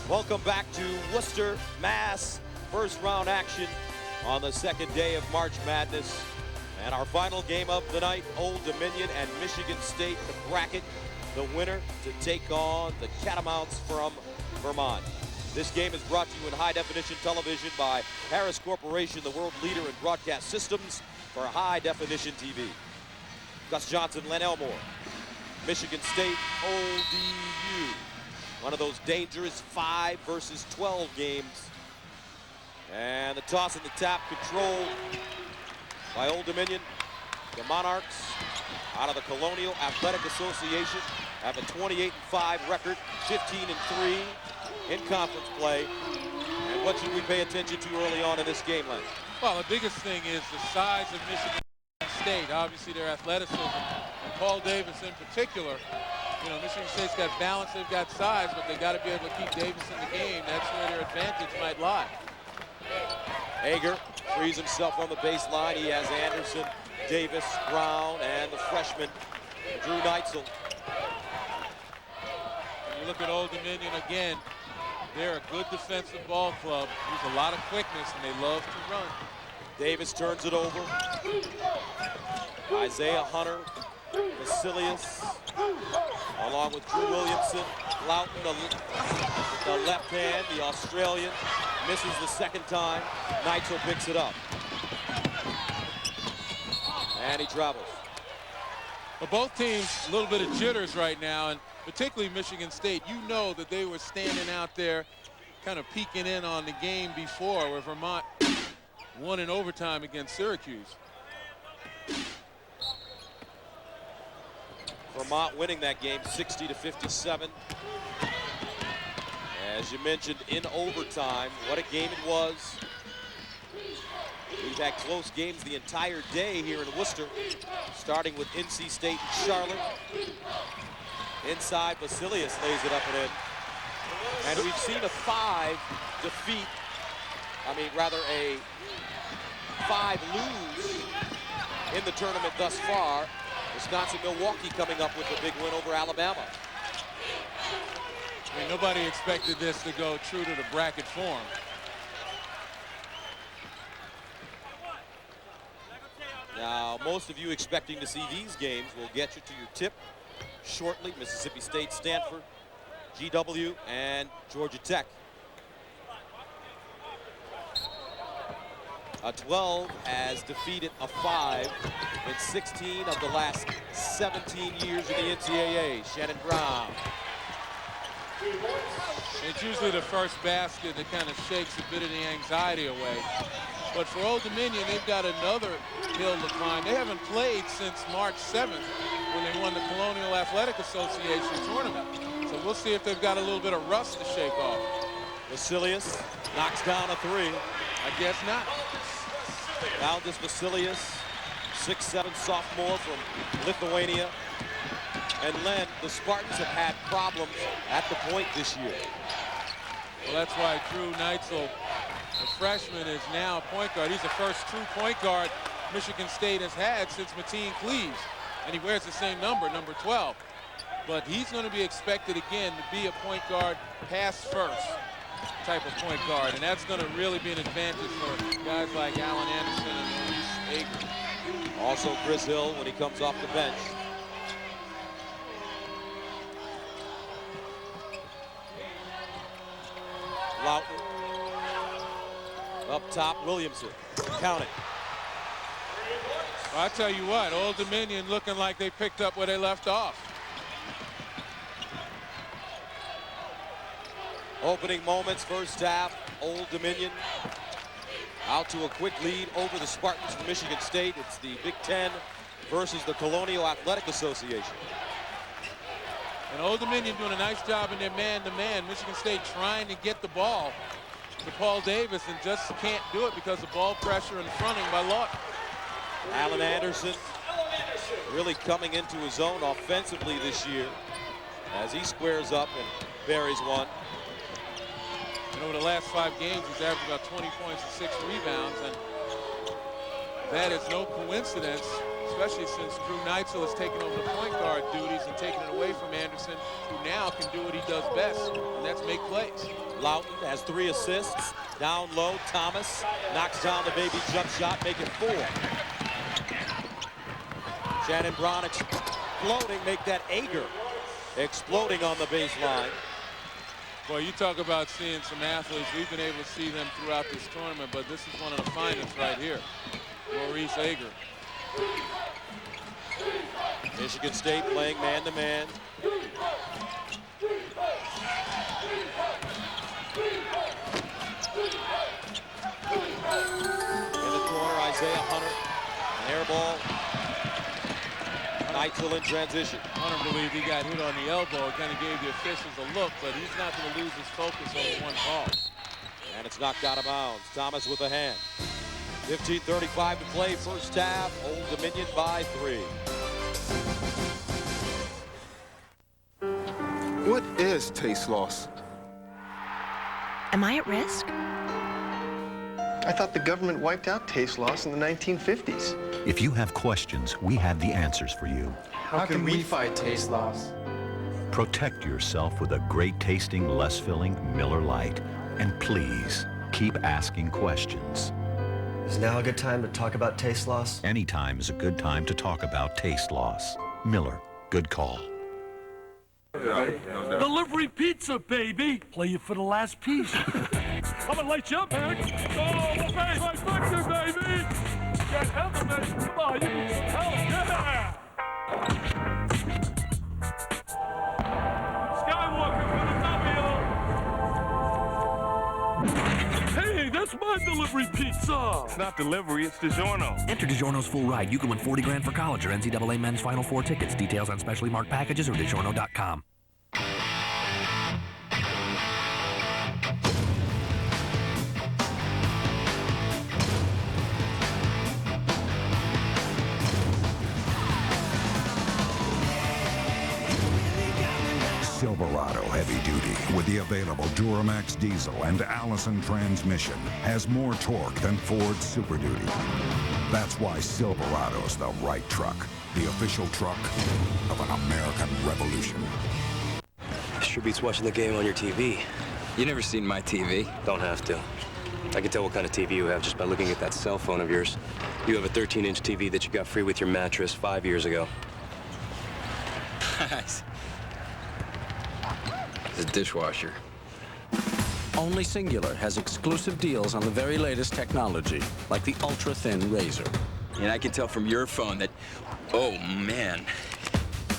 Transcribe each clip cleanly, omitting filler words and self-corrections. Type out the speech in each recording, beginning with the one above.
Welcome back to Worcester, Mass. First round action on the second day of March Madness. And our final game of the night, Old Dominion and Michigan State to bracket the winner to take on the Catamounts from Vermont. This game is brought to you in high-definition television by Harris Corporation, the world leader in broadcast systems for high-definition TV. Gus Johnson, Len Elmore, Michigan State, ODU. One of those dangerous 5 versus 12 games. And the toss and the tap controlled by Old Dominion. The Monarchs, out of the Colonial Athletic Association, have a 28-5 record, 15-3 in conference play. And what should we pay attention to early on in this game, Len? Well, the biggest thing is the size of Michigan State. Obviously, their athleticism, and Paul Davis in particular. You know, Michigan State's got balance, they've got size, but they got to be able to keep Davis in the game. That's where their advantage might lie. Hager frees himself on the baseline. He has Anderson, Davis, Brown, and the freshman, Drew Neitzel. When you look at Old Dominion again, they're a good defensive ball club. Use a lot of quickness, and they love to run. Davis turns it over. Isaiah Hunter, Vasilius, along with Drew Williamson. Loughton, the left hand, the Australian, misses the second time. Neitzel picks it up. And he travels. Well, both teams, a little bit of jitters right now, and particularly Michigan State. You know that they were standing out there kind of peeking in on the game before, where Vermont won in overtime against Syracuse. Vermont winning that game 60-57. As you mentioned, in overtime, what a game it was. We've had close games the entire day here in Worcester, starting with NC State and Charlotte. Inside, Vasilius lays it up and in. And we've seen a 5 defeat, a 5 lose in the tournament thus far. Wisconsin-Milwaukee coming up with a big win over Alabama. I mean, nobody expected this to go true to the bracket form. Now, most of you expecting to see these games will get you to your tip shortly. Mississippi State, Stanford, GW, and Georgia Tech. A 12 has defeated a 5 in 16 of the last 17 years in the NCAA. Shannon Brown. It's usually the first basket that kind of shakes a bit of the anxiety away. But for Old Dominion, they've got another hill to climb. They haven't played since March 7th when they won the Colonial Athletic Association tournament. So we'll see if they've got a little bit of rust to shake off. Vasilius knocks down a 3. I guess not. Valdis Vasilius, 6'7" sophomore from Lithuania. And Len, the Spartans have had problems at the point this year. Well, that's why Drew Neitzel, the freshman, is now a point guard. He's the first true point guard Michigan State has had since Mateen Cleaves. And he wears the same number, number 12. But he's going to be expected again to be a point guard pass first type of point guard. And that's going to really be an advantage for guys like Alan Anderson and Maurice Hager. Also Chris Hill when he comes off the bench. Loughton. Up top, Williamson. Count it. Well, I tell you what, Old Dominion looking like they picked up where they left off. Opening moments, first half, Old Dominion out to a quick lead over the Spartans from Michigan State. It's the Big Ten versus the Colonial Athletic Association. And Old Dominion doing a nice job in their man-to-man. Michigan State trying to get the ball to Paul Davis and just can't do it because of ball pressure and fronting by Lawton. Alan Anderson really coming into his own offensively this year as he squares up and buries one. And over the last 5 games, he's averaged about 20 points and 6 rebounds. And that is no coincidence. especially since Drew Neitzel has taken over the point guard duties and taken it away from Anderson, who now can do what he does best, and that's make plays. Loughton has 3 assists. Down low, Thomas knocks down the baby jump shot, make it 4. Shannon Brown exploding, make that Ager exploding on the baseline. Boy, you talk about seeing some athletes. We've been able to see them throughout this tournament, but this is one of the finest right here. Maurice Ager. Michigan State playing man-to-man. In the corner, Isaiah Hunter. An air ball. Neitzel in transition. Hunter believed he got hit on the elbow. It kind of gave the officials a look, but he's not going to lose his focus over one ball. And it's knocked out of bounds. Thomas with a hand. 15:35 to play, first half. Old Dominion by 3. What is taste loss? Am I at risk? I thought the government wiped out taste loss in the 1950s. If you have questions, we have the answers for you. How can we fight taste loss? Protect yourself with a great tasting, less filling Miller Lite. And please, keep asking questions. Is now a good time to talk about taste loss? Anytime is a good time to talk about taste loss. Miller, good call. Delivery pizza, baby. Play you for the last piece. I'm gonna light you up, man. Oh, okay, my victor, baby. Can't help it, man. Come on, you need some help. Yeah. Skywalker for the W. Hey, that's my delivery pizza. It's not delivery, it's DiGiorno. Enter DiGiorno's full ride. You can win 40 grand for college or NCAA men's Final Four tickets. Details on specially marked packages or DiGiorno.com. Silverado Heavy Duty, with the available Duramax diesel and Allison transmission, has more torque than Ford Super Duty. That's why Silverado's the right truck, the official truck of an American revolution. Sure beats watching the game on your TV. You never seen my TV? Don't have to. I can tell what kind of TV you have just by looking at that cell phone of yours. You have a 13-inch TV that you got free with your mattress 5 years ago. Nice. The dishwasher. Only Singular has exclusive deals on the very latest technology, like the ultra-thin razor. And I can tell from your phone that, oh man.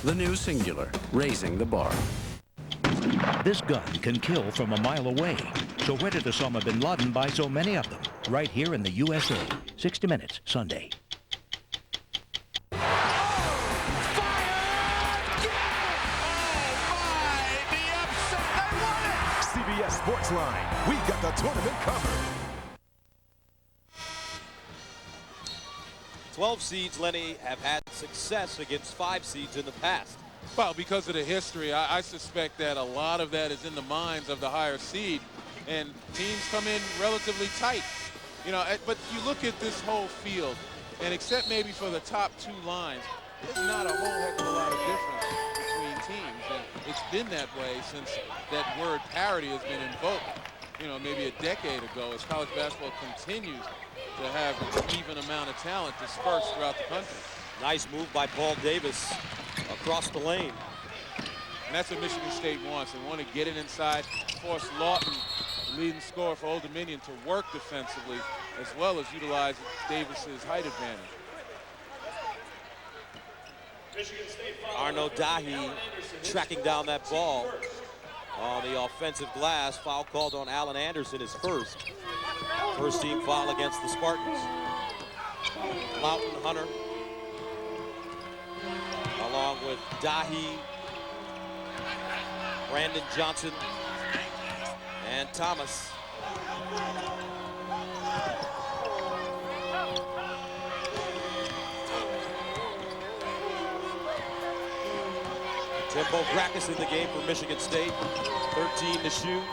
The new Singular, raising the bar. This gun can kill from a mile away. So where did Osama bin Laden buy so many of them? Right here in the USA. 60 Minutes, Sunday. Sports Line. We've got the tournament covered. 12 seeds, Lenny, have had success against 5 seeds in the past. Well, because of the history, I suspect that a lot of that is in the minds of the higher seed, and teams come in relatively tight. You know, but you look at this whole field, and except maybe for the top 2 lines, there's not a whole heck of a lot of difference between teams, and it's been that way since that word parity has been invoked, you know, maybe a decade ago, as college basketball continues to have an even amount of talent dispersed throughout the country. Nice move by Paul Davis across the lane. And that's what Michigan State wants. They want to get it inside, force Lawton, the leading scorer for Old Dominion, to work defensively, as well as utilize Davis's height advantage. Arno Dahi tracking down that ball on the offensive glass. Foul called on Allen Anderson, his first team foul against the Spartans. Loughton, Hunter, along with Dahi, Brandon Johnson, and Thomas. Timbo Gracchus in the game for Michigan State. 13 to shoot.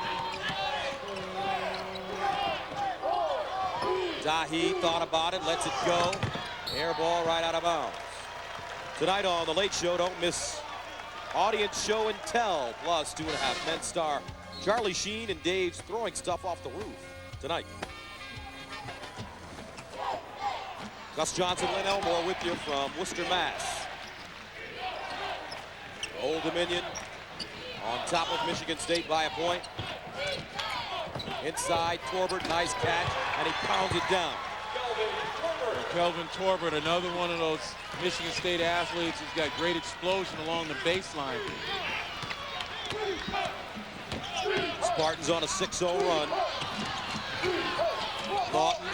Dahi thought about it, lets it go. Air ball right out of bounds. Tonight on The Late Show, don't miss Audience Show and Tell, plus 2.5 men star Charlie Sheen and Dave's throwing stuff off the roof tonight. Gus Johnson, Lynn Elmore with you from Worcester, Mass. Old Dominion on top of Michigan State by a point. Inside, Torbert, nice catch, and he pounds it down. Kelvin Torbert, another one of those Michigan State athletes who's got great explosion along the baseline. Spartans on a 6-0 run. Lawton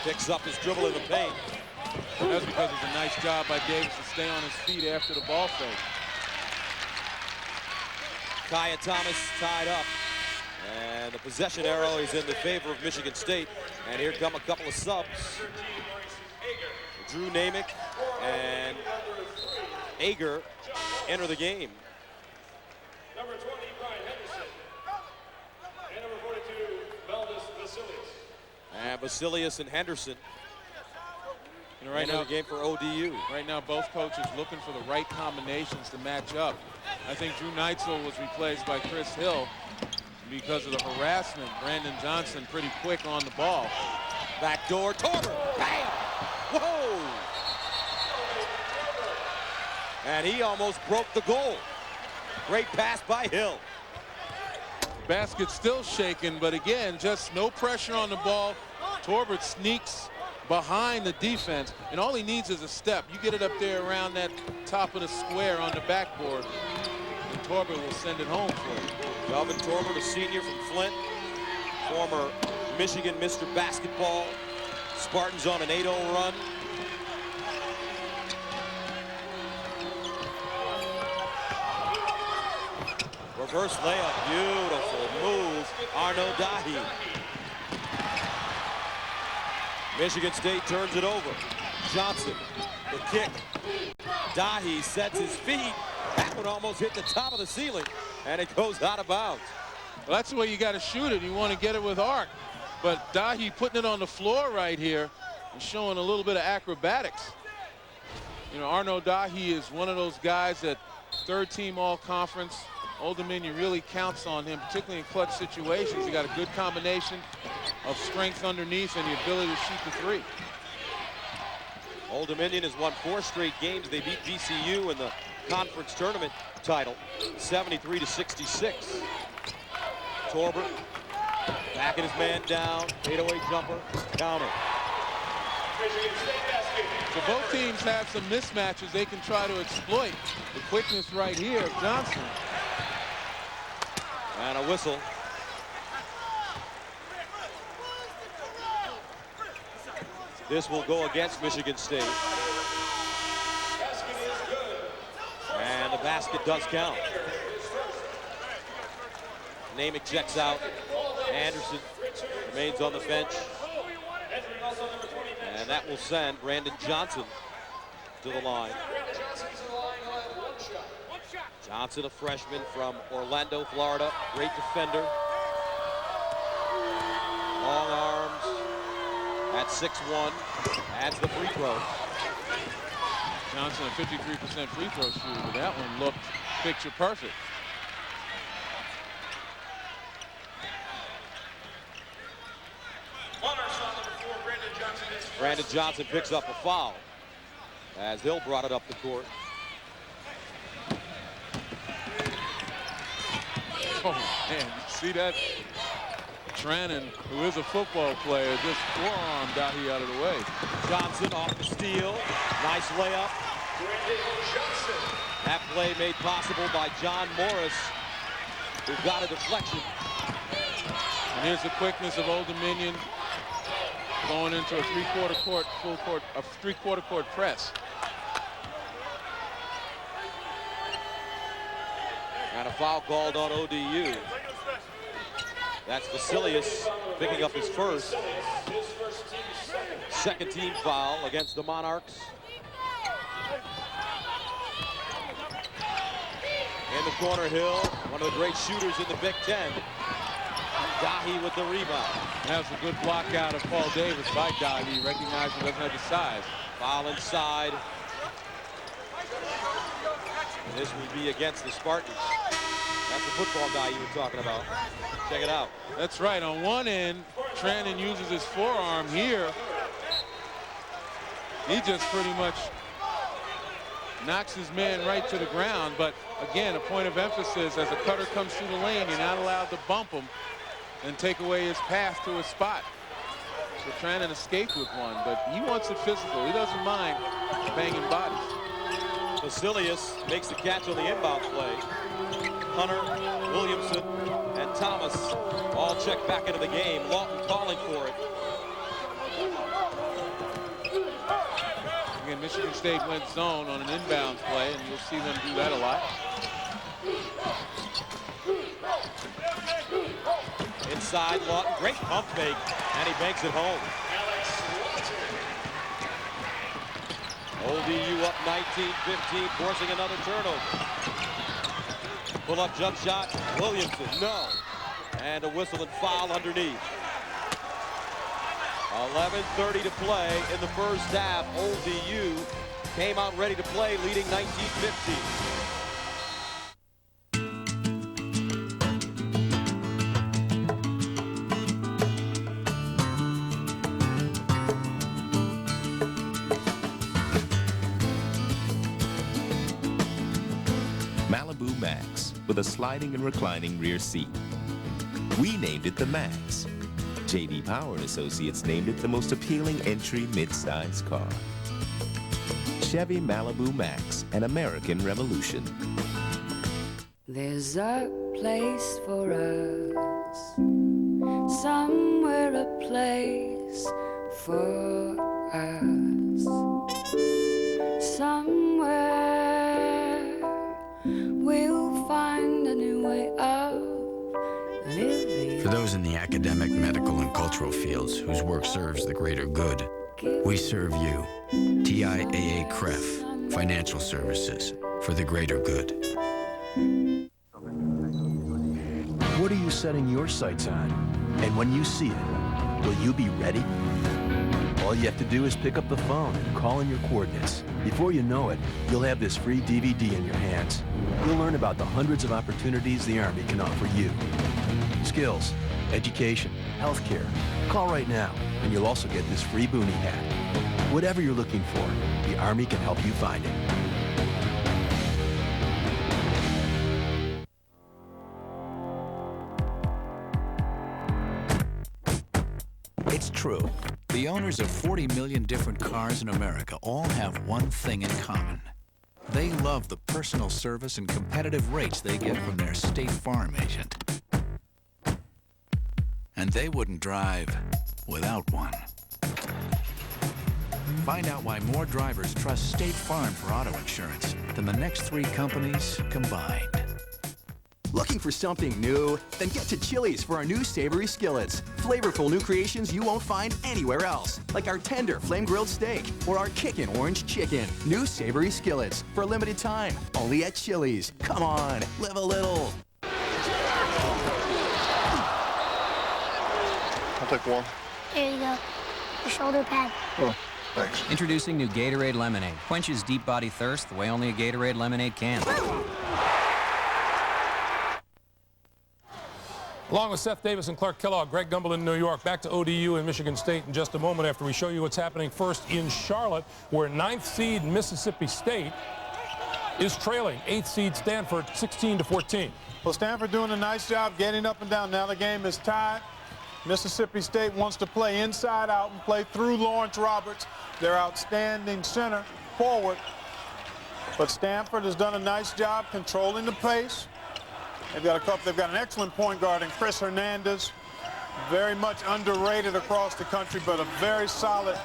picks up his dribble in the paint. That's because it's a nice job by Davis to stay on his feet after the ball fake. Kaya Thomas tied up. And the possession arrow is in the favor of Michigan State. And here come a couple of subs. Drew Namick and Ager enter the game. Number 20, Brian Henderson. And number 42, Valdez Vasilius. And Vasilius and Henderson. You know, right enter now, the game for ODU. Right now, both coaches looking for the right combinations to match up. I think Drew Neitzel was replaced by Chris Hill because of the harassment. Brandon Johnson pretty quick on the ball. Backdoor, Torbert, bam! Whoa! And he almost broke the goal. Great pass by Hill. Basket still shaking, but again, just no pressure on the ball. Torbert sneaks behind the defense, and all he needs is a step. You get it up there around that top of the square on the backboard, and Torbert will send it home for you. Kelvin Torbert, a senior from Flint, former Michigan Mr. Basketball. Spartans on an 8-0 run. Reverse layup, beautiful move, Arnaud Dahi. Michigan State turns it over. Johnson, the kick. Dahi sets his feet. That one almost hit the top of the ceiling, and it goes out of bounds. Well, that's the way you got to shoot it. You want to get it with arc. But Dahi putting it on the floor right here and showing a little bit of acrobatics. You know, Arnaud Dahi is one of those guys that third-team all-conference. Old Dominion really counts on him, particularly in clutch situations. He got a good combination of strength underneath and the ability to shoot the three. Old Dominion has won 4 straight games. They beat DCU in the conference tournament title, 73-66. Torbert backing his man down, fadeaway jumper, counter. So both teams have some mismatches they can try to exploit. The quickness right here of Johnson. And a whistle. This will go against Michigan State. And the basket does count. Namick checks out. Anderson remains on the bench. And that will send Brandon Johnson to the line. Johnson, a freshman from Orlando, Florida. Great defender. Long arms at 6'1". Adds the free throw. Johnson, a 53% free throw shooter, but that one looked picture perfect. Brandon Johnson picks up a foul as Hill brought it up the court. Oh man, you see that? Trannon, who is a football player, just forearm Dahi out of the way. Johnson off the steal. Nice layup. That play made possible by John Morris, who got a deflection. And here's the quickness of Old Dominion going into a three-quarter court press. And a foul called on ODU. That's Vasilius picking up his first. Second team foul against the Monarchs. In the corner, Hill, one of the great shooters in the Big Ten. Dahi with the rebound. That was a good block out of Paul Davis by Dahi, recognizing he doesn't have the size. Foul inside. This will be against the Spartans. That's the football guy you were talking about. Check it out. That's right. On one end, Trannon uses his forearm here. He just pretty much knocks his man right to the ground. But again, a point of emphasis, as a cutter comes through the lane, you're not allowed to bump him and take away his path to his spot. So Trannon escaped with one, but he wants it physical. He doesn't mind banging bodies. Basilius makes the catch on the inbound play. Hunter, Williamson, and Thomas all check back into the game. Lawton calling for it. Again, Michigan State went zone on an inbound play, and you'll see them do that a lot. Inside, Lawton, great pump fake, and he banks it home. Old DU up 19-15, forcing another turnover. Pull-up jump shot, Williamson, no. And a whistle and foul underneath. 11:30 to play in the first half. Old DU came out ready to play, leading 19-15. Malibu Max with a sliding and reclining rear seat. We named it the Max. J.D. Power & Associates named it the most appealing entry mid-size car. Chevy Malibu Max, an American revolution. There's a place for us, somewhere a place for us, somewhere we'll find a new way of living. For those in the academic, medical, and cultural fields whose work serves the greater good, we serve you. TIAA CREF, Financial Services for the greater good. What are you setting your sights on? And when you see it, will you be ready? All you have to do is pick up the phone and call in your coordinates. Before you know it, you'll have this free DVD in your hands. You'll learn about the hundreds of opportunities the Army can offer you. Skills, education, healthcare. Call right now, and you'll also get this free boonie hat. Whatever you're looking for, the Army can help you find it. It's true. The owners of 40 million different cars in America all have one thing in common. They love the personal service and competitive rates they get from their State Farm agent. And they wouldn't drive without one. Find out why more drivers trust State Farm for auto insurance than the next 3 companies combined. Looking for something new? Then get to Chili's for our new savory skillets. Flavorful new creations you won't find anywhere else. Like our tender flame-grilled steak or our kickin' orange chicken. New savory skillets for a limited time. Only at Chili's. Come on, live a little. I'll take one. There you go. Your shoulder pad. Oh, thanks. Introducing new Gatorade Lemonade. Quenches deep body thirst the way only a Gatorade Lemonade can. Along with Seth Davis and Clark Kellogg, Greg Gumbel in New York. Back to ODU and Michigan State in just a moment after we show you what's happening first in Charlotte, where 9th seed Mississippi State is trailing 8th seed Stanford 16-14. Well, Stanford doing a nice job getting up and down. Now the game is tied. Mississippi State wants to play inside out and play through Lawrence Roberts, their outstanding center forward. But Stanford has done a nice job controlling the pace. They've got an excellent point guard in Chris Hernandez. Very much underrated across the country, but a very solid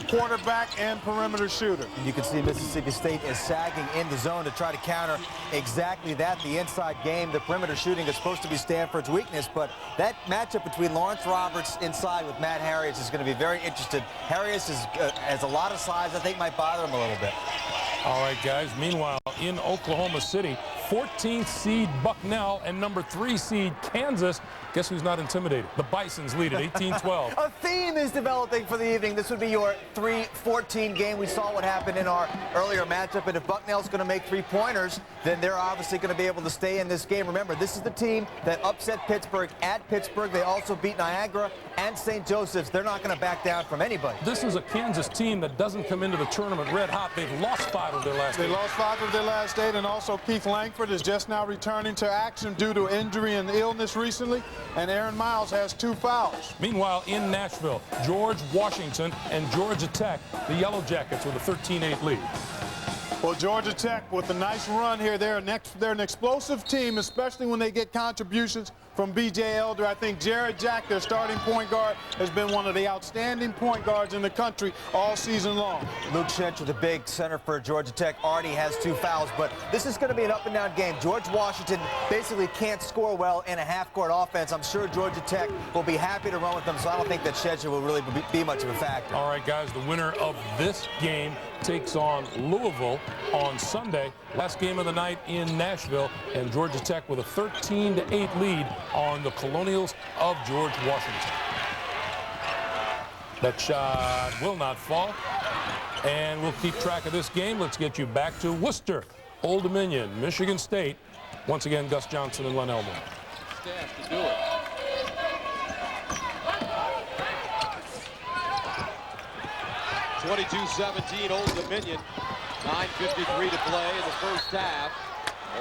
quarterback and perimeter shooter. You can see Mississippi State is sagging in the zone to try to counter exactly that, the inside game. The perimeter shooting is supposed to be Stanford's weakness, but that matchup between Lawrence Roberts inside with Matt Harrius is going to be very interesting. Harrius has a lot of size. I think might bother him a little bit. All right, guys. Meanwhile, in Oklahoma City, 14th seed Bucknell and number 3 seed Kansas. Guess who's not intimidated? The Bisons lead at 18-12. A theme is developing for the evening. This would be your 3-14 game. We saw what happened in our earlier matchup, and if Bucknell's going to make 3-pointers, then they're obviously going to be able to stay in this game. Remember, this is the team that upset Pittsburgh at Pittsburgh. They also beat Niagara and St. Joseph's. They're not going to back down from anybody. This is a Kansas team that doesn't come into the tournament red hot. They've lost 5 of their last 8. They lost 5 of their last 8, and also Keith Langford is just now returning to action due to injury and illness recently, and Aaron Miles has 2 fouls. Meanwhile, in Nashville, George Washington and Georgia Tech, the Yellow Jackets, with a 13-8 lead. Well, Georgia Tech with a nice run here. They're an explosive team, especially when they get contributions from B.J. Elder. I think Jared Jack, their starting point guard, has been one of the outstanding point guards in the country all season long. Luke Schencher, the big center for Georgia Tech, already has 2 fouls, but this is going to be an up-and-down game. George Washington basically can't score well in a half-court offense. I'm sure Georgia Tech will be happy to run with them, so I don't think that Schencher will really be much of a factor. All right, guys, the winner of this game takes on Louisville on Sunday. Last game of the night in Nashville, and Georgia Tech with a 13-8 lead on the Colonials of George Washington. That shot will not fall, and we'll keep track of this game. Let's get you back to Worcester, Old Dominion, Michigan State. Once again, Gus Johnson and Len Elmore. Staff to do it. (22-17) Old Dominion. 9:53 to play in the first half.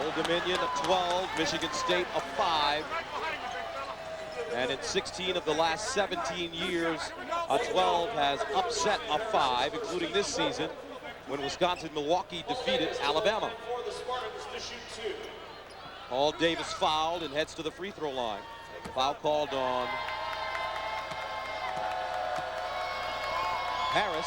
Old Dominion a 12, Michigan State a 5. And in 16 of the last 17 years, a 12 has upset a 5, including this season when Wisconsin-Milwaukee defeated Alabama. Paul Davis fouled and heads to the free throw line. Foul called on Harris.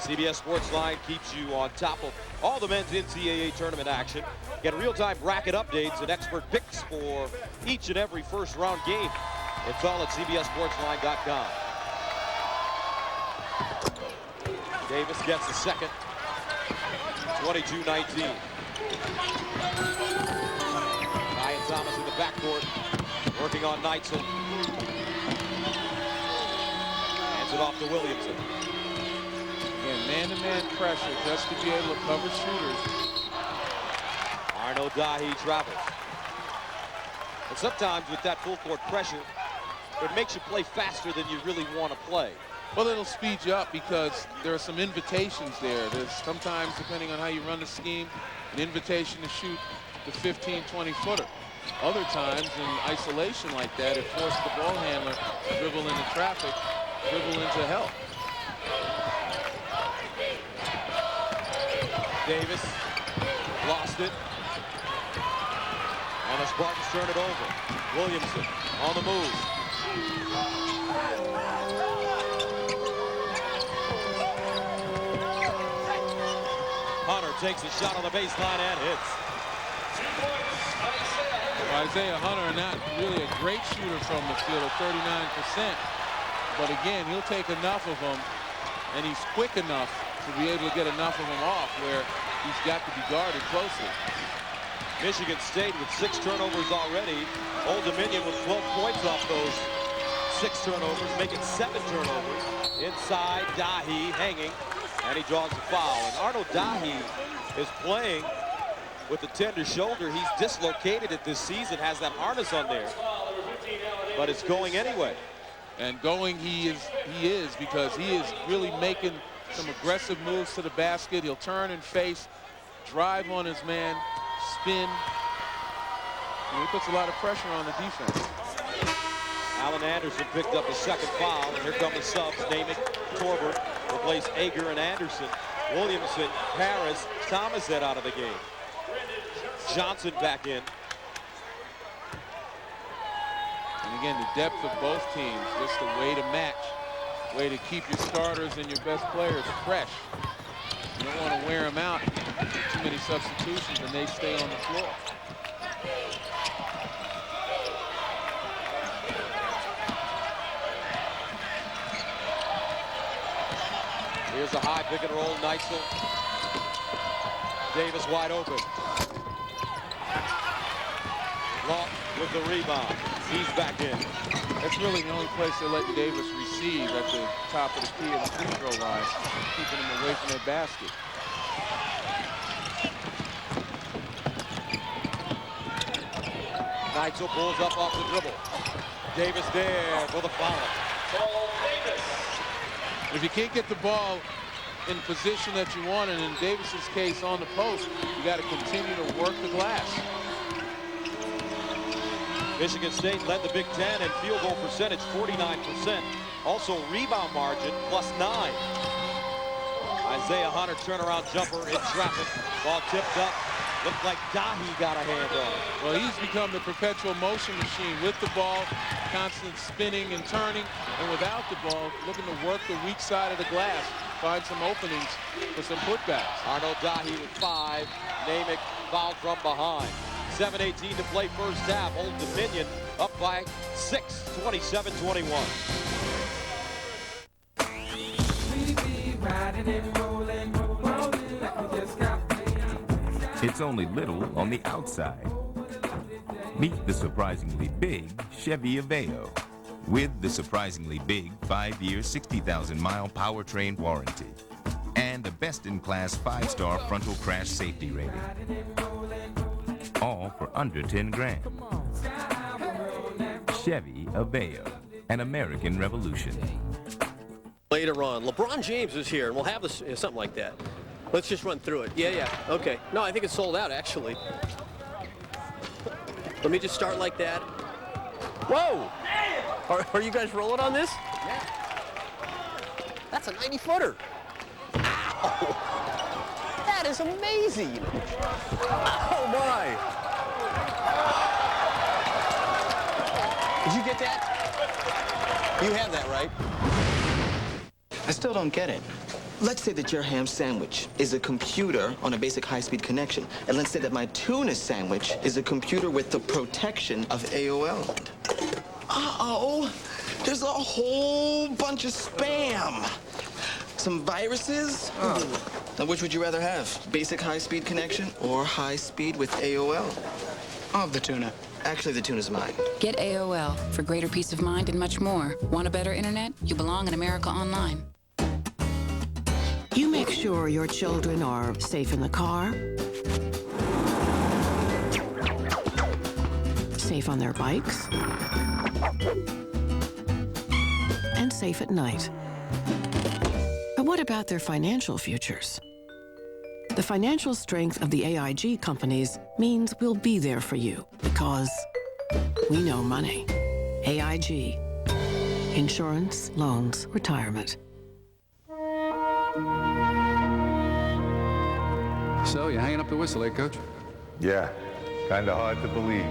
CBS Sports Line keeps you on top of all the men's NCAA tournament action. Get real-time bracket updates and expert picks for each and every first-round game. It's all at CBSSportsLine.com. Davis gets the second. 22-19. Ryan Thomas in the backcourt, working on Neitzel. Hands it off to Williamson. Again, man-to-man pressure just to be able to cover shooters. Arno Dahi travels. And sometimes with that full-court pressure, it makes you play faster than you really want to play. Well, it'll speed you up because there are some invitations there. There's sometimes, depending on how you run the scheme, an invitation to shoot the 15, 20-footer. Other times, in isolation like that, it forces the ball handler to dribble into traffic, dribble into help. Davis lost it. And the Spartans turn it over. Williamson on the move. Hunter takes a shot on the baseline and hits. Isaiah Hunter, not really a great shooter from the field at 39%. But again, he'll take enough of them, and he's quick enough to be able to get enough of them off where he's got to be guarded closely. Michigan State with 6 turnovers already. Old Dominion with 12 points off those 6 turnovers, making 7 turnovers. Inside, Dahi hanging, and he draws a foul. And Arno Dahi is playing with a tender shoulder. He's dislocated it this season, has that harness on there, but it's going anyway. And going he is because he is really making some aggressive moves to the basket. He'll turn and face, drive on his man, spin. And he puts a lot of pressure on the defense. Alan Anderson picked up his second foul, and here come the subs. Namath, Torber replace Ager and Anderson. Williamson, Harris, Thomas head out of the game. Johnson back in. And again, the depth of both teams, just a way to match, way to keep your starters and your best players fresh. You don't want to wear them out with too many substitutions and they stay on the floor. Here's a high pick and roll, Neitzel. Davis wide open. Long with the rebound. He's back in. That's really the only place they let Davis receive, at the top of the key of the free throw line, keeping him away from that basket. Neitzel pulls up off the dribble. Davis there for the foul. If you can't get the ball in position that you want, and in Davis's case on the post, you got to continue to work the glass. Michigan State led the Big Ten in field goal percentage, 49%. Also rebound margin, +9. Isaiah Hunter turnaround jumper in traffic. Ball tipped up. Looked like Dahi got a hand on it. Well, he's become the perpetual motion machine with the ball, constant spinning and turning, and without the ball, looking to work the weak side of the glass, find some openings for some putbacks. Arnold Dahi with 5. Namick fouled from behind. 7:18 to play first half. Old Dominion up by 6, 27-21. It's only little on the outside. Meet the surprisingly big Chevy Aveo with the surprisingly big 5-year, 60,000-mile powertrain warranty and a best-in-class 5-star frontal crash safety rating. All for under 10 grand. Chevy Aveo, an American revolution. Later on, LeBron James is here, and we'll have this, something like that. Let's just run through it. Yeah, okay. No, I think it's sold out, actually. Let me just start like that. Whoa! Are you guys rolling on this? Yeah. That's a 90-footer. Ow! That is amazing. Oh, my. Did you get that? You have that, right? I still don't get it. Let's say that your ham sandwich is a computer on a basic high-speed connection. And let's say that my tuna sandwich is a computer with the protection of AOL. Uh-oh. There's a whole bunch of spam. Some viruses. Now, which would you rather have? Basic high-speed connection or high-speed with AOL? Of the tuna. Actually, the tuna's mine. Get AOL for greater peace of mind and much more. Want a better internet? You belong in America Online. You make sure your children are safe in the car, safe on their bikes, and safe at night. But what about their financial futures? The financial strength of the AIG companies means we'll be there for you because we know money. AIG. Insurance, loans, retirement. So, you hanging up the whistle, eh, Coach? Yeah, kind of hard to believe.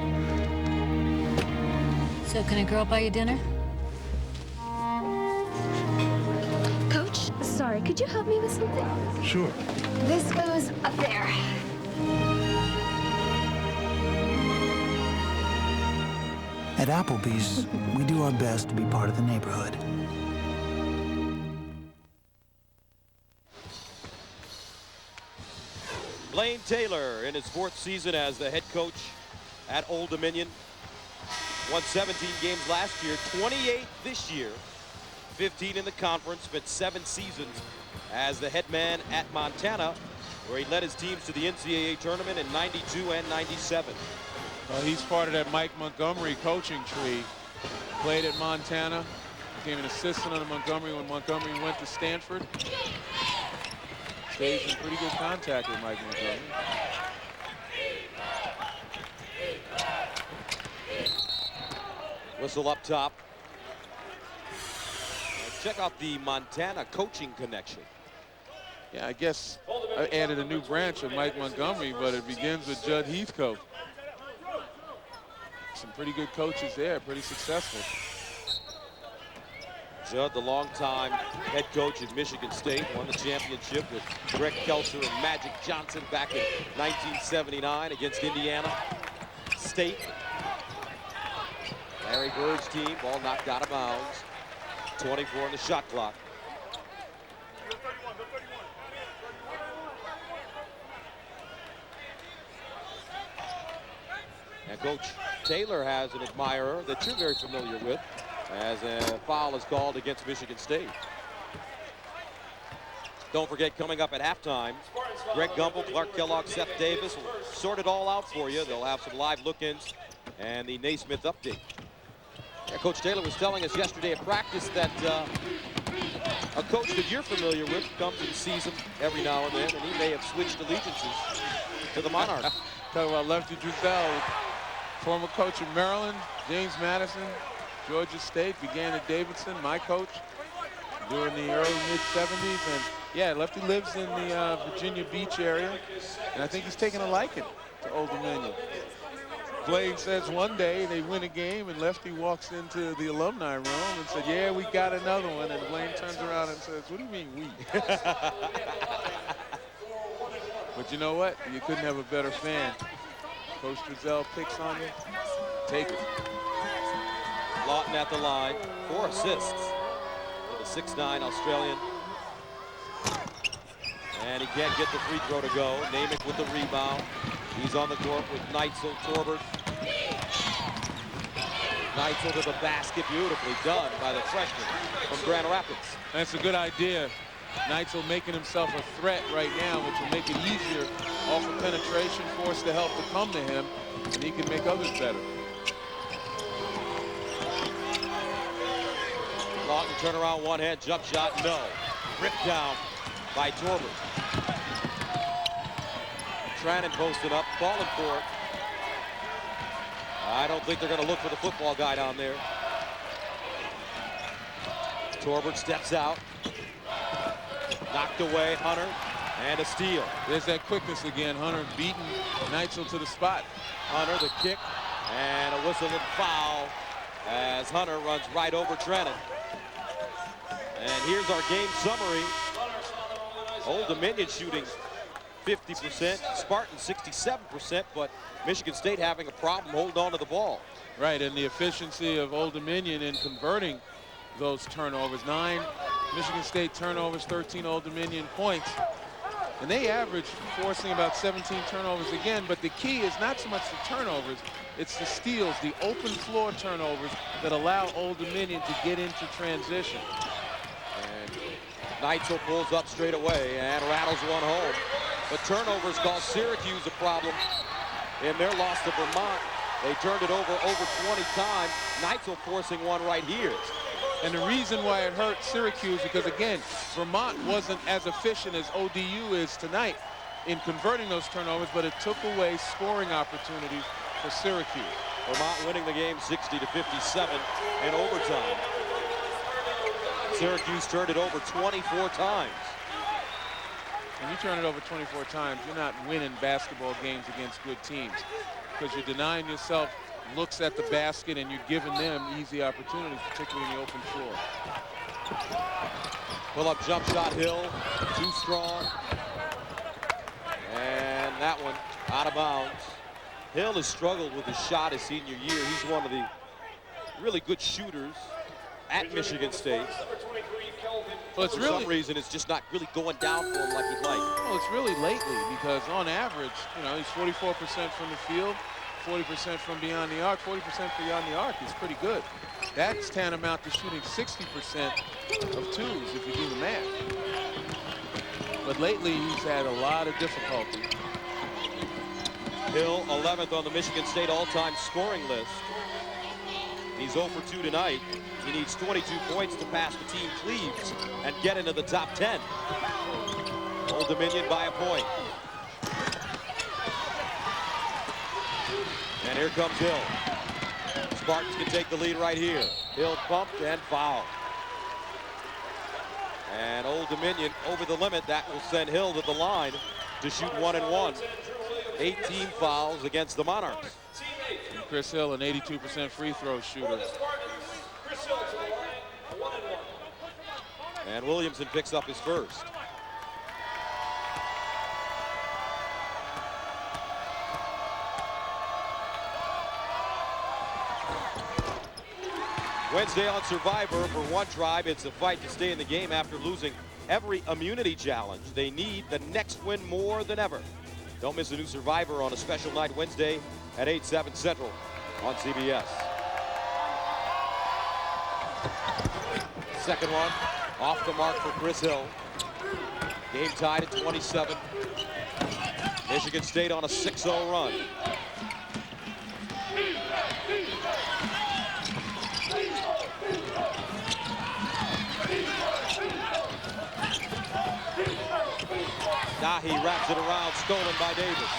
So, can a girl buy you dinner? Coach, sorry, could you help me with something? Sure. This goes up there. At Applebee's, we do our best to be part of the neighborhood. Blaine Taylor in his 4th season as the head coach at Old Dominion. Won 17 games last year, 28 this year, 15 in the conference, spent 7 seasons as the head man at Montana, where he led his teams to the NCAA tournament in '92 and '97. He's part of that Mike Montgomery coaching tree. Played at Montana, became an assistant under Montgomery when Montgomery went to Stanford. Stays in pretty good contact with Mike Montgomery. Whistle up top. Check out the Montana coaching connection. Yeah, I guess I added a new branch of Mike Montgomery, but it begins with Judd Heathcote. Some pretty good coaches there, pretty successful. Judd, the longtime head coach at Michigan State, won the championship with Greg Kelser and Magic Johnson back in 1979 against Indiana State. Larry Bird's team, ball knocked out of bounds. 24 on the shot clock. And Coach Taylor has an admirer that you're very familiar with, as a foul is called against Michigan State. Don't forget, coming up at halftime, Greg Gumbel, Clark Kellogg, Seth Davis will sort it all out for you. They'll have some live look-ins and the Naismith update. Yeah, Coach Taylor was telling us yesterday at practice that a coach that you're familiar with comes and sees him every now and then, and he may have switched allegiances to the Monarchs. Talking about Lefty Driesell, former coach of Maryland, James Madison, Georgia State, began at Davidson, my coach, during the early mid-70s. And yeah, Lefty lives in the Virginia Beach area, and I think he's taken a liking to Old Dominion. Blaine says one day they win a game and Lefty walks into the alumni room and said, yeah, we got another one. And Blaine turns around and says, what do you mean we? But you know what? You couldn't have a better fan. Coach Driesell picks on you. Take it. Lawton at the line, 4 assists for the 6'9" Australian. And he can't get the free throw to go. Namick with the rebound. He's on the court with Neitzel, Torbert. Neitzel to the basket, beautifully done by the freshman from Grand Rapids. That's a good idea. Neitzel making himself a threat right now, which will make it easier off of penetration, force the help to come to him, and he can make others better. Lawton turnaround, one-hand jump shot, no. Ripped down by Torbert. Trannon posted up, falling for it. I don't think they're going to look for the football guy down there. Torbert steps out. Knocked away, Hunter, and a steal. There's that quickness again. Hunter beating Neitzel to the spot. Hunter, the kick, and a whistle and foul as Hunter runs right over Trennan. And here's our game summary. Old Dominion shooting 50%, Spartans 67%, but Michigan State having a problem holding on to the ball. Right, and the efficiency of Old Dominion in converting those turnovers. 9 Michigan State turnovers, 13 Old Dominion points. And they average forcing about 17 turnovers again, but the key is not so much the turnovers, it's the steals, the open floor turnovers that allow Old Dominion to get into transition. And Neitzel pulls up straight away and rattles one home. But turnovers caused Syracuse a problem in their loss to Vermont. They turned it over 20 times. Neitzel forcing one right here. And the reason why it hurt Syracuse, because again, Vermont wasn't as efficient as ODU is tonight in converting those turnovers, but it took away scoring opportunities for Syracuse. Vermont winning the game 60-57 in overtime. Syracuse turned it over 24 times. When you turn it over 24 times, you're not winning basketball games against good teams, because you're denying yourself looks at the basket and you're giving them easy opportunities, particularly in the open floor. Pull-up jump shot, Hill, too strong. And that one out of bounds. Hill has struggled with his shot his senior year. He's one of the really good shooters at Michigan State. Well, for some reason, it's just not really going down for him like he'd like. Well, it's really lately, because on average, you know, he's 44% from the field, 40% from beyond the arc. 40% beyond the arc is pretty good. That's tantamount to shooting 60% of twos if you do the math. But lately, he's had a lot of difficulty. Hill, 11th on the Michigan State all-time scoring list. He's 0 for 2 tonight. He needs 22 points to pass the team Cleves and get into the top 10. Old Dominion by a point. And here comes Hill. Spartans can take the lead right here. Hill pumped and fouled. And Old Dominion over the limit. That will send Hill to the line to shoot 1-1. 18 fouls against the Monarchs. And Chris Hill, an 82% free throw shooter. And Williamson picks up his first. Wednesday on Survivor, for one tribe, it's a fight to stay in the game after losing every immunity challenge. They need the next win more than ever. Don't miss a new Survivor on a special night Wednesday at 8, 7 Central on CBS. Second one, off the mark for Chris Hill. Game tied at 27. Michigan State on a 6-0 run. Nahi wraps it around, stolen by Davis.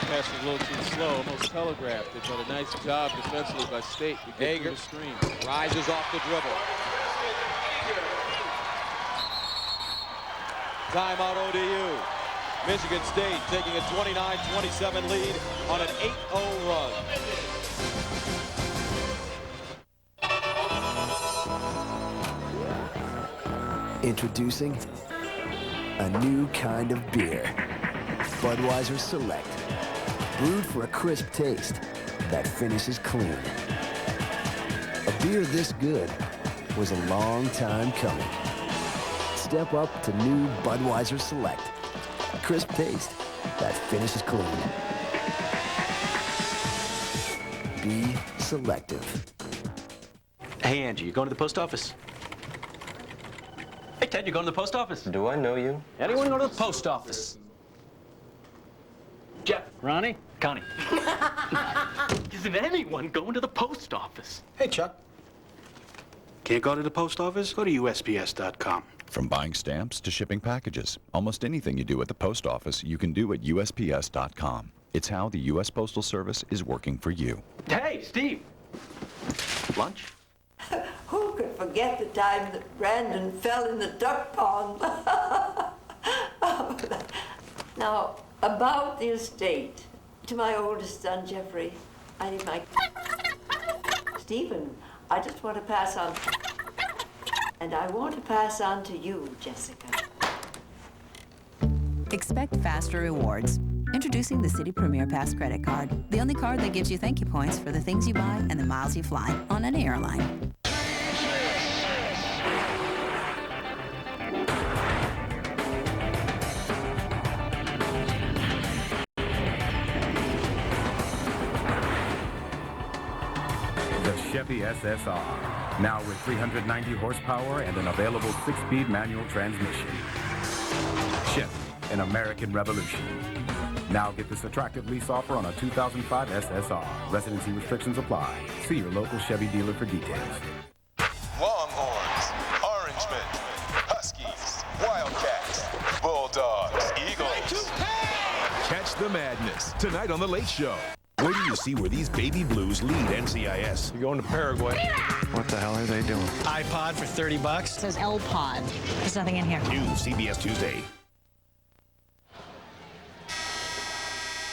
Pass was a little too slow, almost telegraphed it, but a nice job defensively by State to get through the screen. Rises off the dribble. Timeout ODU. Michigan State taking a 29-27 lead on an 8-0 run. Introducing a new kind of beer. Budweiser Select. Brewed for a crisp taste that finishes clean. A beer this good was a long time coming. Step up to new Budweiser Select. A crisp taste that finishes clean. Be selective. Hey, Angie, you going to the post office? Hey, Ted, you going to the post office? Do I know you? Anyone go to the post office? Jeff. Ronnie? Connie. Isn't anyone going to the post office? Hey, Chuck. Can't go to the post office? Go to USPS.com. From buying stamps to shipping packages, almost anything you do at the post office, you can do at USPS.com. It's how the U.S. Postal Service is working for you. Hey, Steve. Lunch? Who could forget the time that Brandon fell in the duck pond? Now, about the estate. To my oldest son, Jeffrey, I need my... Stephen, I just want to pass on... And I want to pass on to you, Jessica. Expect faster rewards. Introducing the City Premier Pass credit card, the only card that gives you thank you points for the things you buy and the miles you fly on any airline. The Chevy SSR, now with 390 horsepower and an available 6-speed manual transmission. Chevy, an American revolution. Now get this attractive lease offer on a 2005 SSR. Residency restrictions apply. See your local Chevy dealer for details. Longhorns, Orangemen, Huskies, Wildcats, Bulldogs, Eagles. Catch the madness tonight on The Late Show. Wait till you see where these baby blues lead NCIS. You're going to Paraguay. What the hell are they doing? iPod for $30. It says L-Pod. There's nothing in here. New CBS Tuesday.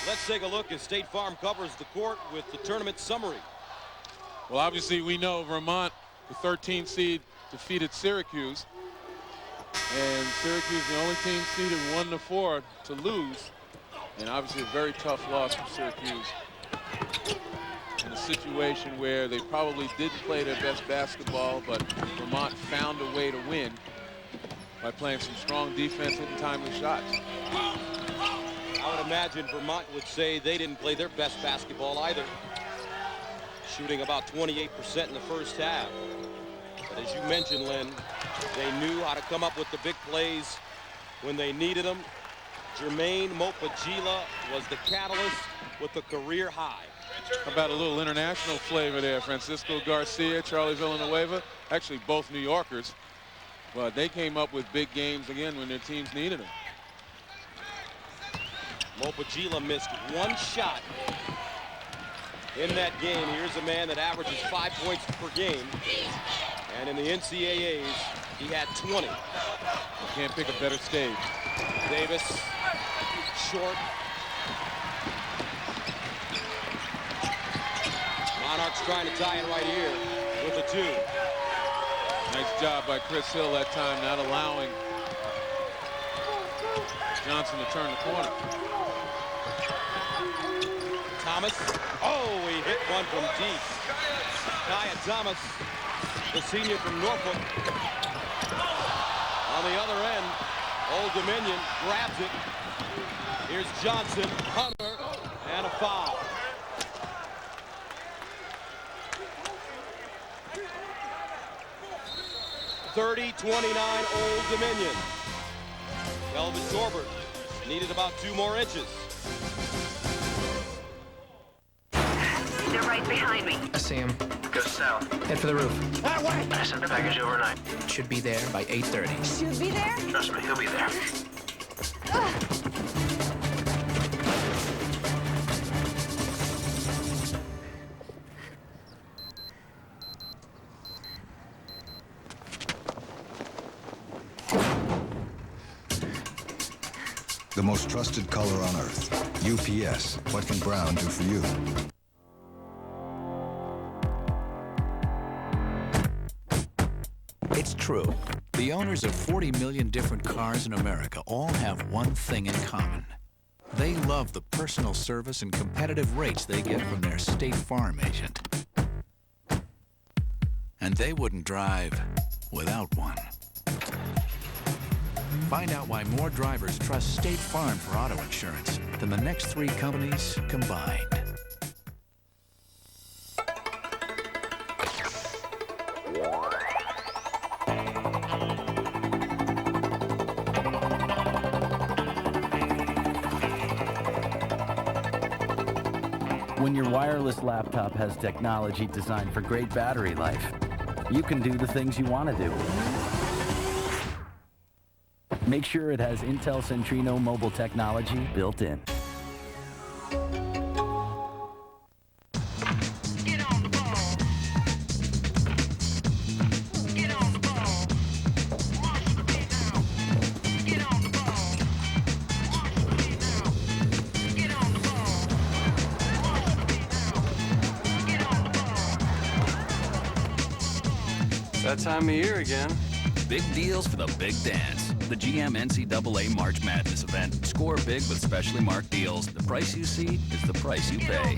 Let's take a look as State Farm covers the court with the tournament summary. Well, obviously, we know Vermont, the 13th seed, defeated Syracuse. And Syracuse, the only team seeded 1-4 to lose. And obviously, a very tough loss for Syracuse. In a situation where they probably didn't play their best basketball, but Vermont found a way to win by playing some strong defense and timely shots. I would imagine Vermont would say they didn't play their best basketball either. Shooting about 28% in the first half. But as you mentioned, Lynn, they knew how to come up with the big plays when they needed them. Jermaine Mopagila was the catalyst with the career high. How about a little international flavor there? Francisco Garcia, Charlie Villanueva, actually both New Yorkers. But they came up with big games again when their teams needed them. Mopagila missed one shot in that game. Here's a man that averages 5 points per game. And in the NCAAs, he had 20. You can't pick a better stage. Davis, short. Monarchs trying to tie it right here with a 2. Nice job by Chris Hill that time, not allowing Johnson to turn the corner. Thomas. Oh, he hit one from deep. Kaya Thomas, the senior from Norfolk. On the other end, Old Dominion grabs it. Here's Johnson, Hunter, and a foul. (30-29) Old Dominion. Kelvin Corbett needed about 2 more inches. They're right behind me. I see him. Go south. Head for the roof. That way! I sent the package overnight. Should be there by 8:30. Should be there? Trust me, he'll be there. The most trusted color on Earth. UPS. What can brown do for you? It's true. The owners of 40 million different cars in America all have one thing in common. They love the personal service and competitive rates they get from their State Farm agent. And they wouldn't drive without one. Find out why more drivers trust State Farm for auto insurance than the next 3 companies combined. When your wireless laptop has technology designed for great battery life, you can do the things you want to do. Make sure it has Intel Centrino mobile technology built in. That time of year again. Big deals for the big dance. The GM NCAA March Madness event. Score big with specially marked deals. The price you see is the price you pay.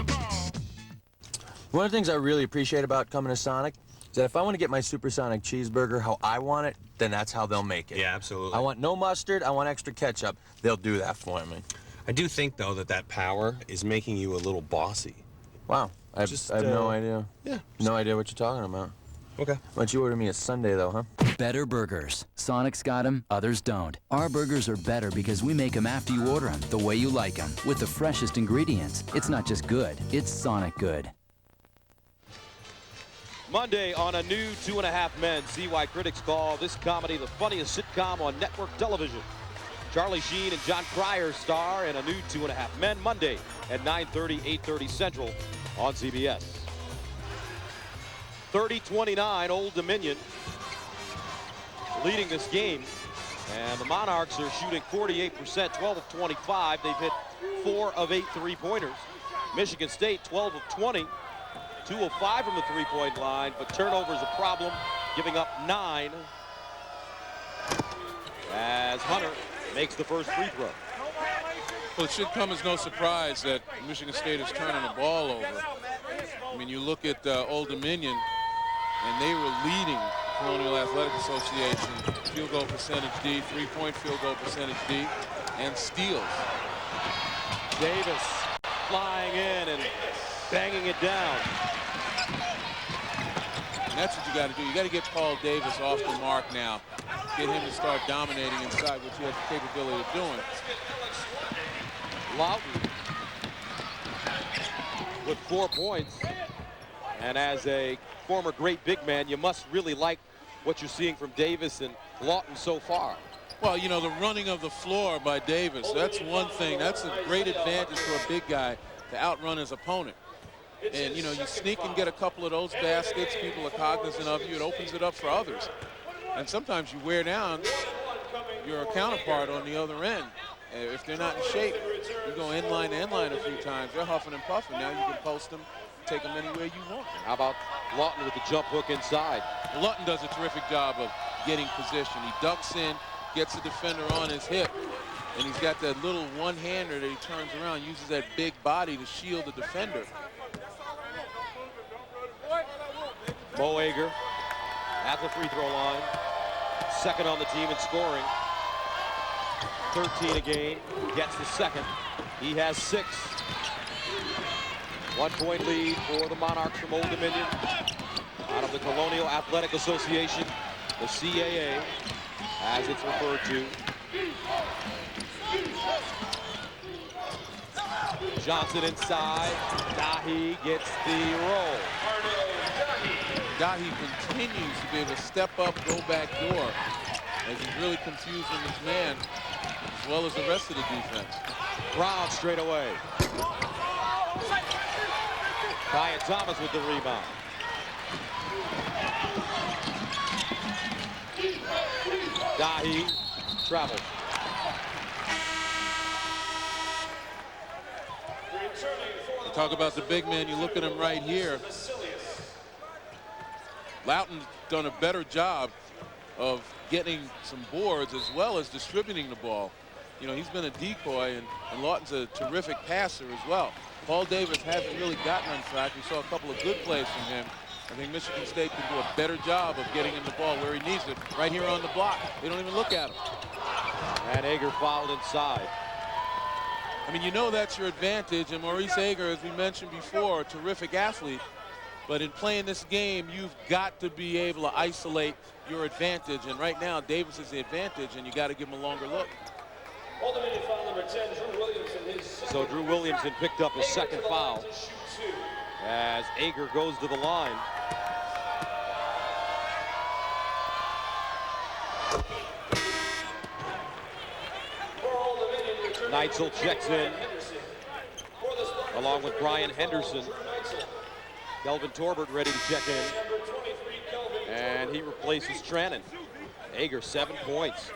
One of the things I really appreciate about coming to Sonic is that if I want to get my supersonic cheeseburger how I want it, then that's how they'll make it. Yeah, absolutely. I want no mustard, I want extra ketchup. They'll do that for me. I do think, though, that power is making you a little bossy. Wow. I have no idea. Yeah. No idea what you're talking about. Okay. Why don't you order me a sundae, though, huh? Better burgers. Sonic's got them, others don't. Our burgers are better because we make them after you order them, the way you like them, with the freshest ingredients. It's not just good, it's Sonic good. Monday on a new 2.5 Men. See why critics call this comedy the funniest sitcom on network television. Charlie Sheen and John Cryer star in a new 2.5 Men Monday at 9:30, 8:30 Central on CBS. 30-29 Old Dominion leading this game, and the Monarchs are shooting 48%, 12 of 25. They've hit 4 of 8 3-pointers. Michigan State 12 of 20, 2 of 5 from the 3-point line, but turnovers a problem, giving up 9 as Hunter makes the first free throw. Well, it should come as no surprise that Michigan State is turning the ball over. I mean, you look at Old Dominion, and they were leading Colonial Athletic Association field goal percentage D, 3-point field goal percentage D, and steals. Davis flying in and banging it down. And that's what you got to do. You got to get Paul Davis off the mark now. Get him to start dominating inside, which he has the capability of doing. Lawton with 4 points. And as a former great big man, you must really like what you're seeing from Davis and Lawton so far. Well, you know, the running of the floor by Davis, that's one thing. That's a great advantage for a big guy to outrun his opponent. And, you know, you sneak and get a couple of those baskets, people are cognizant of you, it opens it up for others. And sometimes you wear down your counterpart on the other end. If they're not in shape, you go end line to end line a few times. They're huffing and puffing. Now you can post them, take them anywhere you want. How about Lawton with the jump hook inside? Lawton does a terrific job of getting position. He ducks in, gets the defender on his hip, and he's got that little one-hander that he turns around, uses that big body to shield the defender. Mo Ager at the free throw line, second on the team in scoring. 13 a game, gets the second. He has 6. 1-point lead for the Monarchs from Old Dominion. Out of the Colonial Athletic Association, the CAA, as it's referred to. Johnson inside. Dahi gets the roll. Dahi continues to be able to step up, go back door, as he's really confusing his man, as well as the rest of the defense. Brown straight away. Ryan Thomas with the rebound. Dahi travels. Talk about the big man, you look at him right here. Loughton's done a better job of getting some boards as well as distributing the ball. You know, he's been a decoy, and Lawton's a terrific passer as well. Paul Davis hasn't really gotten on track. We saw a couple of good plays from him. I think Michigan State can do a better job of getting him the ball where he needs it, right here on the block. They don't even look at him. And Ager fouled inside. I mean, you know that's your advantage, and Maurice Ager, as we mentioned before, a terrific athlete. But in playing this game, you've got to be able to isolate your advantage. And right now, Davis is the advantage, and you got to give him a longer look. So Drew Williamson picked up his second foul as Ager goes to the line. Neitzel checks in along with Brian Henderson. Kelvin Torbert ready to check in, and he replaces Trannon. Ager 7 points.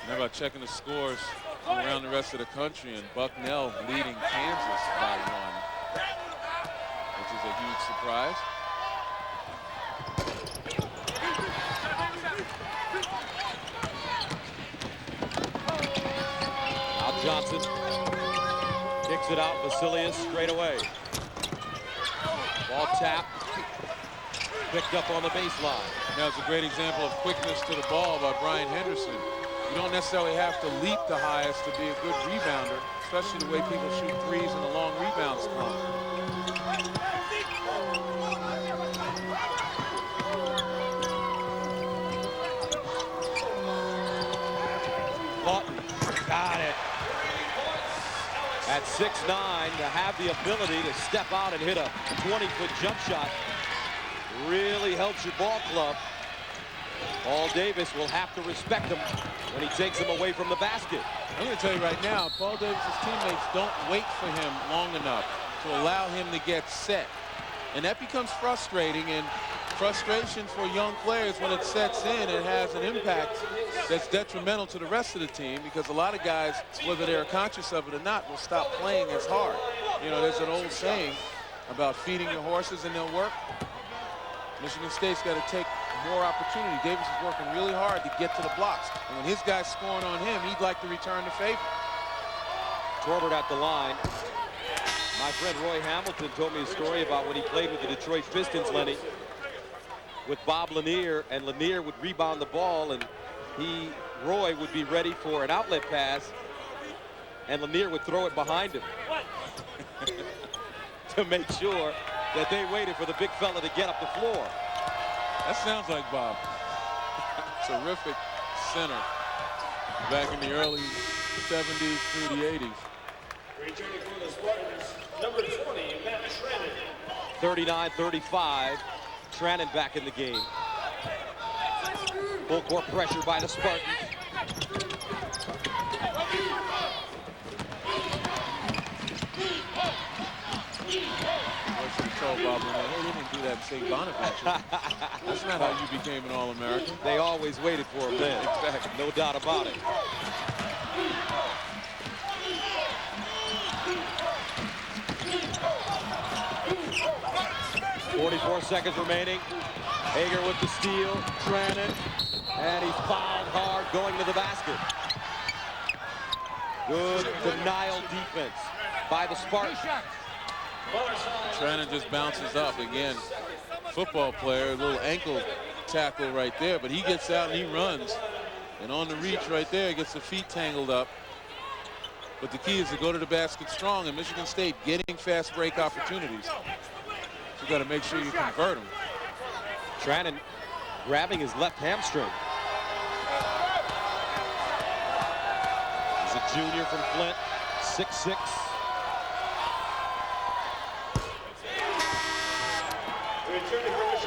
How about checking the scores from around the rest of the country, and Bucknell leading Kansas by 1, which is a huge surprise. Now Johnson kicks it out. Vasilius straight away. Ball tapped. Picked up on the baseline. That was a great example of quickness to the ball by Brian Henderson. You don't necessarily have to leap the highest to be a good rebounder, especially the way people shoot threes and the long rebounds come. Lawton got it. At 6'9", to have the ability to step out and hit a 20-foot jump shot really helps your ball club. Paul Davis will have to respect him when he takes him away from the basket. I'm going to tell you right now, Paul Davis's teammates don't wait for him long enough to allow him to get set. And that becomes frustrating, and frustration for young players when it sets in, it has an impact that's detrimental to the rest of the team, because a lot of guys, whether they're conscious of it or not, will stop playing as hard. You know, there's an old saying about feeding your horses and they'll work. Michigan State's got to take more opportunity. Davis is working really hard to get to the blocks. And when his guy's scoring on him, he'd like to return the favor. Torbert at the line. My friend Roy Hamilton told me a story about when he played with the Detroit Pistons, Lenny, with Bob Lanier, and Lanier would rebound the ball, and Roy would be ready for an outlet pass, and Lanier would throw it behind him to make sure that they waited for the big fella to get up the floor. That sounds like Bob. Terrific center back in the early 70s through the 80s. Returning for the Spartans, number 20, Matt Trannon. 39-35. Trannon back in the game. Full court pressure by the Spartans. Told Bob Lanier, hey, they didn't do that in St. Bonaventure. That's not how you became an All-American. They always waited for him then. Exactly. No doubt about it. .44 seconds remaining. Ager with the steal. Trannon. And he's fouled hard going to the basket. Good denial defense by the Spartans. Trannon just bounces up again. Football player, a little ankle tackle right there, but he gets out and he runs. And on the reach right there, gets the feet tangled up. But the key is to go to the basket strong, and Michigan State getting fast break opportunities. So you got to make sure you convert them. Trannon grabbing his left hamstring. He's a junior from Flint, 6'6".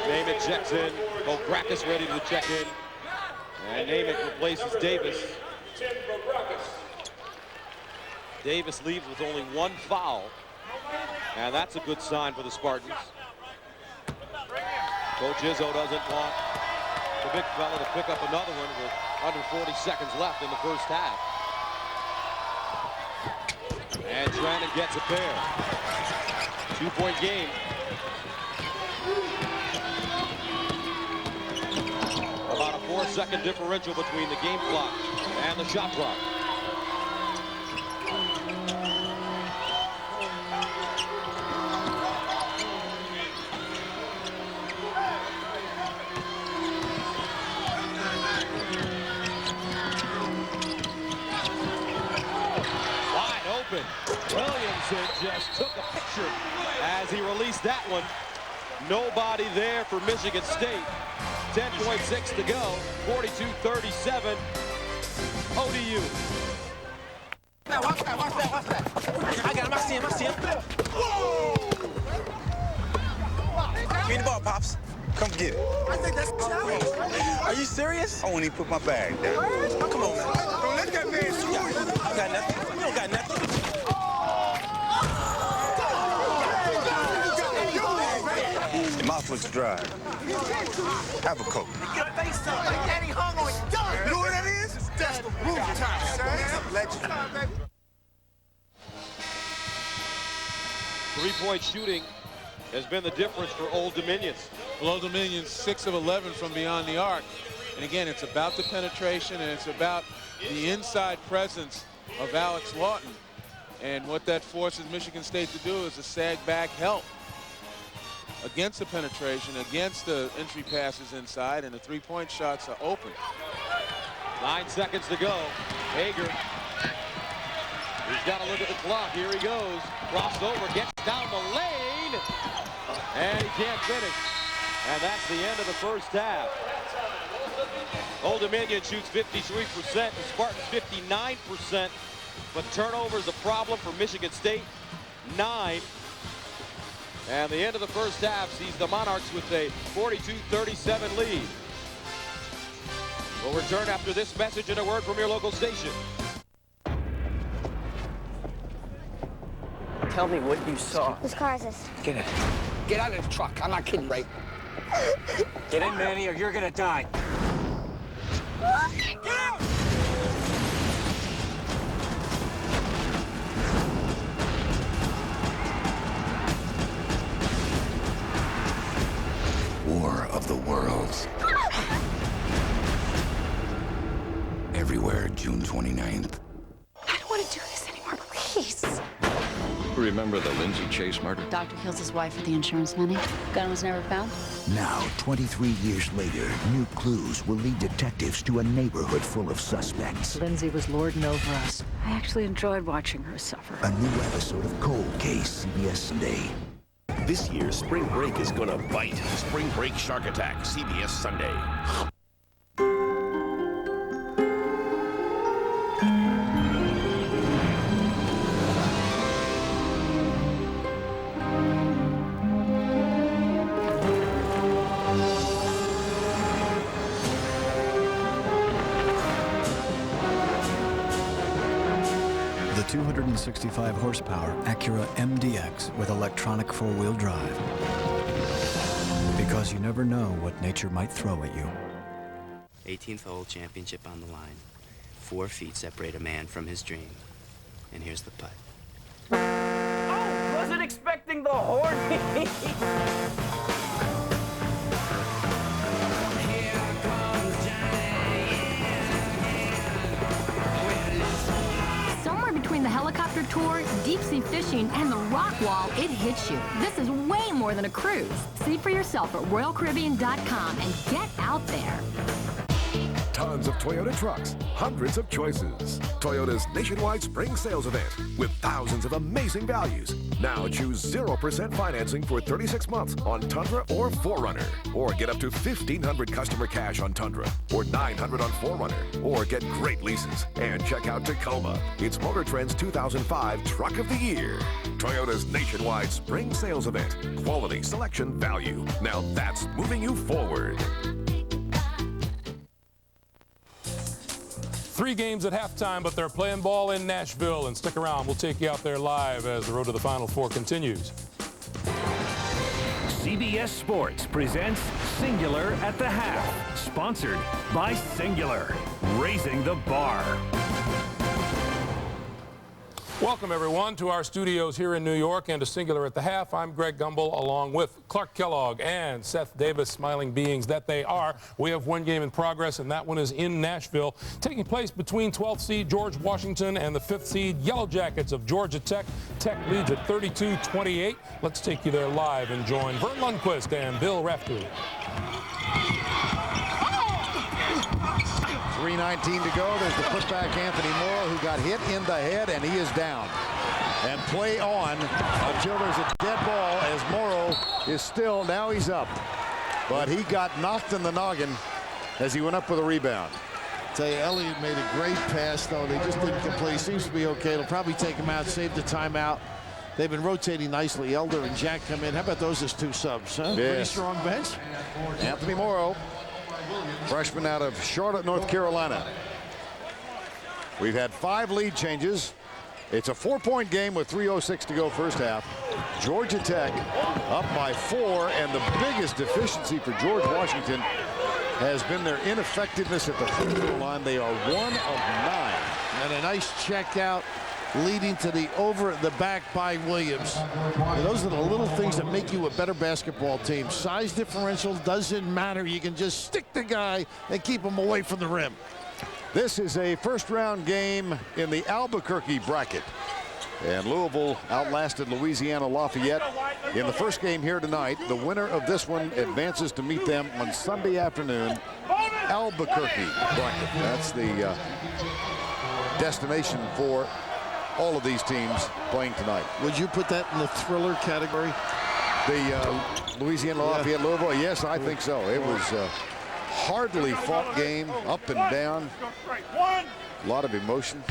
Namath checks in. Bograkis ready to check in. And Namath replaces Davis. Davis leaves with only 1 foul. And that's a good sign for the Spartans. Coach Izzo doesn't want the big fella to pick up another one with under 40 seconds left in the first half. And Trannon gets a pair. 2-point game. About a 4-second differential between the game clock and the shot clock. Williamson just took a picture as he released that one. Nobody there for Michigan State. 10.6 to go. 42-37. ODU. Now watch that. I got him. I see him. Give me the ball, Pops. Come get it. I think that's a challenge. Are you serious? I won't even put my bag down. Oh, come on, man. Don't let that man shoot. I got nothing. You don't got nothing. Your mouth looks dry. Have a Coke. Your face up like Daddy hung on your dog. You know what that is? That's the roof time, son. Legend. 3-point shooting has been the difference for Old Dominion. Well, Old Dominion 6 of 11 from beyond the arc. And again, it's about the penetration and it's about the inside presence of Alex Lawton. And what that forces Michigan State to do is to sag back help against the penetration, against the entry passes inside, and the 3-point shots are open. 9 seconds to go. Hager. He's got to look at the clock. Here he goes. Crossed over, gets down the lane, and he can't finish. And that's the end of the first half. Old Dominion shoots 53%, the Spartans 59%, but turnovers a problem for Michigan State, 9. And the end of the first half sees the Monarchs with a 42-37 lead. We'll return after this message and a word from your local station. Tell me what you saw. Whose car is this? Get in. Get out of the truck. I'm not kidding, right? Get in, Manny, or you're gonna die. Get out! War of the Worlds. Everywhere, June 29th. I don't want to do this anymore, please. Remember the Lindsay Chase murder? Doctor kills his wife for the insurance money. Gun was never found. Now, 23 years later, new clues will lead detectives to a neighborhood full of suspects. Lindsay was lording over us. I actually enjoyed watching her suffer. A new episode of Cold Case, CBS Sunday. This year, spring break is gonna bite. Spring Break Shark Attack, CBS Sunday. The 265 horsepower Acura MDX with electronic 4-wheel drive. Because you never know what nature might throw at you. 18th hole, championship on the line. 4 feet separate a man from his dream. And here's the putt. Oh, wasn't expecting the horn. Between the helicopter tour, deep-sea fishing, and the rock wall, it hits you. This is way more than a cruise. See for yourself at RoyalCaribbean.com and get out there. Tons of Toyota trucks, hundreds of choices. Toyota's nationwide spring sales event with thousands of amazing values. Now choose 0% financing for 36 months on Tundra or 4Runner. Or get up to $1,500 customer cash on Tundra or $900 on 4Runner. Or get great leases. And check out Tacoma. It's Motor Trend's 2005 Truck of the Year. Toyota's nationwide spring sales event. Quality, selection, value. Now that's moving you forward. 3 games at halftime, but they're playing ball in Nashville. And stick around, we'll take you out there live as the road to the Final Four continues. CBS Sports presents Singular at the Half, sponsored by Singular, raising the bar. Welcome, everyone, to our studios here in New York and to Singular at the Half. I'm Greg Gumbel, along with Clark Kellogg and Seth Davis, smiling beings that they are. We have one game in progress, and that one is in Nashville, taking place between 12th seed George Washington and the 5th seed Yellow Jackets of Georgia Tech. Tech leads at 32-28. Let's take you there live and join Vern Lundquist and Bill Raftery. 3:19 to go. There's the putback, Anthony Morrow, who got hit in the head, and he is down. And play on until there's a dead ball as Morrow is still, now he's up. But he got knocked in the noggin as he went up with a rebound. Tell you, Elliott made a great pass, though. They just didn't complete. Seems to be okay. It'll probably take him out, save the timeout. They've been rotating nicely. Elder and Jack come in. How about those as 2 subs, huh? Yes. Pretty strong bench. Anthony Morrow, freshman out of Charlotte, North Carolina. We've had 5 lead changes. It's a 4-point game with 3:06 to go first half. Georgia Tech up by 4, and the biggest deficiency for George Washington has been their ineffectiveness at the free throw line. They are 1 of 9. And a nice check out leading to the over the back by Williams. And those are the little things that make you a better basketball team. Size differential doesn't matter. You can just stick the guy and keep him away from the rim. This is a first-round game in the Albuquerque bracket. And Louisville outlasted Louisiana Lafayette in the first game here tonight. The winner of this one advances to meet them on Sunday afternoon. Albuquerque bracket. That's the destination for all of these teams playing tonight. Would you put that in the thriller category? The Louisiana Lafayette Louisville? Yes, I think so. It was a hardly fought game, up and down. A lot of emotion.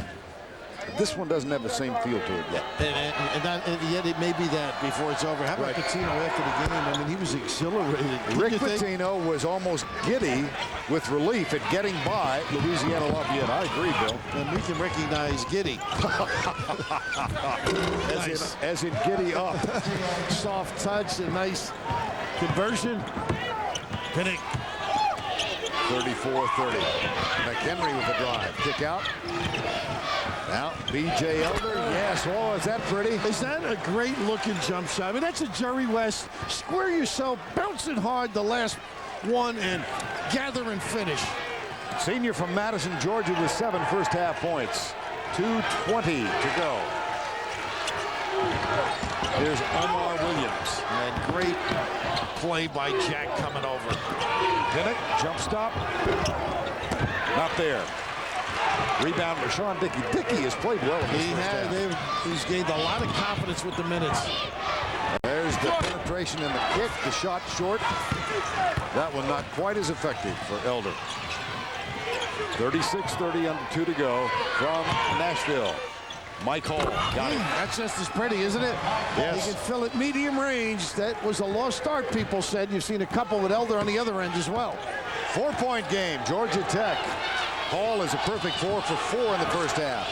This one doesn't have the same feel to it yet. And yet it may be that before it's over. How about Pitino after the game? I mean, he was exhilarated. Rick Pitino was almost giddy with relief at getting by Louisiana Lafayette. I agree, Bill. And we can recognize giddy. as in giddy up. Soft touch, a nice conversion. Pinnock. 34-30. McHenry with the drive. Kick out. Now, B.J. Elder, yes. Oh, is that pretty? Is that a great-looking jump shot? I mean, that's a Jerry West. Square yourself, bouncing hard the last one, and gather and finish. Senior from Madison, Georgia, with 7 first-half points. 2:20 to go. Here's Omar Williams. And great play by Jack coming over. Pinnock, jump stop. Not there. Rebound for Sean Dickey. Dickey has played well in this first half. He's gained a lot of confidence with the minutes. There's the penetration and the kick. The shot short. That one not quite as effective for Elder. 36-30 under 2 to go from Nashville. Mike Hall got it. That's just as pretty, isn't it? Yes. He can fill it medium range. That was a lost start, people said. You've seen a couple with Elder on the other end as well. 4-point game. Georgia Tech. Hall is a perfect 4 for 4 in the first half.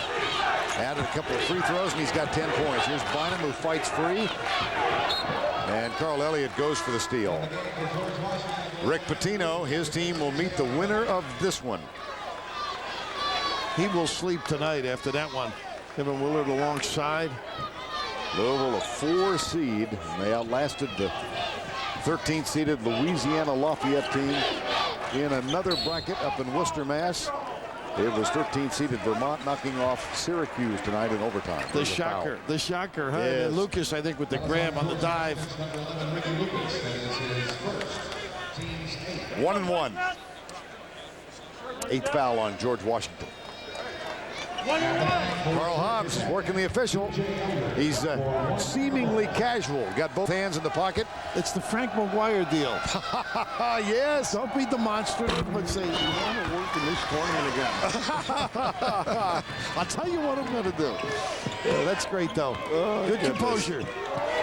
Added a couple of free throws, and he's got 10 points. Here's Bynum, who fights free. And Carl Elliott goes for the steal. Rick Pitino, his team will meet the winner of this one. He will sleep tonight after that one. Kevin Willard alongside. Louisville, a 4 seed. And they outlasted the 13th seeded Louisiana Lafayette team in another bracket up in Worcester, Mass. It was 13th seeded Vermont knocking off Syracuse tonight in overtime. The shocker, huh? Yes. And Lucas, I think, with the grab on the dive. 1-1. 8th foul on George Washington. Carl Hobbs is working the official. He's seemingly casual. Got both hands in the pocket. It's the Frank McGuire deal. Yes. Don't be demonstrative, but say, you want to work in this tournament again. I'll tell you what I'm going to do. Yeah, that's great, though. Oh, good composure.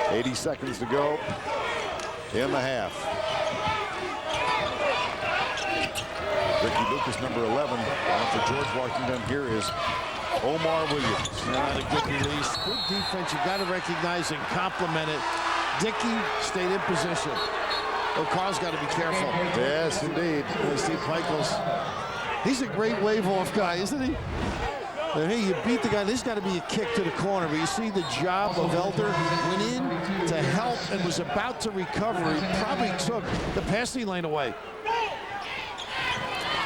80 seconds to go in the half. Ricky Lucas, number 11. For George Washington, here is Omar Williams. Not a good release. Good defense. You got to recognize and compliment it. Dickey stayed in position. Oh, Carl's got to be careful. Yes, indeed. Steve Michaels. He's a great wave-off guy, isn't he? And hey, you beat the guy. There's got to be a kick to the corner. But you see the job of Elder. Went in to help and was about to recover. He probably took the passing lane away.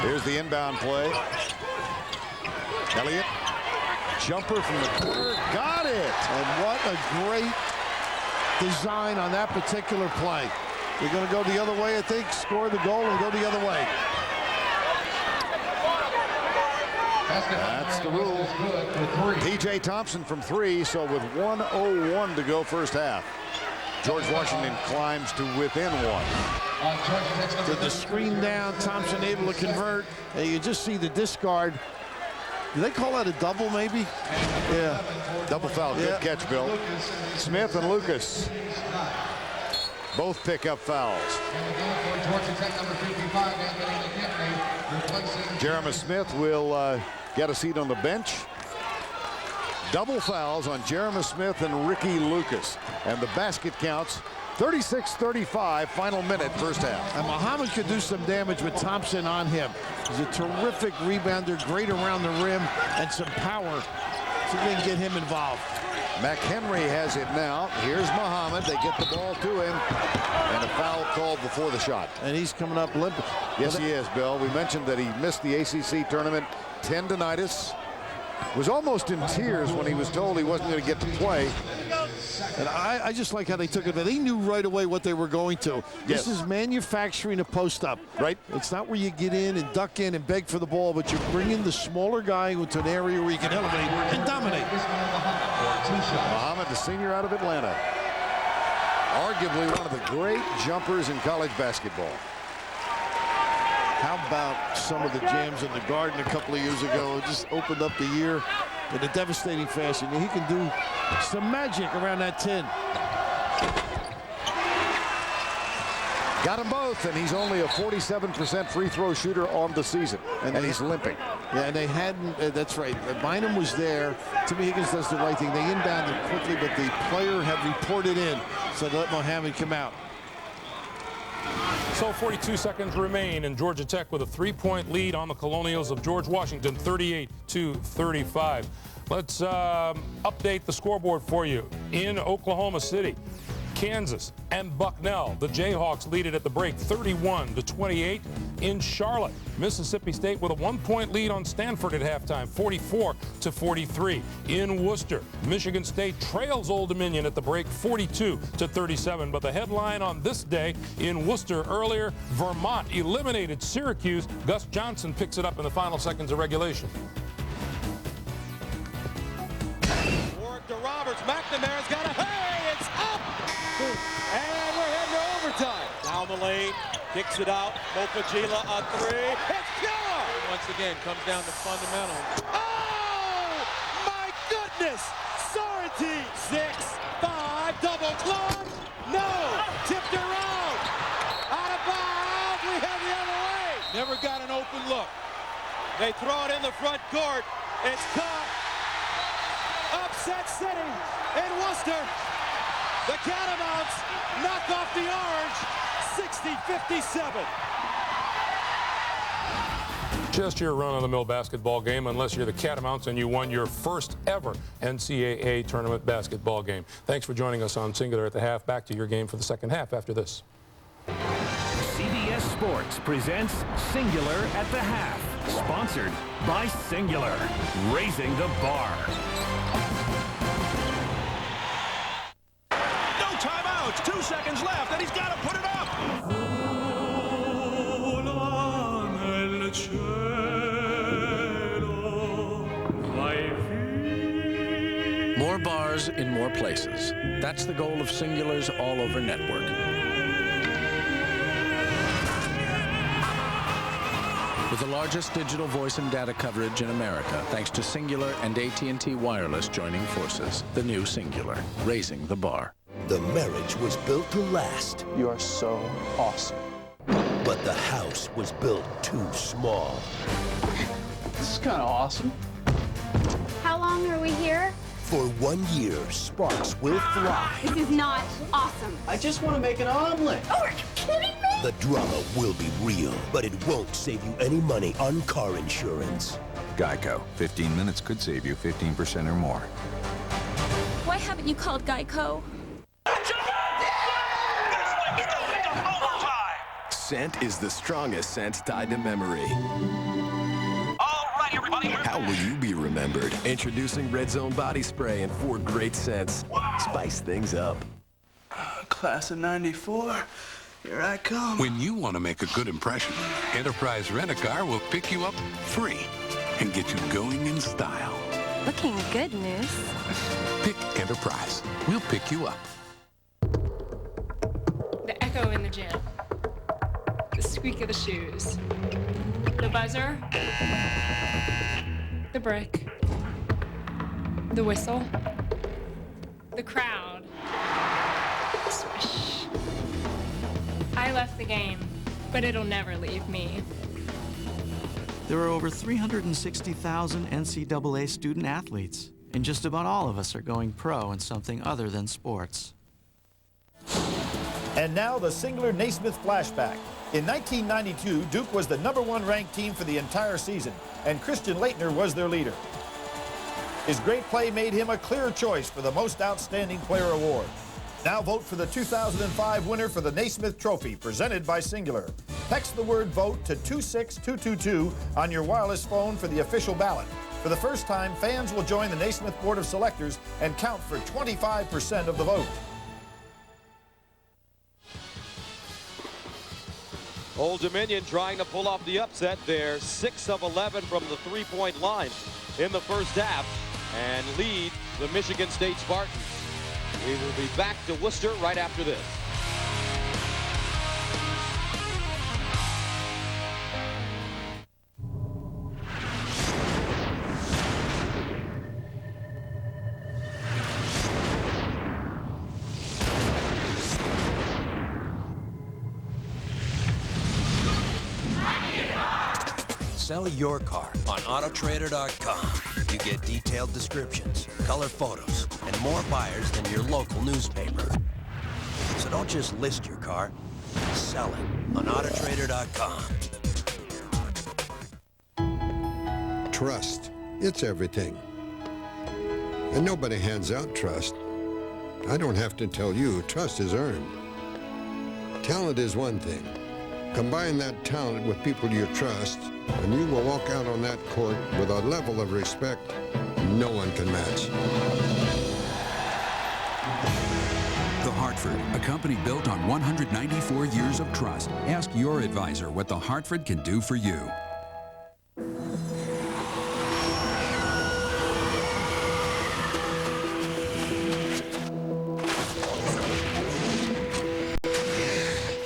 Here's the inbound play. Elliott. Jumper from the corner. Got it. And what a great design on that particular play. They're going to go the other way, I think, score the goal and go the other way. That's the rule. P.J. Thompson from 3, so with 1:01 to go first half. George Washington climbs to within 1. With the screen down, Thompson able to convert. And you just see the discard. Do they call that a double, maybe? Yeah. Double foul. Good catch, Bill. Smith and Lucas both pick up fouls. Jeremy Smith will get a seat on the bench. Double fouls on Jeremy Smith and Ricky Lucas. And the basket counts 36-35, final minute, first half. And Muhammad could do some damage with Thompson on him. He's a terrific rebounder, great around the rim, and some power. So they can get him involved. McHenry has it now. Here's Muhammad. They get the ball to him. And a foul called before the shot. And he's coming up limp. Yes, he is, Bill. We mentioned that he missed the ACC tournament, tendonitis. Was almost in tears when he was told he wasn't going to get to play. And I just like how they took it. They knew right away what they were going to. This is manufacturing a post-up. Right. It's not where you get in and duck in and beg for the ball, but you're bringing the smaller guy into an area where you can elevate and dominate. Muhammad, the senior out of Atlanta. Arguably one of the great jumpers in college basketball. How about some of the jams in the Garden a couple of years ago? It just opened up the year in a devastating fashion. He can do some magic around that 10. Got them both, and he's only a 47% free throw shooter on the season, and he's limping. Yeah, and they hadn't, that's right. Bynum was there. Timmy Higgins does the right thing. They inbounded quickly, but the player had reported in, so they let Muhammad come out. So 42 seconds remain, and Georgia Tech with a 3-point lead on the Colonials of George Washington, 38-35. Let's update the scoreboard for you. In Oklahoma City, Kansas and Bucknell, the Jayhawks lead it at the break, 31-28. In Charlotte, Mississippi State with a 1-point lead on Stanford at halftime, 44-43. In Worcester, Michigan State trails Old Dominion at the break, 42-37. But the headline on this day in Worcester earlier, Vermont eliminated Syracuse. Gus Johnson picks it up in the final seconds of regulation. Work to Roberts. McNamara's got a hey, it's up! And we're heading to overtime. Down the lane, kicks it out. Mopagila on 3. It's good! Once again, comes down to fundamentals. Oh, my goodness! Sorrentine, 6-5, double clutch. No, tipped around. Out of bounds, we head the other way. Never got an open look. They throw it in the front court. It's caught. Upset City in Worcester. The Catamounts knock off the Orange, 60-57. Just your run-of-the-mill basketball game, unless you're the Catamounts and you won your first ever NCAA tournament basketball game. Thanks for joining us on Singular at the Half. Back to your game for the second half after this. CBS Sports presents Singular at the Half, sponsored by Singular, raising the bar. No timeouts, 2 seconds left, and he's got to put it up. More bars in more places. That's the goal of Singular's all-over network. With the largest digital voice and data coverage in America, thanks to Singular and AT&T Wireless joining forces. The new Singular, raising the bar. The marriage was built to last. You are so awesome. But the house was built too small. This is kind of awesome. How long are we here? For 1 year, sparks will fly. This is not awesome. I just want to make an omelet. Oh, are you kidding me? The drama will be real, but it won't save you any money on car insurance. Geico. 15 minutes could save you 15% or more. Why haven't you called Geico? Scent is the strongest scent tied to memory. All right, everybody. How will you be remembered? Introducing Red Zone Body Spray and 4 great scents. Spice things up. Class of 94. Here I come. When you want to make a good impression, Enterprise Rent-A-Car will pick you up free and get you going in style. Looking good, Moose. Pick Enterprise. We'll pick you up. The echo in the gym. The squeak of the shoes. The buzzer. The brick. The whistle. The crowd. Swish. I left the game, but it'll never leave me. There are over 360,000 NCAA student athletes, and just about all of us are going pro in something other than sports. And now the Singular Naismith flashback. In 1992, Duke was the #1 ranked team for the entire season, and Christian Laettner was their leader. His great play made him a clear choice for the Most Outstanding Player award. Now vote for the 2005 winner for the Naismith Trophy, presented by Singular. Text the word VOTE to 26222 on your wireless phone for the official ballot. For the first time, fans will join the Naismith Board of Selectors and count for 25% of the vote. Old Dominion trying to pull off the upset there. 6 of 11 from the three-point line in the first half and lead the Michigan State Spartans. We will be back to Worcester right after this. Sell your car on Autotrader.com. You get detailed descriptions, color photos, and more buyers than your local newspaper. So don't just list your car, sell it on Autotrader.com. Trust. It's everything. And nobody hands out trust. I don't have to tell you, trust is earned. Talent is one thing. Combine that talent with people you trust, and you will walk out on that court with a level of respect no one can match. The Hartford, a company built on 194 years of trust. Ask your advisor what the Hartford can do for you.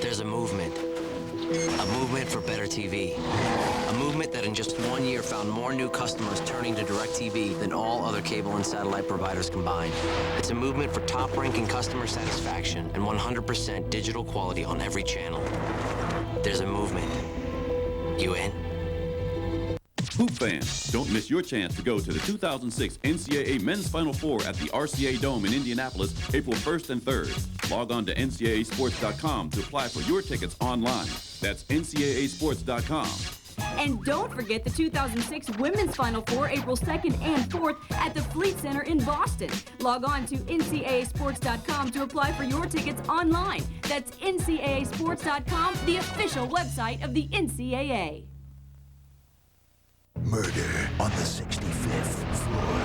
There's a movement for better TV. A movement that in just 1 year found more new customers turning to DirecTV than all other cable and satellite providers combined. It's a movement for top-ranking customer satisfaction and 100% digital quality on every channel. There's a movement. You in? Hoop fans, don't miss your chance to go to the 2006 NCAA Men's Final Four at the RCA Dome in Indianapolis, April 1st and 3rd. Log on to ncaasports.com to apply for your tickets online. That's ncaasports.com. And don't forget the 2006 Women's Final Four, April 2nd and 4th at the Fleet Center in Boston. Log on to ncaasports.com to apply for your tickets online. That's ncaasports.com, the official website of the NCAA. Murder on the 65th floor.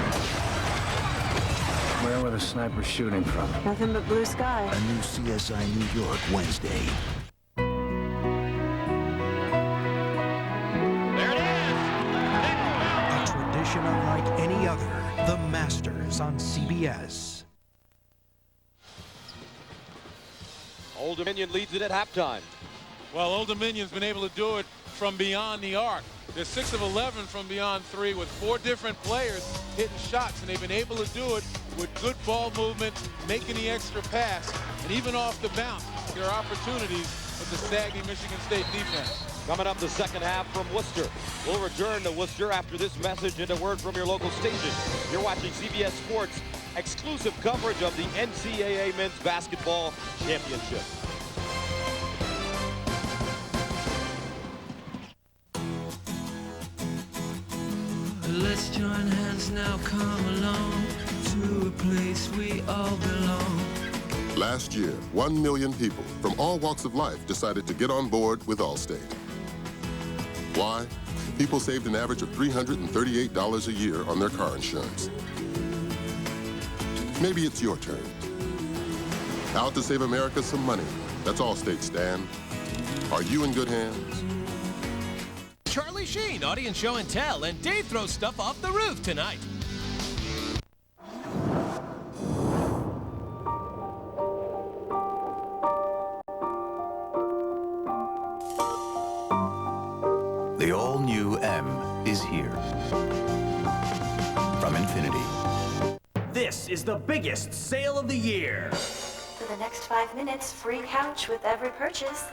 Where were the snipers shooting from? Nothing but blue sky. A new CSI New York Wednesday. A tradition unlike any other. The Masters on CBS. CBS. Old Dominion leads it at halftime. Well, Old Dominion's been able to do it from beyond the arc. They're 6 of 11 from beyond 3 with 4 different players hitting shots, and they've been able to do it with good ball movement, making the extra pass, and even off the bounce. There are opportunities with the stagnant Michigan State defense. Coming up the second half from Worcester. We'll return to Worcester after this message and a word from your local station. You're watching CBS Sports exclusive coverage of the NCAA Men's Basketball Championship. Let's join hands now, come along to a place we all belong. Last year, 1 million people from all walks of life decided to get on board with Allstate. Why? People saved an average of $338 a year on their car insurance. Maybe it's your turn. Out to save America some money. That's Allstate, Stan. Are you in good hands? Charlie Sheen, audience show and tell, and Dave throws stuff off the roof tonight. The all-new M is here. From Infinity. This is the biggest sale of the year. For the next 5 minutes, free couch with every purchase.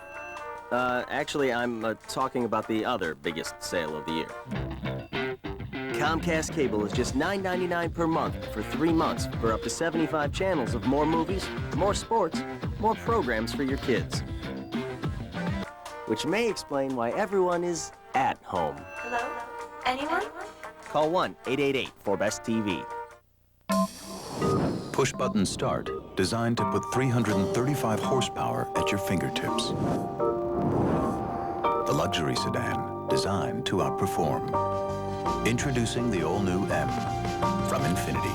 Actually, I'm talking about the other biggest sale of the year. Comcast Cable is just $9.99 per month for 3 months for up to 75 channels of more movies, more sports, more programs for your kids. Which may explain why everyone is at home. Hello? Anyone? Call 1-888-4BEST-TV. Push-button start, designed to put 335 horsepower at your fingertips. The luxury sedan, designed to outperform. Introducing the all-new M from Infinity.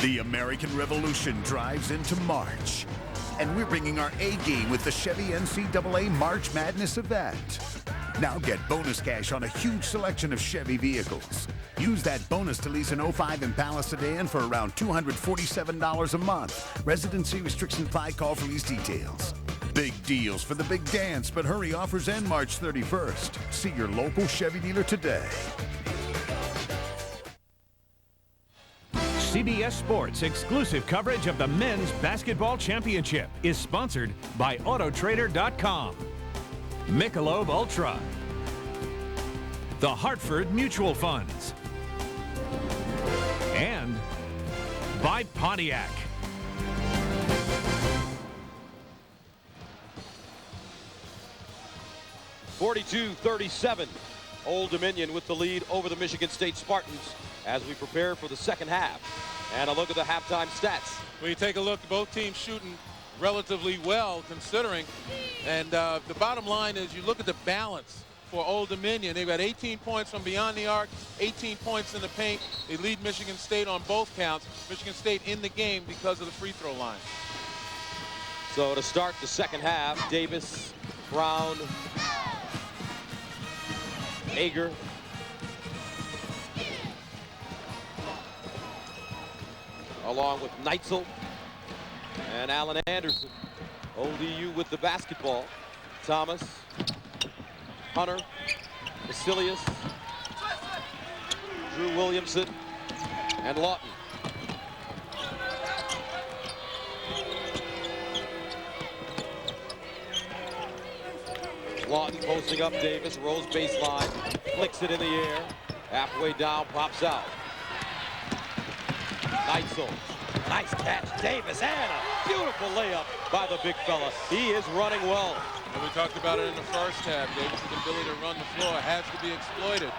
The American Revolution drives into March, and we're bringing our A game with the Chevy NCAA March Madness event. Now get bonus cash on a huge selection of Chevy vehicles. Use that bonus to lease an 05 Impala sedan for around $247 a month. Residency restrictions apply. Call for lease details. Big deals for the big dance, but hurry, offers end March 31st. See your local Chevy dealer today. CBS Sports exclusive coverage of the Men's Basketball Championship is sponsored by Autotrader.com, Michelob Ultra, the Hartford Mutual Funds, and by Pontiac. (42-37). Old Dominion with the lead over the Michigan State Spartans as we prepare for the second half. And a look at the halftime stats. When you take a look, both teams shooting relatively well considering. And the bottom line is you look at the balance for Old Dominion. They've got 18 points from beyond the arc, 18 points in the paint. They lead Michigan State on both counts. Michigan State in the game because of the free throw line. So to start the second half, Davis, Brown, Ager, along with Neitzel and Allen Anderson. ODU with the basketball. Thomas, Hunter, Vasilius, Drew Williamson, and Lawton. Lawton posting up Davis, rolls baseline, flicks it in the air, halfway down, pops out. Neitzel, nice catch, Davis, and a beautiful layup by the big fella. He is running well. And we talked about it in the first half. Davis' ability to run the floor has to be exploited.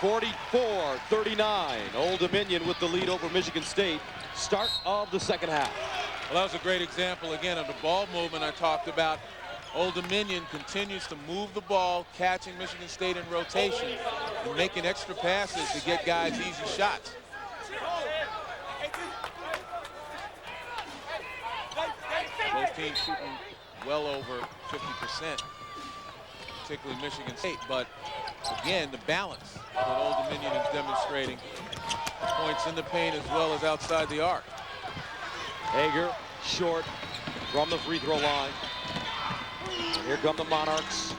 (44-39). Old Dominion with the lead over Michigan State. Start of the second half. Well, that was a great example, again, of the ball movement I talked about. Old Dominion continues to move the ball, catching Michigan State in rotation and making extra passes to get guys easy shots. teams shooting well over 50%, particularly Michigan State. But again, the balance that Old Dominion is demonstrating, points in the paint as well as outside the arc. Hager short from the free throw line. And here come the Monarchs.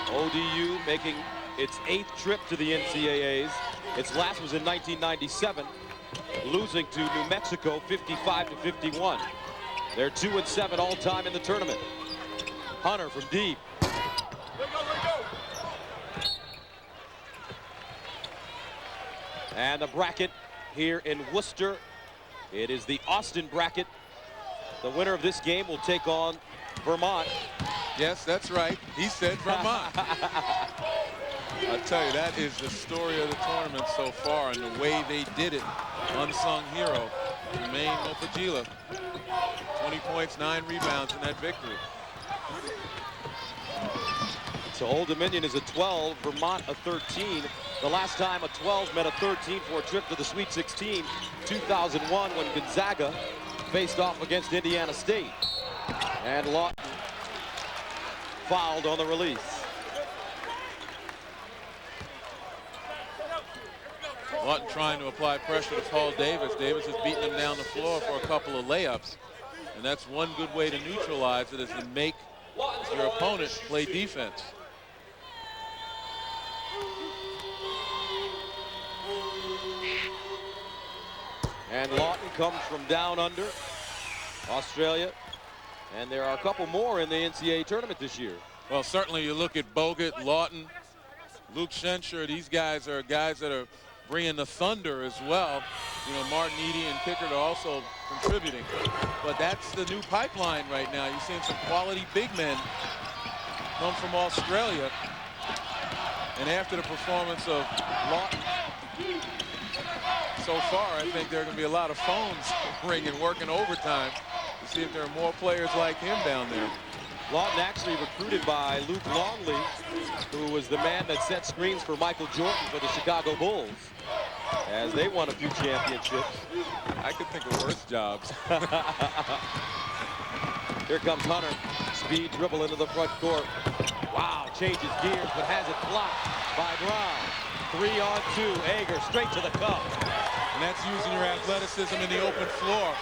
ODU making its 8th trip to the NCAAs. Its last was in 1997, losing to New Mexico 55-51. They're 2-7 all time in the tournament. Hunter from deep. And the bracket here in Worcester. It is the Austin bracket. The winner of this game will take on Vermont. Yes, that's right. He said Vermont. I tell you, that is the story of the tournament so far, and the way they did it. Unsung hero, Jermaine Mopagila. 20 points, 9 rebounds in that victory. So Old Dominion is a 12, Vermont a 13. The last time a 12 met a 13 for a trip to the Sweet 16, 2001, when Gonzaga faced off against Indiana State. And Lawton fouled on the release. Lawton trying to apply pressure to Paul Davis. Davis is beating him down the floor for a couple of layups. And that's one good way to neutralize it, is to make your opponent play defense. And Lawton comes from down under, Australia. And there are a couple more in the NCAA tournament this year. Well, certainly you look at Bogut, Lawton, Luke Schenscher. These guys are guys that are bringing the thunder as well. You know, Martin Eady and Pickard are also contributing. But that's the new pipeline right now. You're seeing some quality big men come from Australia. And after the performance of Lawton so far, I think there are going to be a lot of phones ringing, working overtime to see if there are more players like him down there. Lawton actually recruited by Luke Longley, who was the man that set screens for Michael Jordan for the Chicago Bulls as they won a few championships. I could think of worse jobs. Here comes Hunter. Speed dribble into the front court. Wow, changes gears, but has it blocked by Brown. 3-on-2. Hager straight to the cup. And that's using your athleticism in the open floor.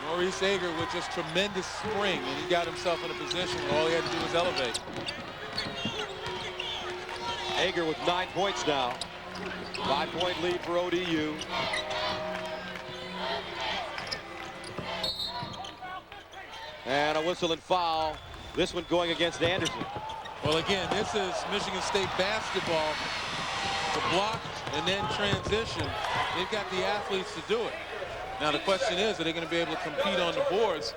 Maurice Hager with just tremendous spring, and he got himself in a position where all he had to do was elevate. Hager with 9 points now. 5-point lead for ODU. And a whistle and foul. This one going against Anderson. Well, again, this is Michigan State basketball. To block and then transition. They've got the athletes to do it. Now the question is, are they going to be able to compete on the boards?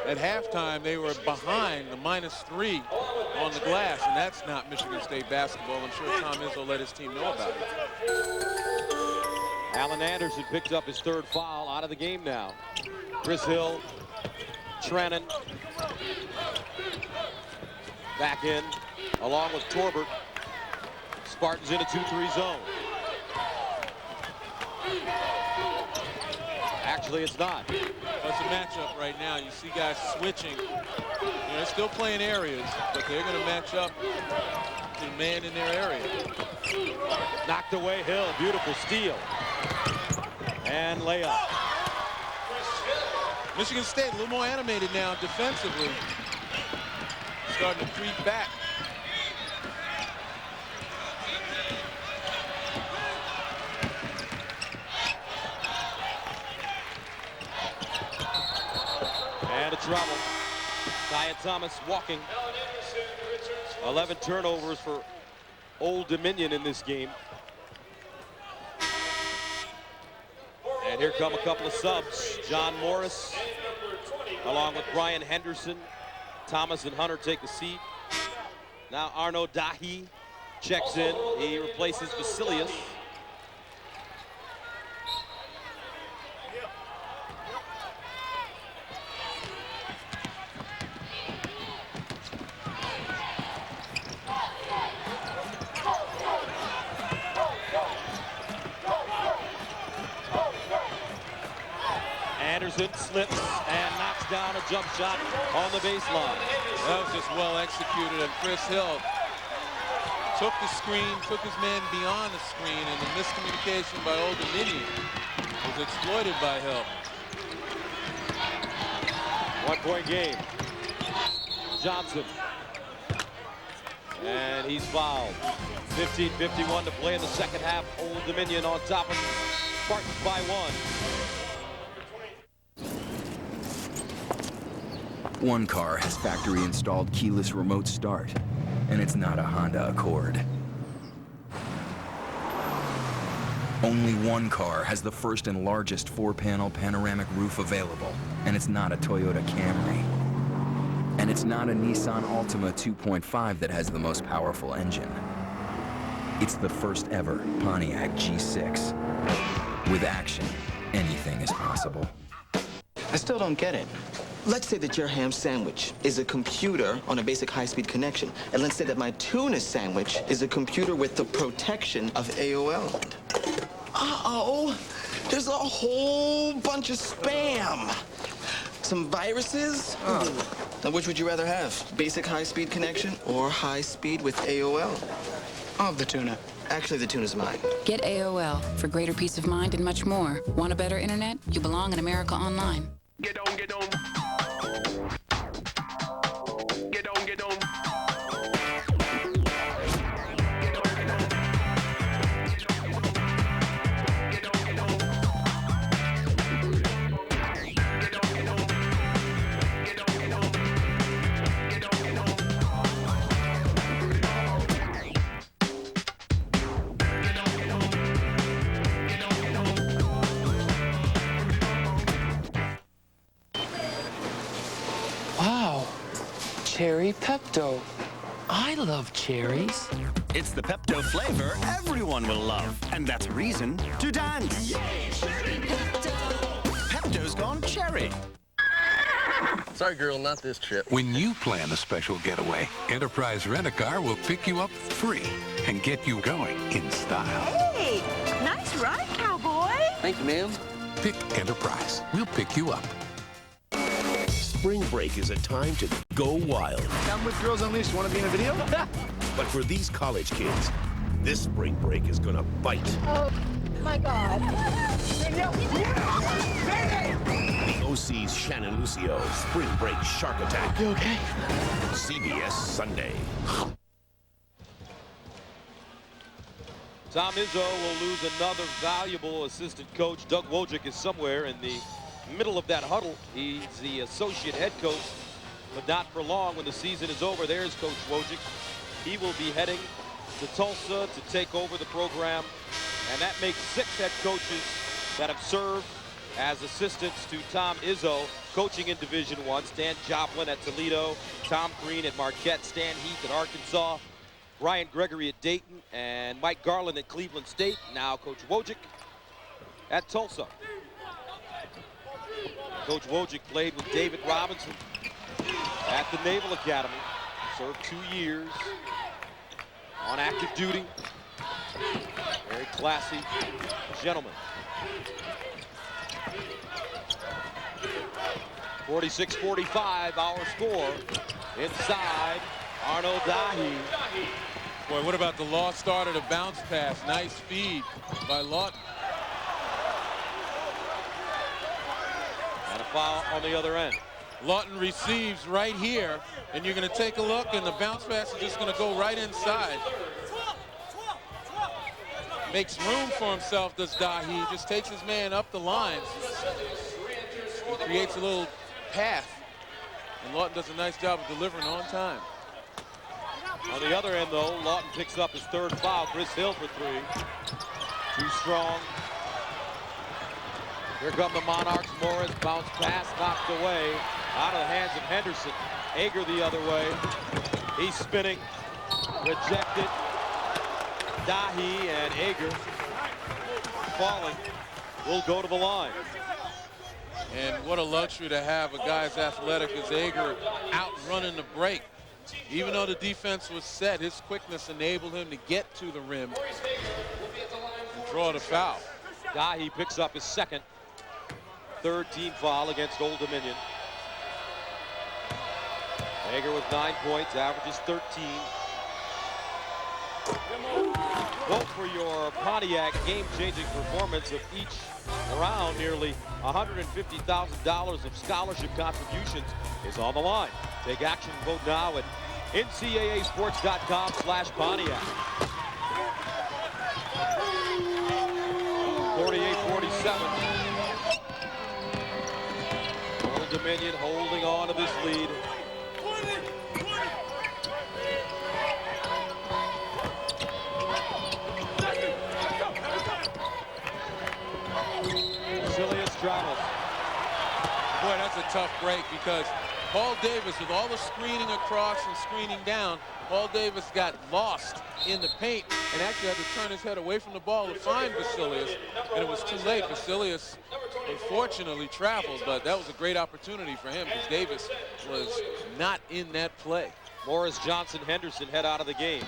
At halftime, they were behind the -3 on the glass, and that's not Michigan State basketball. I'm sure Tom Izzo let his team know about it. Alan Anderson picks up his 3rd foul, out of the game now. Chris Hill, Trennan back in, along with Torbert. Spartans in a 2-3 zone. Actually, it's not. That's a matchup right now. You see guys switching. You know, they're still playing areas, but they're going to match up to the man in their area. Knocked away Hill. Beautiful steal. And layup. Michigan State a little more animated now defensively. Starting to creep back. And a travel. Kaya Thomas walking. 11 turnovers for Old Dominion in this game. And here come a couple of subs. John Morris, along with Brian Henderson. Thomas and Hunter take a seat. Now Arno Dahi checks in. He replaces Vasilius. Anderson slips and knocks down a jump shot on the baseline. That was just well executed, and Chris Hill took the screen, took his man beyond the screen, and the miscommunication by Old Dominion was exploited by Hill. 1-point game. Johnson. And he's fouled. 15:51 to play in the second half. Old Dominion on top of Spartans by 1. One car has factory installed keyless remote start, and it's not a Honda Accord. Only one car has the first and largest 4-panel panoramic roof available, and it's not a Toyota Camry. And it's not a Nissan Altima 2.5 that has the most powerful engine. It's the first ever Pontiac G6. With action, anything is possible. I still don't get it. Let's say that your ham sandwich is a computer on a basic high-speed connection. And let's say that my tuna sandwich is a computer with the protection of AOL. Uh-oh, there's a whole bunch of spam. Some viruses? Now, which would you rather have? Basic high-speed connection or high-speed with AOL? Oh, the tuna. Actually, the tuna's mine. Get AOL for greater peace of mind and much more. Want a better internet? You belong in America Online. Get on, get on. Get on, get on. Cherry Pepto. I love cherries. It's the Pepto flavor everyone will love, and that's a reason to dance. Yay, Cherry Pepto! Pepto's gone cherry. Sorry, girl, not this trip. When you plan a special getaway, Enterprise Rent-A-Car will pick you up free and get you going in style. Hey, nice ride, cowboy. Thank you, ma'am. Pick Enterprise. We'll pick you up. Spring break is a time to go wild. I'm with Girls Unleashed. Want to be in a video? But for these college kids, this spring break is gonna bite. Oh, my God. The OC's Shannon Lucio, Spring Break Shark Attack. You okay? CBS Sunday. Tom Izzo will lose another valuable assistant coach. Doug Wojcik is somewhere in the middle of that huddle. He's the associate head coach, but not for long. When the season is over, there's Coach Wojcik. He will be heading to Tulsa to take over the program, and that makes 6 head coaches that have served as assistants to Tom Izzo, coaching in Division I. Stan Joplin at Toledo, Tom Green at Marquette, Stan Heath at Arkansas, Brian Gregory at Dayton, and Mike Garland at Cleveland State. Now Coach Wojcik at Tulsa. Coach Wojcik played with David Robinson at the Naval Academy. Served 2 years on active duty. Very classy gentleman. 46-45, our score. Inside, Arnold Dahi. Boy, what about the lost start of the bounce pass? Nice feed by Lawton. And a foul on the other end. Lawton receives right here, and you're going to take a look, and the bounce pass is just going to go right inside. Makes room for himself, does Dahi. Just takes his man up the line. He creates a little path, and Lawton does a nice job of delivering on time. On the other end, though, Lawton picks up his 3rd foul. Chris Hill for 3. Too strong. Here come the Monarchs. Morris, bounce pass, knocked away. Out of the hands of Henderson. Ager the other way. He's spinning. Rejected. Dahi and Ager falling will go to the line. And what a luxury to have a guy as athletic as Ager out running the break. Even though the defense was set, his quickness enabled him to get to the rim and draw the foul. Dahi picks up his 2nd. third team foul against Old Dominion. Hager with 9 points, averages 13. Vote for your Pontiac game-changing performance of each round. Nearly $150,000 of scholarship contributions is on the line. Take action and vote now at ncaasports.com/Pontiac. 48-47. Old Dominion holding on to this lead. Travels. Boy, that's a tough break because Paul Davis, with all the screening across and screening down, Paul Davis got lost in the paint and actually had to turn his head away from the ball to find Vasilius, and it was too late. Vasilius unfortunately traveled, but that was a great opportunity for him because Davis was not in that play. Morris, Johnson, Henderson head out of the game.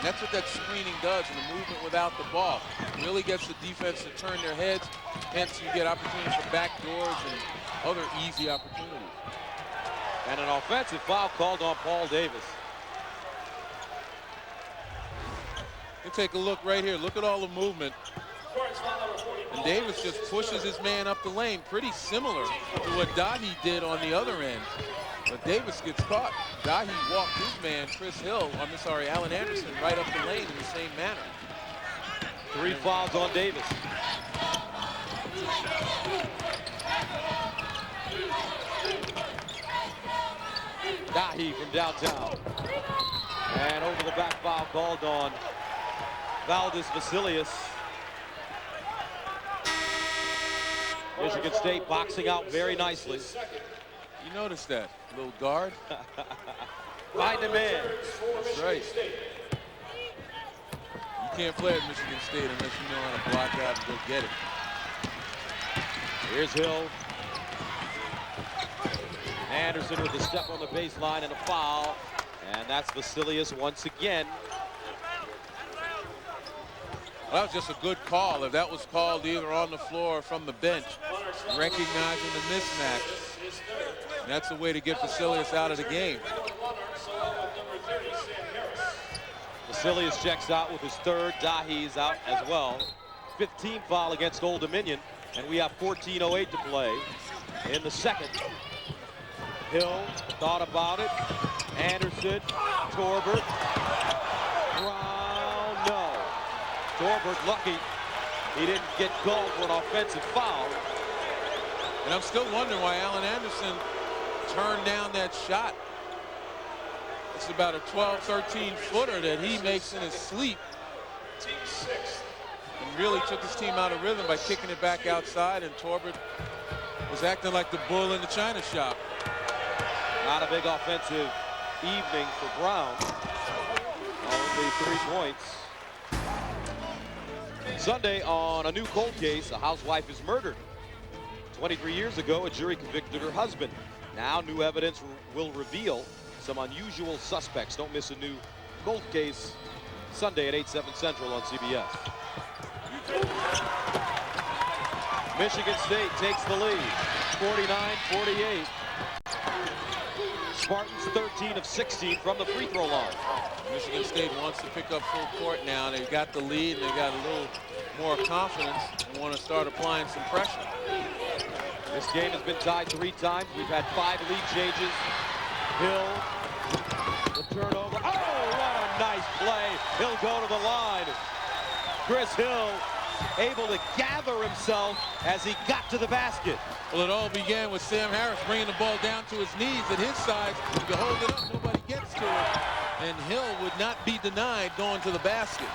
That's what that screening does, and the movement without the ball really gets the defense to turn their heads. Hence, you get opportunities for back doors and other easy opportunities. And an offensive foul called on Paul Davis. You take a look right here. Look at all the movement. And Davis just pushes his man up the lane, pretty similar to what Dahi did on the other end. But Davis gets caught. Dahi walked his man, Alan Anderson, right up the lane in the same manner. 3 fouls on Davis. Dahi from downtown. And over the back foul called on Valdez Vasilius. Michigan State boxing out very nicely. You noticed that, little guard? Find a man. That's right. You can't play at Michigan State unless you know how to block out and go get it. Here's Hill. Anderson with a step on the baseline and a foul. And that's Vasilius once again. Well, that was just a good call. If that was called either on the floor or from the bench, recognizing the mismatch. And that's the way to get Vasilius out of the game. Vasilius checks out with his third. Dahi's out as well. 15 foul against Old Dominion. And we have 14:08 to play in the second. Hill thought about it. Anderson, Torbert. Brown, no. Torbert lucky he didn't get called for an offensive foul. And I'm still wondering why Alan Anderson turned down that shot. It's about a 12, 13 footer that he makes in his sleep. And really took his team out of rhythm by kicking it back outside, and Torbert was acting like the bull in the china shop. Not a big offensive evening for Brown. Only 3 points. Sunday on a new cold case, a housewife is murdered. 23 years ago, a jury convicted her husband. Now new evidence will reveal some unusual suspects. Don't miss a new cold case Sunday at 8/7 Central on CBS. Michigan State takes the lead, 49-48. Spartans 13 of 16 from the free throw line. Michigan State wants to pick up full court now. They've got the lead, and they got a little more confidence and want to start applying some pressure. This game has been tied 3 times. We've had 5 lead changes. Hill, the turnover. Oh, what a nice play. He'll go to the line. Chris Hill able to gather himself as he got to the basket. Well, it all began with Sam Harris bringing the ball down to his knees at his side. You hold it up, nobody gets to it. And Hill would not be denied going to the basket.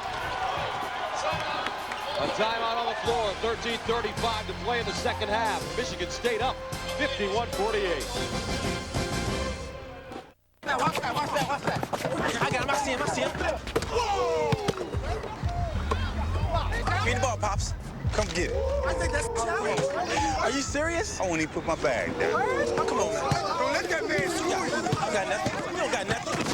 A timeout on the floor, 13:35 to play in the second half. Michigan State up 51-48. Now watch that. I got him, I see him. Give me the ball, Pops. Come get it. I think that's a challenge. Are you serious? I won't even put my bag down. Oh, come on, man. Don't let that man screw you. You got nothing. You don't got nothing.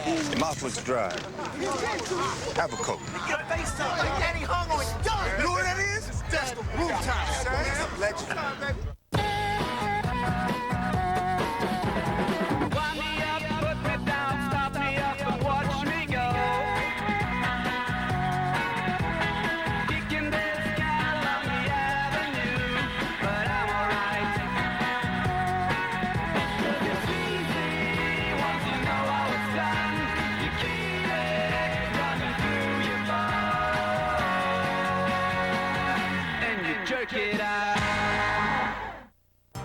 It's my was dry. Have a coat. Your face up. Daddy hung on it. Done. You know what that is? That's the room time, son. Legend.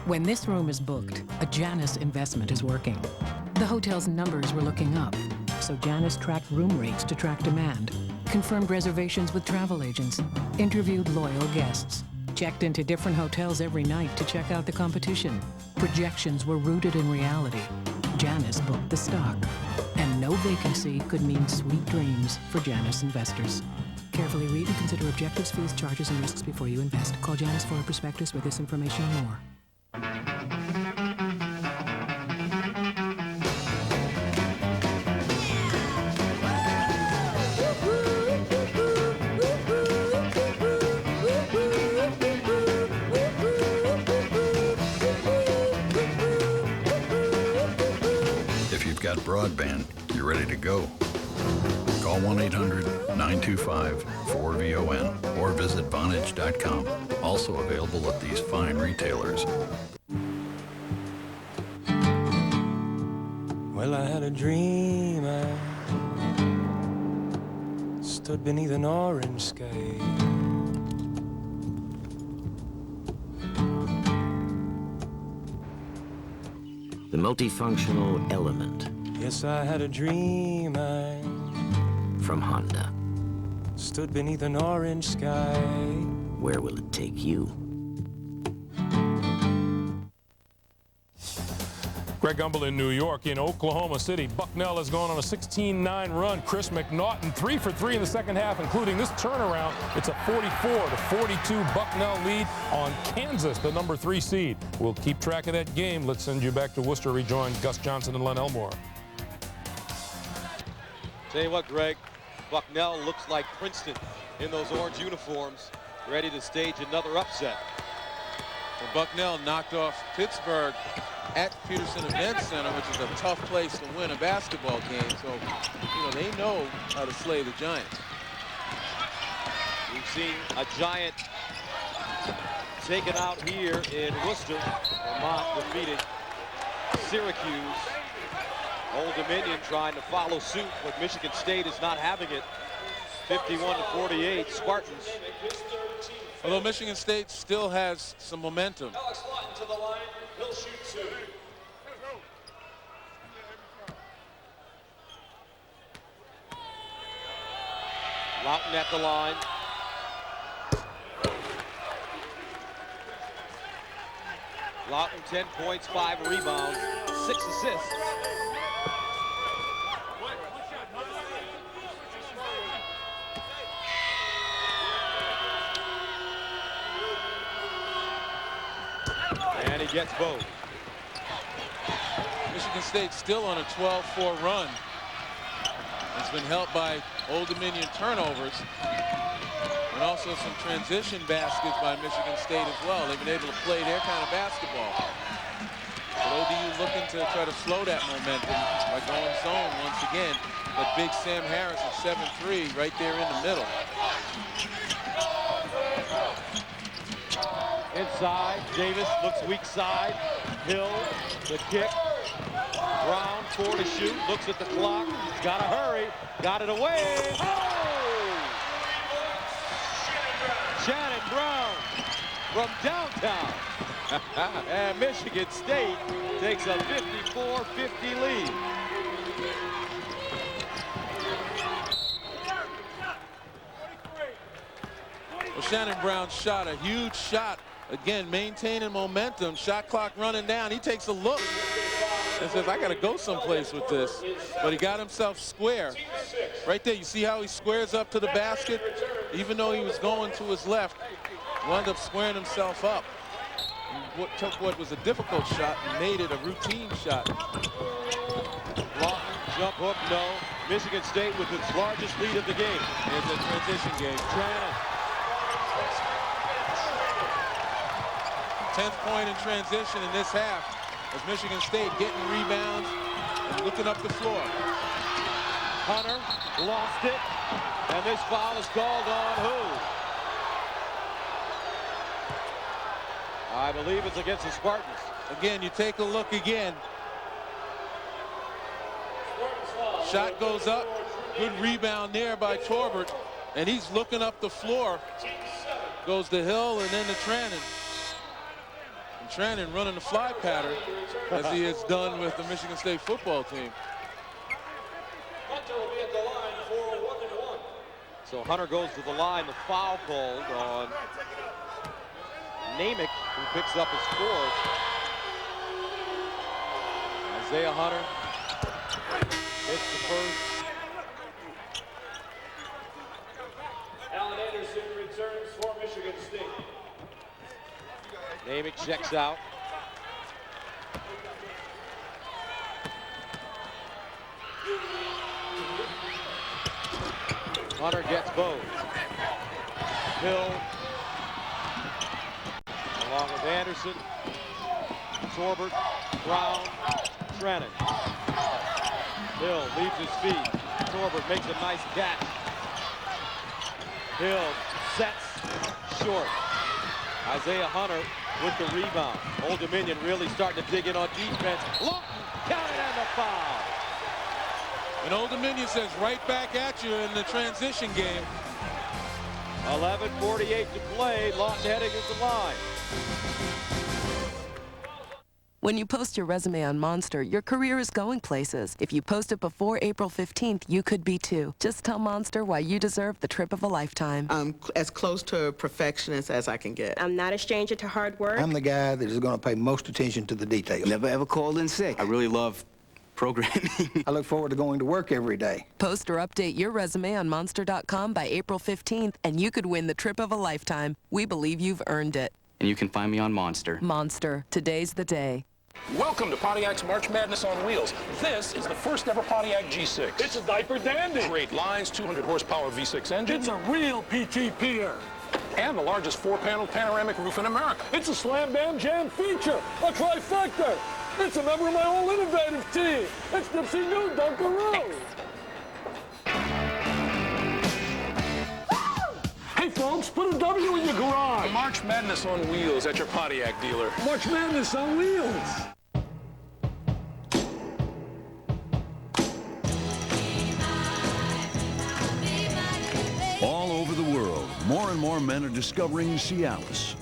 When this room is booked, a Janus investment is working. The hotel's numbers were looking up, so Janus tracked room rates to track demand, confirmed reservations with travel agents, interviewed loyal guests, checked into different hotels every night to check out the competition. Projections were rooted in reality. Janus booked the stock, and no vacancy could mean sweet dreams for Janus investors. Carefully read and consider objectives, fees, charges, and risks before you invest. Call Janus for a prospectus with this information and more. If you've got broadband, you're ready to go. Call 1-800-925-4VON or visit Vonage.com. Also available at these fine retailers. Well, I had a dream. I stood beneath an orange sky. The multifunctional element. Yes, I had a dream. I from Honda. Stood beneath an orange sky. Where will it take you? Greg Gumbel in New York. In Oklahoma City, Bucknell has gone on a 16-9 run. Chris McNaughton 3 for 3 in the second half, including this turnaround. It's a 44-42 Bucknell lead on Kansas, the number 3 seed. We'll keep track of that game. Let's send you back to Worcester. Rejoin Gus Johnson and Len Elmore. Tell you what, Greg, Bucknell looks like Princeton in those orange uniforms, ready to stage another upset. And Bucknell knocked off Pittsburgh at Peterson Event Center, which is a tough place to win a basketball game. So, you know, they know how to slay the Giants. We've seen a Giant taken out here in Worcester. Vermont defeating Syracuse. Old Dominion trying to follow suit, but Michigan State is not having it. 51-48, Spartans. Although Michigan State still has some momentum. To the line, he'll shoot 2. Lawton at the line. Lawton 10 points, 5 rebounds, 6 assists. And he gets both. Michigan State still on a 12-4 run. It's been helped by Old Dominion turnovers and also some transition baskets by Michigan State as well. They've been able to play their kind of basketball. But ODU looking to try to slow that momentum by going zone once again. But big Sam Harris at 7-3 right there in the middle. Inside, Davis looks weak side. Hill, the kick. Brown, 4 to shoot, looks at the clock. Gotta hurry, got it away. Oh! Shannon Brown from downtown. And Michigan State takes a 54-50 lead. Well, Shannon Brown shot a huge shot. Again, maintaining momentum. Shot clock running down. He takes a look and says, I got to go someplace with this. But he got himself square. Right there, you see how he squares up to the basket? Even though he was going to his left, wound up squaring himself up. And took what was a difficult shot and made it a routine shot. Lawton Jump hook, no. Michigan State with its largest lead of the game. It's a transition game. Trannon. 10th point in transition in this half as Michigan State getting rebounds and looking up the floor. Hunter lost it, and this foul is called on who? I believe it's against the Spartans. Again, you take a look again. Shot goes up. Good rebound there by Torbert. And he's looking up the floor. Goes to Hill and then to Trannon. And Trannon running the fly pattern as he has done with the Michigan State football team. So Hunter goes to the line. The foul called on Namick, who picks up his fourth. Isaiah Hunter hits the first. Alan Anderson returns for Michigan State. Namick checks out. Hunter gets both. Hill along with Anderson, Torbert, Brown, Trannon. Hill leaves his feet. Torbert makes a nice catch. Hill sets short. Isaiah Hunter with the rebound. Old Dominion really starting to dig in on defense. Look, counted and the foul. And Old Dominion says right back at you in the transition game. 11:48 to play. Lawton heading at the line. When you post your resume on Monster, your career is going places. If you post it before April 15th, you could be too. Just tell Monster why you deserve the trip of a lifetime. I'm as close to a perfectionist as I can get. I'm not a stranger to hard work. I'm the guy that is going to pay most attention to the details. Never ever called in sick. I really love programming. I look forward to going to work every day. Post or update your resume on Monster.com by April 15th, and you could win the trip of a lifetime. We believe you've earned it. And you can find me on Monster. Monster. Today's the day. Welcome to Pontiac's March Madness on Wheels. This is the first ever Pontiac G6. It's a diaper dandy. Great lines, 200 horsepower V6 engine. It's a real PT-Pier. And the largest four-panel panoramic roof in America. It's a slam bam jam feature, a trifecta. It's a member of my whole innovative team. It's Dipsy New Dunkaroo. Hey folks, put a W in your garage. March Madness on Wheels at your Pontiac dealer. March Madness on Wheels. All over the world, more and more men are discovering Cialis.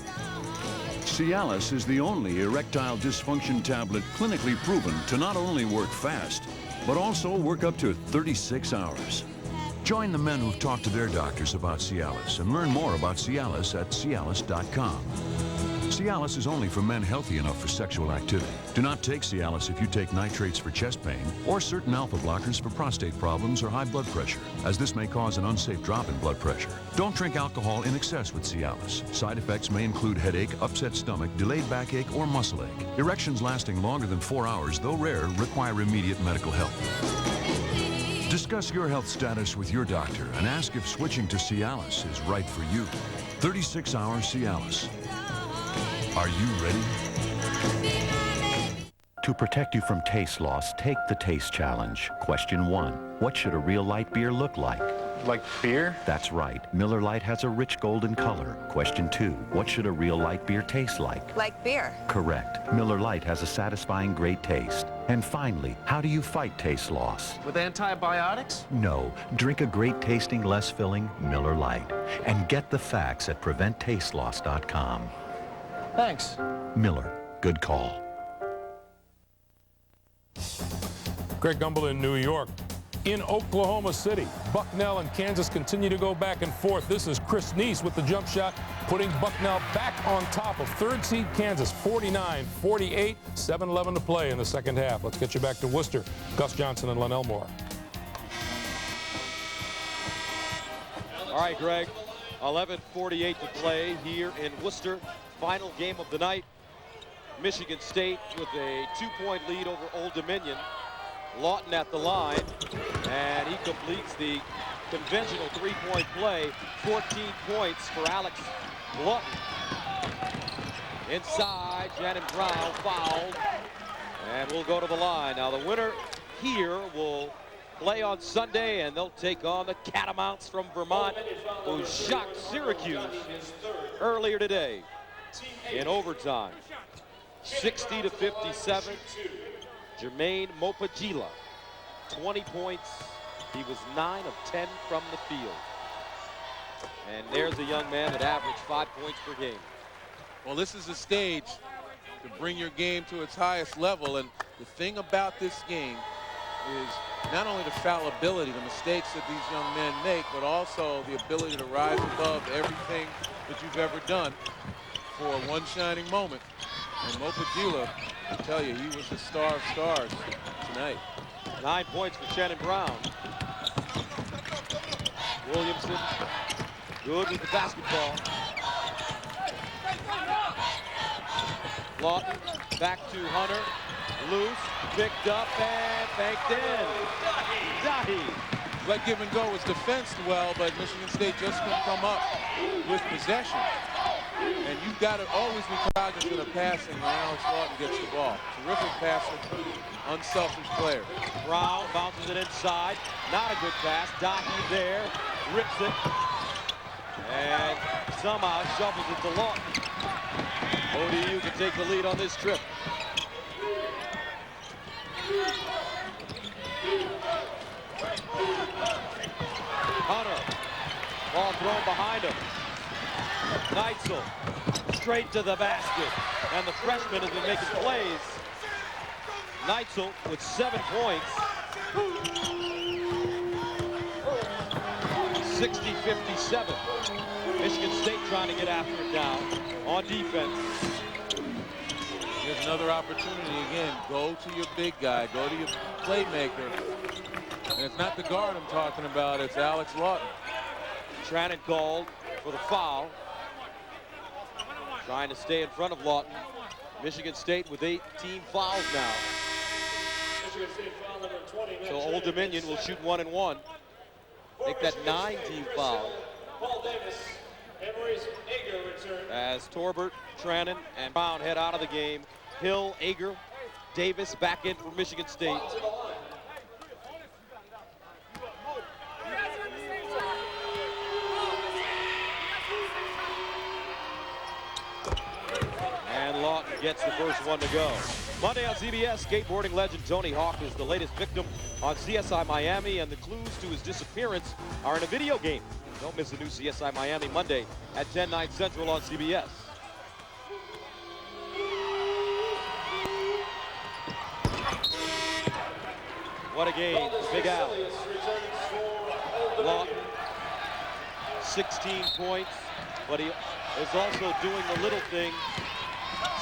Cialis is the only erectile dysfunction tablet clinically proven to not only work fast, but also work up to 36 hours. Join the men who've talked to their doctors about Cialis and learn more about Cialis at Cialis.com. Cialis is only for men healthy enough for sexual activity. Do not take Cialis if you take nitrates for chest pain or certain alpha blockers for prostate problems or high blood pressure, as this may cause an unsafe drop in blood pressure. Don't drink alcohol in excess with Cialis. Side effects may include headache, upset stomach, delayed backache, or muscle ache. Erections lasting longer than 4 hours, though rare, require immediate medical help. Discuss your health status with your doctor and ask if switching to Cialis is right for you. 36-hour Cialis. Are you ready? To protect you from taste loss, take the Taste Challenge. Question 1. What should a real light beer look like? Like beer? That's right. Miller Lite has a rich golden color. Question 2. What should a real light beer taste like? Like beer. Correct. Miller Lite has a satisfying great taste. And finally, how do you fight taste loss? With antibiotics? No. Drink a great tasting, less filling Miller Lite. And get the facts at PreventTasteLoss.com. Thanks. Miller. Good call. Greg Gumbel in New York. In Oklahoma City, Bucknell and Kansas continue to go back and forth. This is Chris Neese with the jump shot, putting Bucknell back on top of third seed Kansas, 49-48, 7:11 to play in the second half. Let's get you back to Worcester. Gus Johnson and Len Elmore. All right, Greg, 11:48 to play here in Worcester. Final game of the night. Michigan State with a 2-point lead over Old Dominion. Lawton at the line, and he completes the conventional three-point play. 14 points for Alex Lawton. Inside, Shannon Brown fouled, and we'll go to the line. Now the winner here will play on Sunday, and they'll take on the Catamounts from Vermont, who shocked Syracuse earlier today in overtime. 60-57. Jermaine Mopagila, 20 points. He was 9 of 10 from the field. And there's a young man that averaged 5 points per game. Well, this is a stage to bring your game to its highest level. And the thing about this game is not only the fallibility, the mistakes that these young men make, but also the ability to rise above everything that you've ever done for one shining moment. And Mopagila, I tell you, he was the star of stars tonight. 9 points for Shannon Brown. Williamson, good with the basketball. Lawton, back to Hunter. Loose, picked up, and banked in. Dahi. Let give and go was defensed well, but Michigan State just couldn't come up with possession. And you've got to always be cognizant of passing when Alex Lawton gets the ball. Terrific passer, unselfish player. Brown bounces it inside. Not a good pass. Dahi there, rips it, and somehow shovels it to Lawton. ODU can take the lead on this trip. Hunter, ball thrown behind him. Neitzel, straight to the basket. And the freshman has been making plays. Neitzel with 7 points. 60-57. Michigan State trying to get after it now on defense. Here's another opportunity again. Go to your big guy. Go to your playmaker. And it's not the guard I'm talking about. It's Alex Lawton. Trannon called for the foul. Trying to stay in front of Lawton. Michigan State with 18 fouls now. So Old Dominion will shoot 1 and 1. Make that 9-team foul. As Torbert, Trannon, and Brown head out of the game. Hill, Ager, Davis back in for Michigan State. And Lawton gets the first one to go. Monday on CBS, skateboarding legend Tony Hawk is the latest victim on CSI Miami, and the clues to his disappearance are in a video game. Don't miss the new CSI Miami Monday at 10, 9 Central on CBS. What a game, Big Al. Lawton, 16 points, but he is also doing the little thing.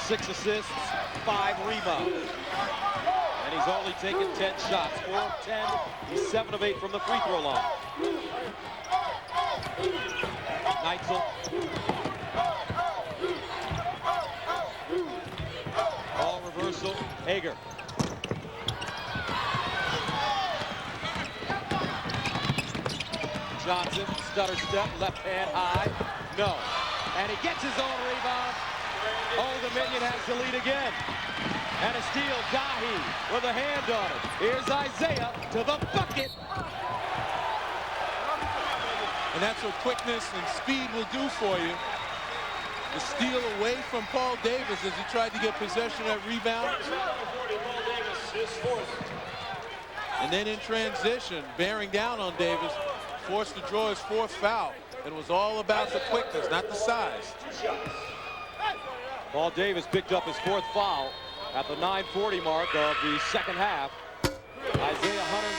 6 assists, 5 rebounds. And he's only taken 10 shots, 4 of 10. He's 7 of 8 from the free throw line. Neitzel. Ball reversal, Hager. Johnson, stutter step, left hand high. No. And he gets his own rebound. Old Dominion has the lead again. And a steal, Dahi with a hand on it. Here's Isaiah to the bucket. And that's what quickness and speed will do for you. The steal away from Paul Davis as he tried to get possession of that rebound. And then in transition, bearing down on Davis, forced to draw his 4th foul. It was all about the quickness, not the size. Paul Davis picked up his 4th foul at the 9:40 mark of the second half. Isaiah Hunter.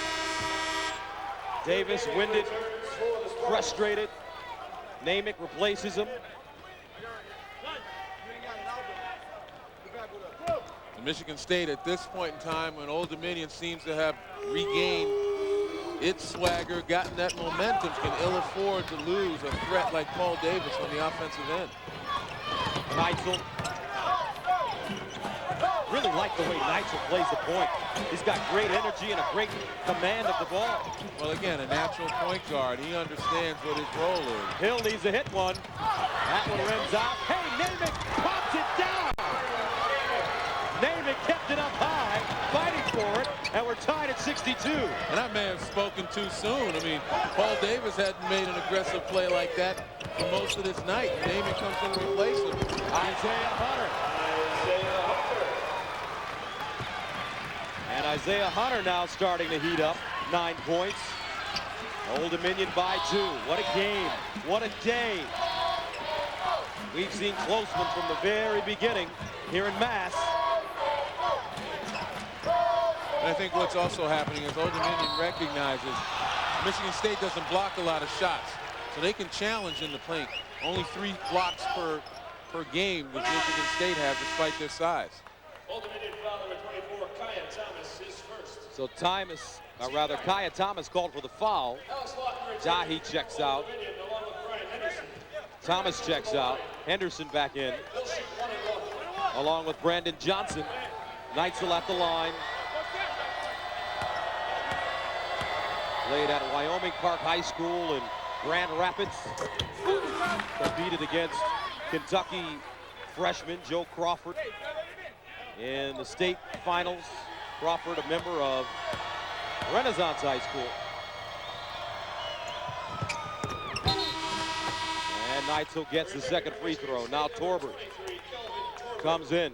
Davis winded, frustrated. Namick replaces him. And Michigan State at this point in time, when Old Dominion seems to have regained its swagger, gotten that momentum, can ill afford to lose a threat like Paul Davis on the offensive end. Neitzel. Really like the way Neitzel plays the point. He's got great energy and a great command of the ball. Well, again, a natural point guard. He understands what his role is. Hill needs to hit one. That one rims out. Hey, Namick pops it down. Namick kept it up high, fighting for it, and we're tied at 62. And I may have spoken too soon. I mean, Paul Davis hadn't made an aggressive play like that for most of this night. Namick comes in to replace him. Isaiah Hunter. And Isaiah Hunter now starting to heat up. 9 points. Old Dominion by 2. What a game. What a day. We've seen close ones from the very beginning here in Mass. And I think what's also happening is Old Dominion recognizes Michigan State doesn't block a lot of shots, so they can challenge in the paint. Only 3 blocks per game does Michigan State have despite their size. Old Dominion foul number 24, Kaya Thomas is first. So Kaya Thomas called for the foul. Dahi checks out. Thomas checks out. Henderson back in, along with Brandon Johnson. Neitzel at the line. Played at Wyoming Park High School in Grand Rapids. Competed against Kentucky freshman Joe Crawford in the state finals. Crawford, a member of Renaissance High School. And Neitzel gets the second free throw. Now Torber comes in.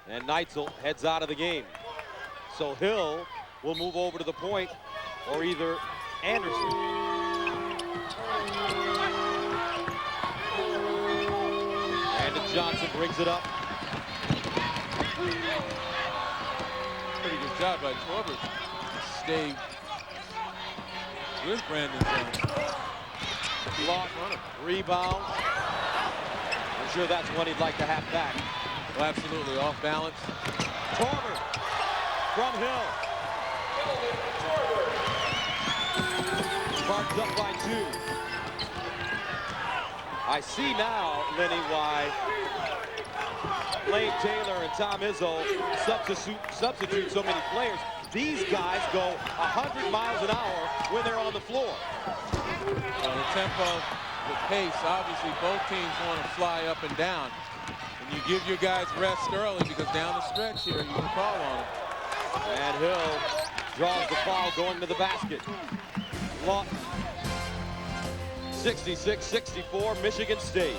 And Neitzel heads out of the game. So Hill will move over to the point, or either Anderson. Brandon Johnson brings it up. Pretty good job by Torber to stay with Brandon Johnson. Block, rebound. I'm sure that's one he'd like to have back. Well, absolutely, off balance. Torber from Hill. Spartans up by 2. I see now, Lenny, why Lane Taylor and Tom Izzo substitute so many players. These guys go 100 miles an hour when they're on the floor. The tempo, the pace, obviously both teams want to fly up and down. And you give your guys rest early because down the stretch here, you can call on them. And Hill draws the foul going to the basket. Lawton. 66-64, Michigan State.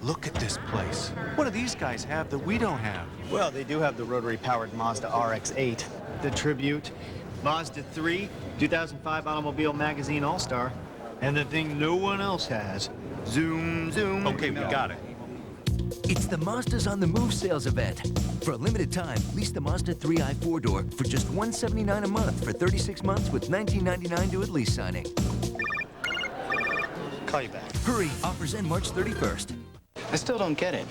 Look at this place. What do these guys have that we don't have? Well, they do have the rotary-powered Mazda RX-8, the Tribute, Mazda 3, 2005 Automobile Magazine All-Star, and the thing no one else has, Zoom, Zoom. Okay, we got it. It's the Mazda's on the Move sales event. For a limited time, lease the Mazda 3i 4-door for just $179 a month for 36 months with $19.99 due at lease signing. Call you back. Hurry, offers end March 31st. I still don't get it.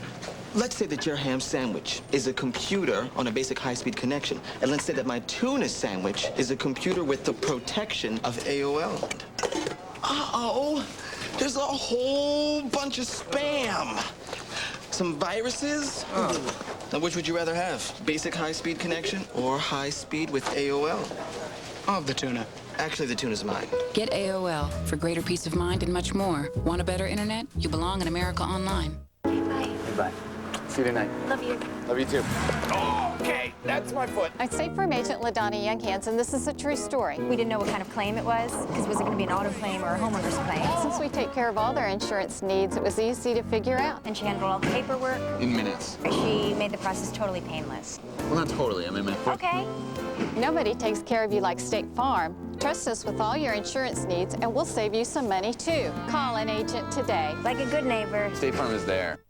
Let's say that your ham sandwich is a computer on a basic high-speed connection. And let's say that my tuna sandwich is a computer with the protection of AOL. Uh-oh, there's a whole bunch of spam. Some viruses? Now, which would you rather have? Basic high-speed connection or high-speed with AOL? I'll have the tuna. Actually, the tuna's mine. Get AOL for greater peace of mind and much more. Want a better internet? You belong in America Online. Bye. Bye. See you tonight. Love you. Love you too. Okay, that's my foot. I'd say Firm Agent LaDonna Young Hansen, this is a true story. We didn't know what kind of claim it was, because was it going to be an auto claim or a homeowner's claim? Since we take care of all their insurance needs, it was easy to figure out. And she handled all the paperwork? In minutes. She made the process totally painless. Well, not totally. I mean, okay. Nobody takes care of you like State Farm. Trust us with all your insurance needs, and we'll save you some money, too. Call an agent today. Like a good neighbor. State Farm is there.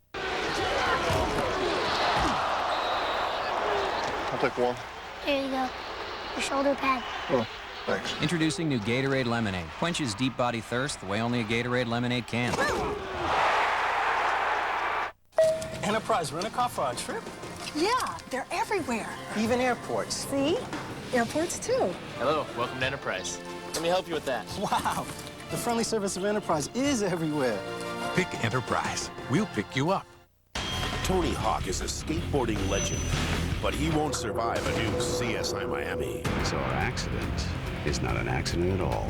I'll take one. Here you go. Your shoulder pad. Oh, thanks. Introducing new Gatorade Lemonade. Quenches deep body thirst the way only a Gatorade lemonade can. Enterprise rent-a-car for our trip? Yeah, they're everywhere. Even airports. See? Airports, too. Hello, welcome to Enterprise. Let me help you with that. Wow, the friendly service of Enterprise is everywhere. Pick Enterprise. We'll pick you up. Tony Hawk is a skateboarding legend, but he won't survive a new CSI Miami. So our accident is not an accident at all.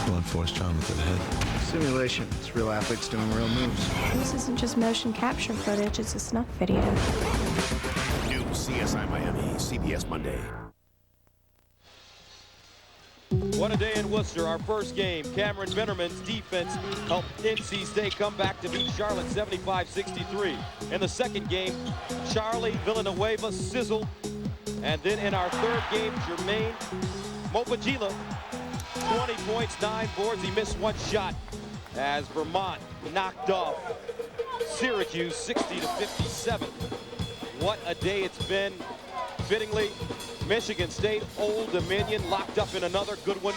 Blunt force trauma to the head. Simulation. It's real athletes doing real moves. This isn't just motion capture footage, it's a snuff video. New CSI Miami, CBS Monday. What a day in Worcester, our first game. Cameron Bennerman's defense helped NC State come back to beat Charlotte 75-63. In the second game, Charlie Villanueva sizzled. And then in our third game, Jermaine Mopagila, 20 points, 9 boards. He missed one shot as Vermont knocked off Syracuse 60-57. What a day it's been. Fittingly, Michigan State, Old Dominion locked up in another good one.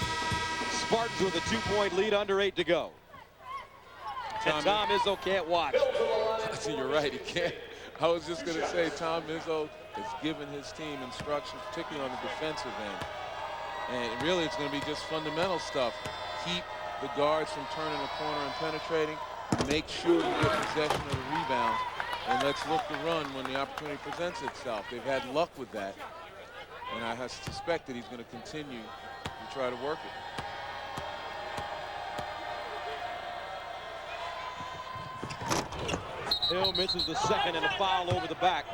Spartans with a 2-point lead, under 8 to go. And Tom Izzo can't watch. You're right, he can't. I was just going to say, Tom Izzo has given his team instructions, particularly on the defensive end. And really, it's going to be just fundamental stuff. Keep the guards from turning the corner and penetrating. Make sure you get possession of the rebound. And let's look to run when the opportunity presents itself. They've had luck with that. And I suspect that he's going to continue to try to work it. Hill misses the second and a foul over the back.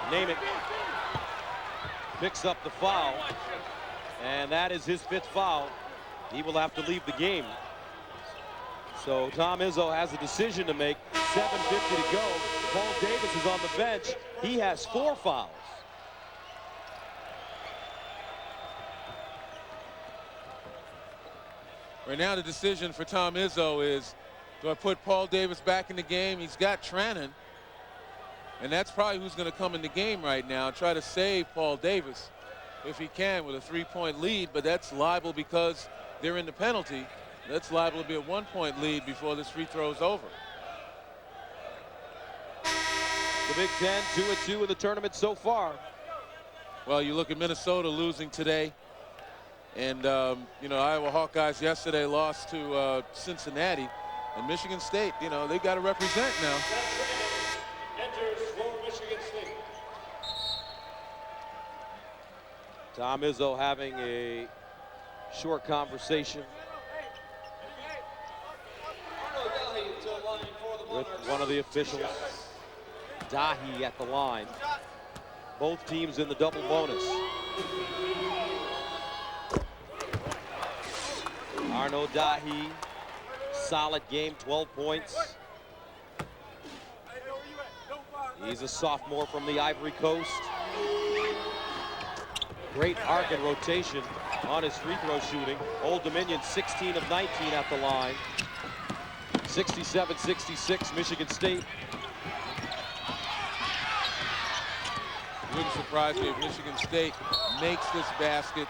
Namath picks up the foul. And that is his 5th foul. He will have to leave the game. So Tom Izzo has a decision to make. 7:50 to go. Paul Davis is on the bench. He has 4 fouls. Right now, the decision for Tom Izzo is, do I put Paul Davis back in the game? He's got Trannon. And that's probably who's going to come in the game right now. Try to save Paul Davis if he can with a 3-point lead. But that's liable because they're in the penalty. That's liable to be a 1-point lead before this free throw is over. The Big Ten 2-2 in the tournament so far. Well, you look at Minnesota losing today. And, you know, Iowa Hawkeyes yesterday lost to Cincinnati. And Michigan State, you know, they got to represent now. Tom Izzo having a short conversation with one of the officials. Dahi at the line. Both teams in the double bonus. Arno Dahi, solid game, 12 points. He's a sophomore from the Ivory Coast. Great arc and rotation on his free throw shooting. Old Dominion 16 of 19 at the line. 67-66 Michigan State. Wouldn't surprise me if Michigan State makes this basket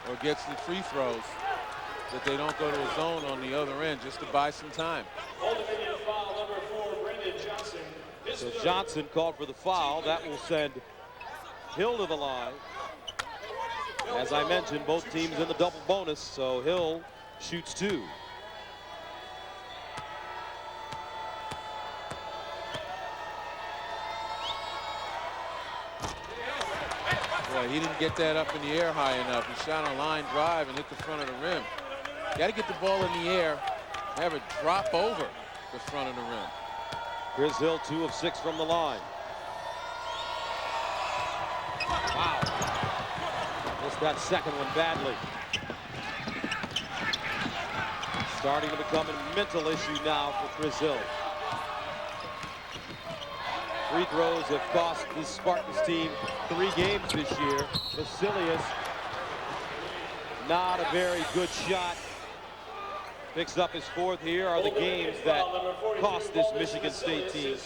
or gets the free throws, that they don't go to a zone on the other end just to buy some time. So Johnson called for the foul. That will send Hill to the line. As I mentioned, both teams in the double bonus, so Hill shoots 2. Boy, he didn't get that up in the air high enough. He shot a line drive and hit the front of the rim. Got to get the ball in the air, have it drop over the front of the rim. Here's Hill, 2 of 6 from the line. Wow. Missed that second one badly. Starting to become a mental issue now for Chris Hill. Free throws have cost the Spartans team 3 games this year. Vasilius, not a very good shot. Picks up his 4th. Here are the games that cost this Michigan State team.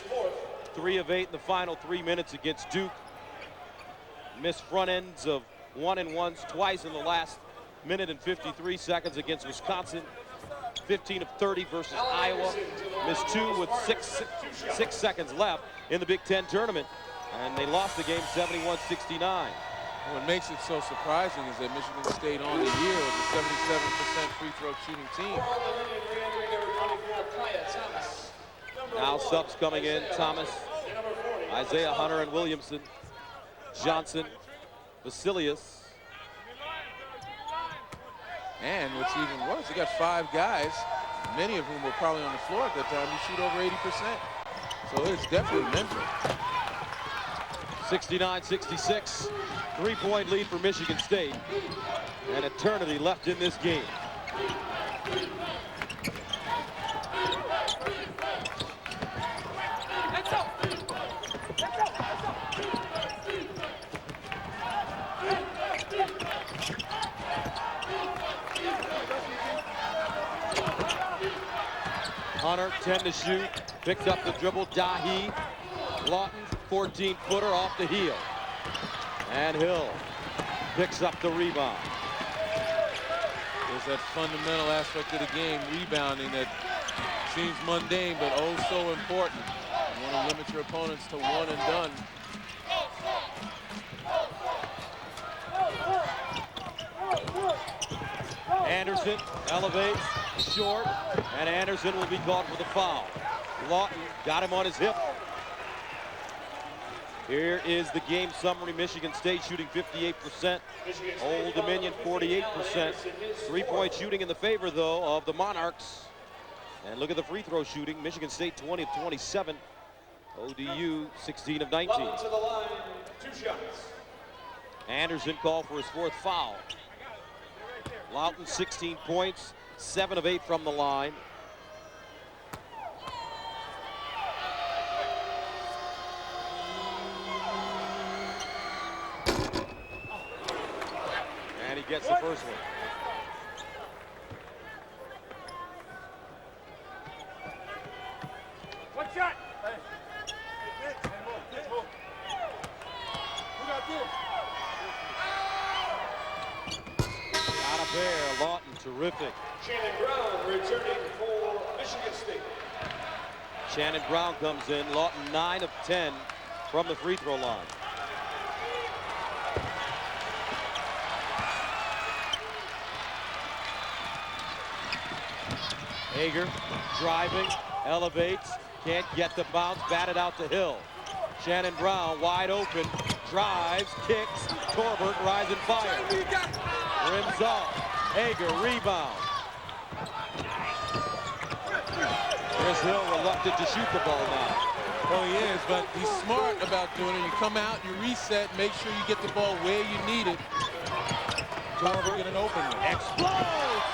3 of 8 in the final 3 minutes against Duke. Missed front ends of 1-and-1s twice in the last minute and 53 seconds against Wisconsin. 15 of 30 versus Iowa. Missed 2 with 6 seconds left in the Big Ten tournament. And they lost the game 71-69. What makes it so surprising is that Michigan State on the year was a 77% free throw shooting team. Now subs coming in, Thomas, Isaiah Hunter and Williamson, Johnson, Vasilius. And what's even worse, they got 5 guys, many of whom were probably on the floor at that time, who shoot over 80%. So it's definitely mental. 69-66, 3-point lead for Michigan State. An eternity left in this game. Hunter, 10 to shoot, picked up the dribble, Dahi. Lawton, 14-footer off the heel. And Hill picks up the rebound. There's that fundamental aspect of the game, rebounding, that seems mundane, but oh so important. You want to limit your opponents to one and done. Anderson elevates, short, and Anderson will be caught for the foul. Lawton got him on his hip. Here is the game summary. Michigan State shooting 58%. Old Dominion 48%. 3-point shooting in the favor, though, of the Monarchs. And look at the free throw shooting. Michigan State 20 of 27. ODU 16 of 19. To the line, 2 shots. Anderson called for his 4th foul. Lawton 16 points, 7 of 8 from the line. And he gets the first one. One shot. Who got this? Out of there, Lawton, terrific. Shannon Brown returning for Michigan State. Shannon Brown comes in. Lawton 9 of 10 from the free throw line. Hager driving, elevates, can't get the bounce, batted out to Hill. Shannon Brown wide open, drives, kicks, Torbert rising fire. Rims off, Hager rebound. Chris Hill reluctant to shoot the ball now. Oh, he is, but he's smart about doing it. You come out, you reset, make sure you get the ball where you need it. Torbert get an open one. Explodes!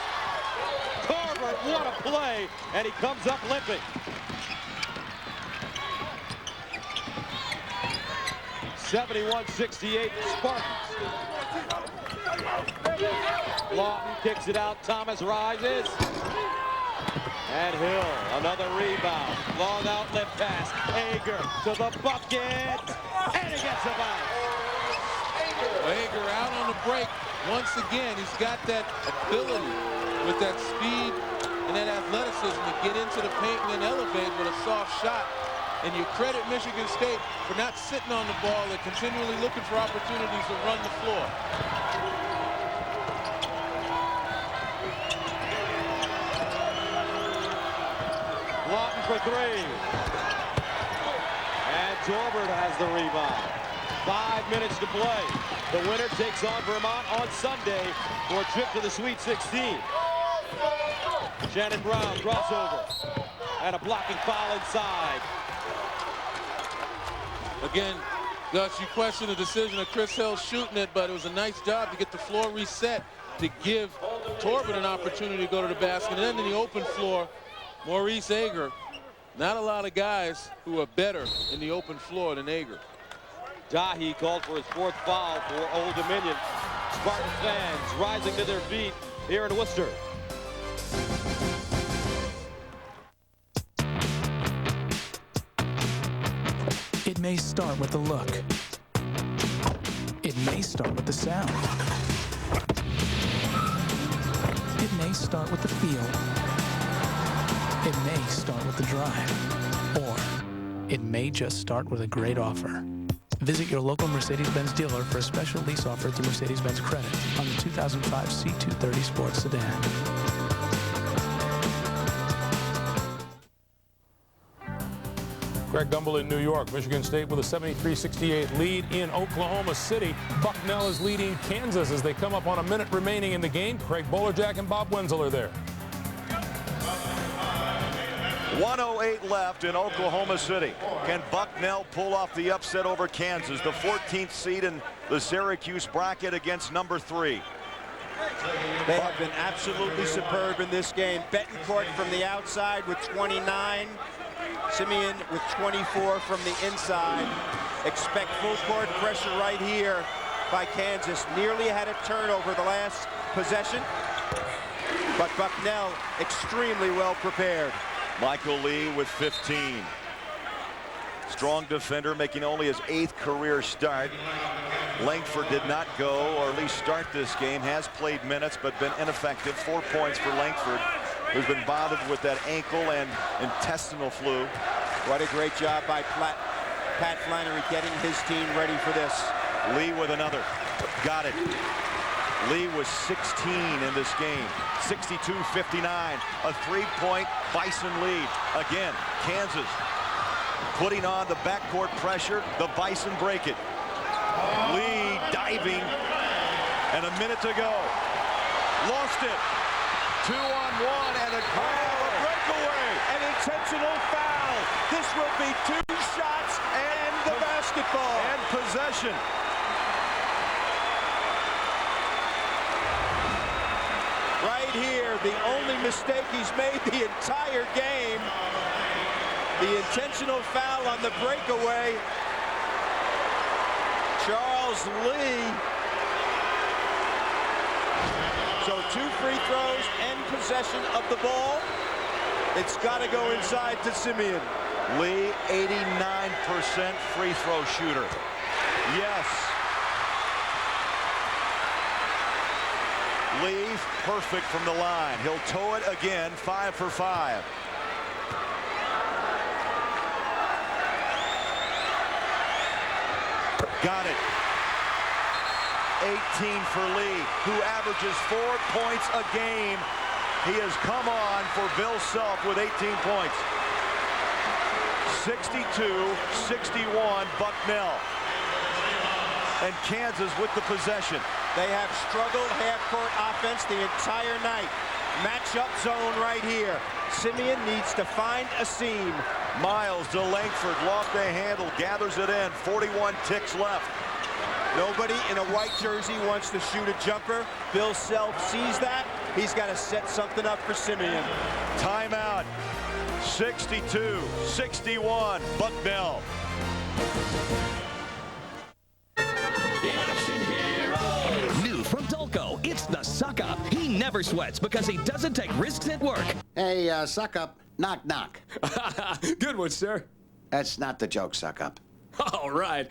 Torbert, what a play, and he comes up limping. (71-68) Spartans. Lawton kicks it out. Thomas rises. And Hill, another rebound. Long outlet pass. Hager to the bucket. And he gets a bounce. Hager out on the break. Once again, he's got that ability with that speed and that athleticism to get into the paint and then elevate with a soft shot. And you credit Michigan State for not sitting on the ball. They're continually looking for opportunities to run the floor. Lawton for 3. And Torbert has the rebound. 5 minutes to play. The winner takes on Vermont on Sunday for a trip to the Sweet 16. Shannon Brown crossover. And a blocking foul inside. Again, Gus, you question the decision of Chris Hill shooting it, but it was a nice job to get the floor reset to give Torbert an opportunity to go to the basket. And then in the open floor, Maurice Hager. Not a lot of guys who are better in the open floor than Hager. Dahi called for his 4th foul for Old Dominion. Spartan fans rising to their feet here in Worcester. It may start with the look. It may start with the sound. It may start with the feel. It may start with the drive. Or it may just start with a great offer. Visit your local Mercedes-Benz dealer for a special lease offer through Mercedes-Benz Credit on the 2005 C230 Sports Sedan. Greg Gumbel in New York. Michigan State with a 73-68 lead in Oklahoma City. Bucknell is leading Kansas as they come up on a minute remaining in the game. Craig Bolerjack and Bob Wenzel are there. 1:08 left in Oklahoma City. Can Bucknell pull off the upset over Kansas, the 14th seed in the Syracuse bracket against number 3? They have been absolutely superb in this game. Betancourt from the outside with 29. Simeon with 24 from the inside. Expect full court pressure right here by Kansas. Nearly had a turnover the last possession, but Bucknell extremely well prepared. Michael Lee with 15. Strong defender, making only his 8th career start. Langford did not go, or at least start this game. Has played minutes, but been ineffective. 4 points for Langford, who's been bothered with that ankle and intestinal flu. What a great job by Pat Flannery getting his team ready for this. Lee with another. Got it. Lee was 16 in this game. 62-59. A 3-point Bison lead. Again, Kansas putting on the backcourt pressure. The Bison break it. Lee diving, and a minute to go. Lost it. 2-on-1 and a breakaway. An intentional foul. This will be 2 shots and the basketball. And possession. Right here, the only mistake he's made the entire game. The intentional foul on the breakaway. Charles Lee. So 2 free throws and possession of the ball. It's got to go inside to Simeon. Lee, 89% free throw shooter. Yes. Lee, perfect from the line. He'll toe it again, 5 for 5. Got it. 18 for Lee, who averages 4 points a game. He has come on for Bill Self with 18 points. 62-61 Bucknell. And Kansas with the possession. They have struggled half-court offense the entire night. Match-up zone right here. Simeon needs to find a seam. Miles to Langford, lost the handle, gathers it in. 41 ticks left. Nobody in a white jersey wants to shoot a jumper. Bill Self sees that. He's got to set something up for Simeon. Timeout. 62-61 Bucknell. New from Dolco, it's the Suck Up. He never sweats because he doesn't take risks at work. Hey, Suck Up, knock, knock. Good one, sir. That's not the joke, Suck Up. All right.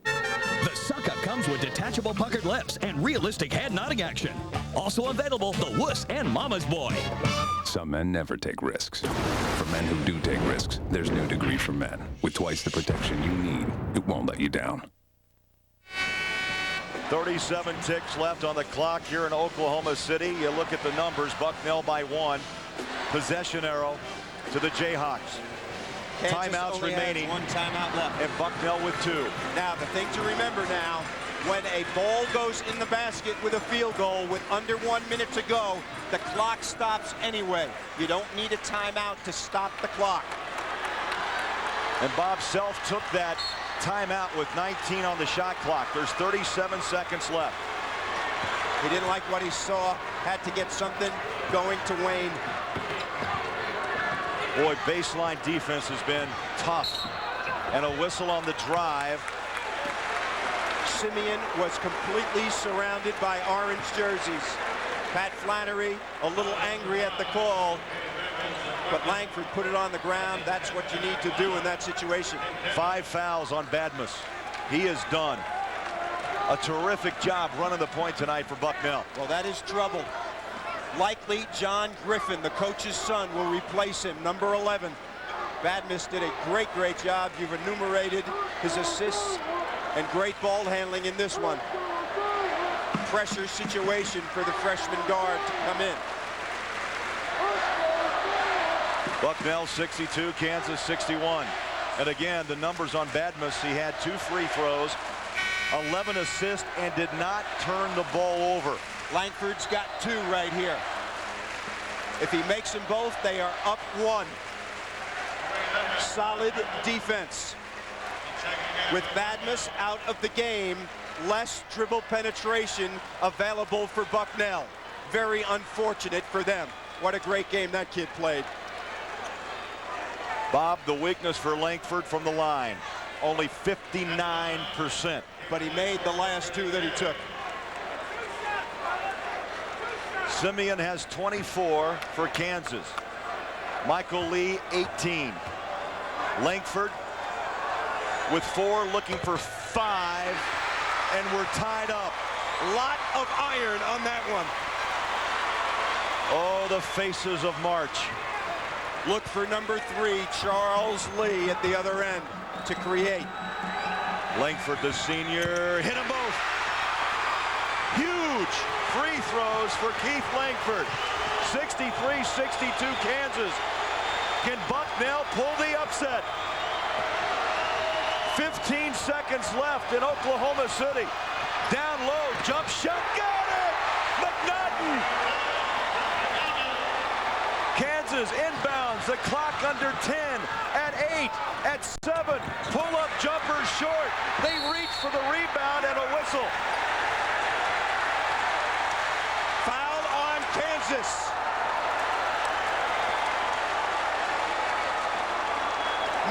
The Suck Up comes with detachable puckered lips and realistic head nodding action. Also available, the Wuss and Mama's Boy. Some men never take risks. For men who do take risks, there's New Degree for Men. With twice the protection you need, it won't let you down. 37 ticks left on the clock here in Oklahoma City. You look at the numbers, Bucknell by 1. Possession arrow to the Jayhawks. Kansas Timeouts only remaining. Has 1 timeout left. And Bucknell with 2. Now, the thing to remember now, when a ball goes in the basket with a field goal with under 1 minute to go, the clock stops anyway. You don't need a timeout to stop the clock. And Bob Self took that timeout with 19 on the shot clock. There's 37 seconds left. He didn't like what he saw, had to get something going to Wayne. Boy, baseline defense has been tough. And a whistle on the drive. Simeon was completely surrounded by orange jerseys. Pat Flannery a little angry at the call, but Langford put it on the ground. That's what you need to do in that situation. 5 fouls on Badmus. He is done. A terrific job running the point tonight for Bucknell. Well, that is trouble. Likely John Griffin, the coach's son, will replace him, number 11. Badmus did a great job. You've enumerated his assists and great ball handling in this one. Pressure situation for the freshman guard to come in. Bucknell 62, Kansas 61. And again, the numbers on Badmus, he had 2 free throws, 11 assists, and did not turn the ball over. Langford's got 2 right here. If he makes them both, they are up 1. Solid defense. With Badmus out of the game, less dribble penetration available for Bucknell. Very unfortunate for them. What a great game that kid played. Bob, the weakness for Langford from the line, only 59%. But he made the last 2 that he took. Simeon has 24 for Kansas. Michael Lee 18. Langford with 4, looking for 5, and we're tied up. Lot of iron on that one. Oh, the faces of March. Look for number 3, Charles Lee, at the other end to create. Langford, the senior, hit them both. Huge free throws for Keith Langford. 63-62 Kansas. Can Bucknell pull the upset? 15 seconds left in Oklahoma City. Down low, jump shot, got it! McNaughton! Kansas inbounds, the clock under 10, at 8, at 7. Pull-up jumper short. They reach for the rebound and a whistle. Foul on Kansas.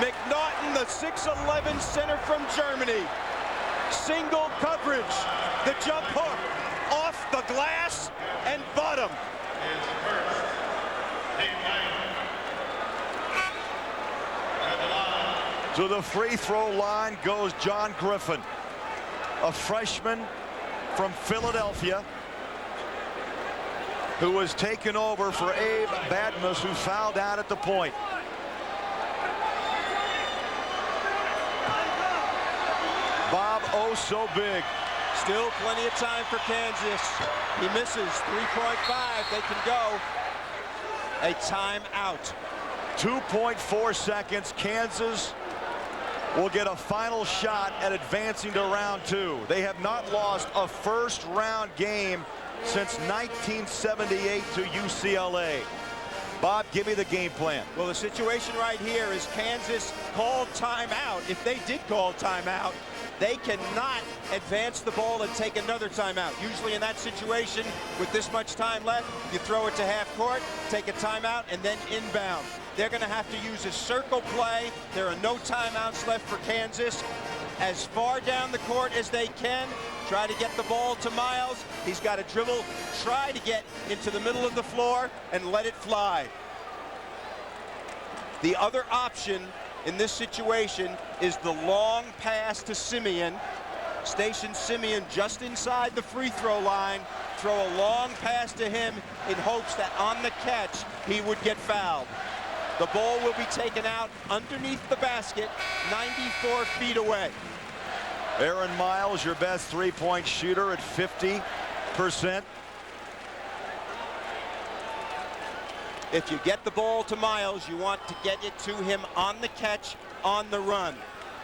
McNaughton, the 6'11" center from Germany. Single coverage. The jump hook off the glass and bottom. To the free throw line goes John Griffin, a freshman from Philadelphia, who was taken over for Abe Badmus, who fouled out at the point. Bob, oh so big. Still plenty of time for Kansas. He misses 3.5. They can go. A timeout. 2.4 seconds. Kansas will get a final shot at advancing to round 2. They have not lost a first-round game since 1978 to UCLA. Bob, give me the game plan. Well, the situation right here is Kansas called timeout. If they did call timeout, they cannot advance the ball and take another timeout. Usually in that situation, with this much time left, you throw it to half court, take a timeout, and then inbound. They're going to have to use a circle play. There are no timeouts left for Kansas. As far down the court as they can, try to get the ball to Miles. He's got to dribble, try to get into the middle of the floor and let it fly. The other option in this situation is the long pass to Simeon. Station Simeon just inside the free throw line. Throw a long pass to him in hopes that on the catch he would get fouled. The ball will be taken out underneath the basket, 94 feet away. Aaron Miles, your best three-point shooter at 50%. If you get the ball to Miles, you want to get it to him on the catch, on the run.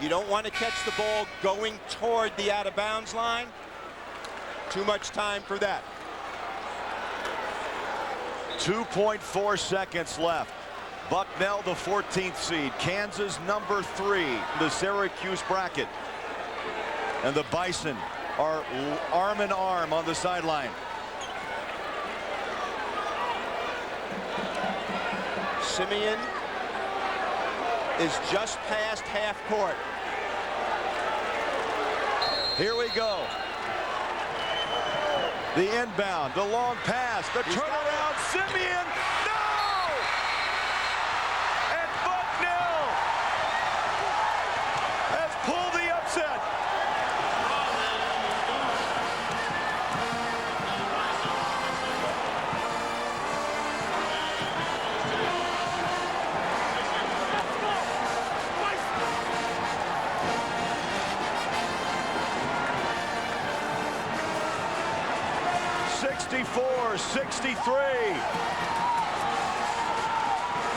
You don't want to catch the ball going toward the out-of-bounds line. Too much time for that. 2.4 seconds left. Bucknell, the 14th seed. Kansas, number 3, the Syracuse bracket. And the Bison are arm in arm on the sideline. Simeon is just past half court. Here we go. The inbound, the long pass, the turnaround, Simeon, no! And Bucknell has pulled the upset.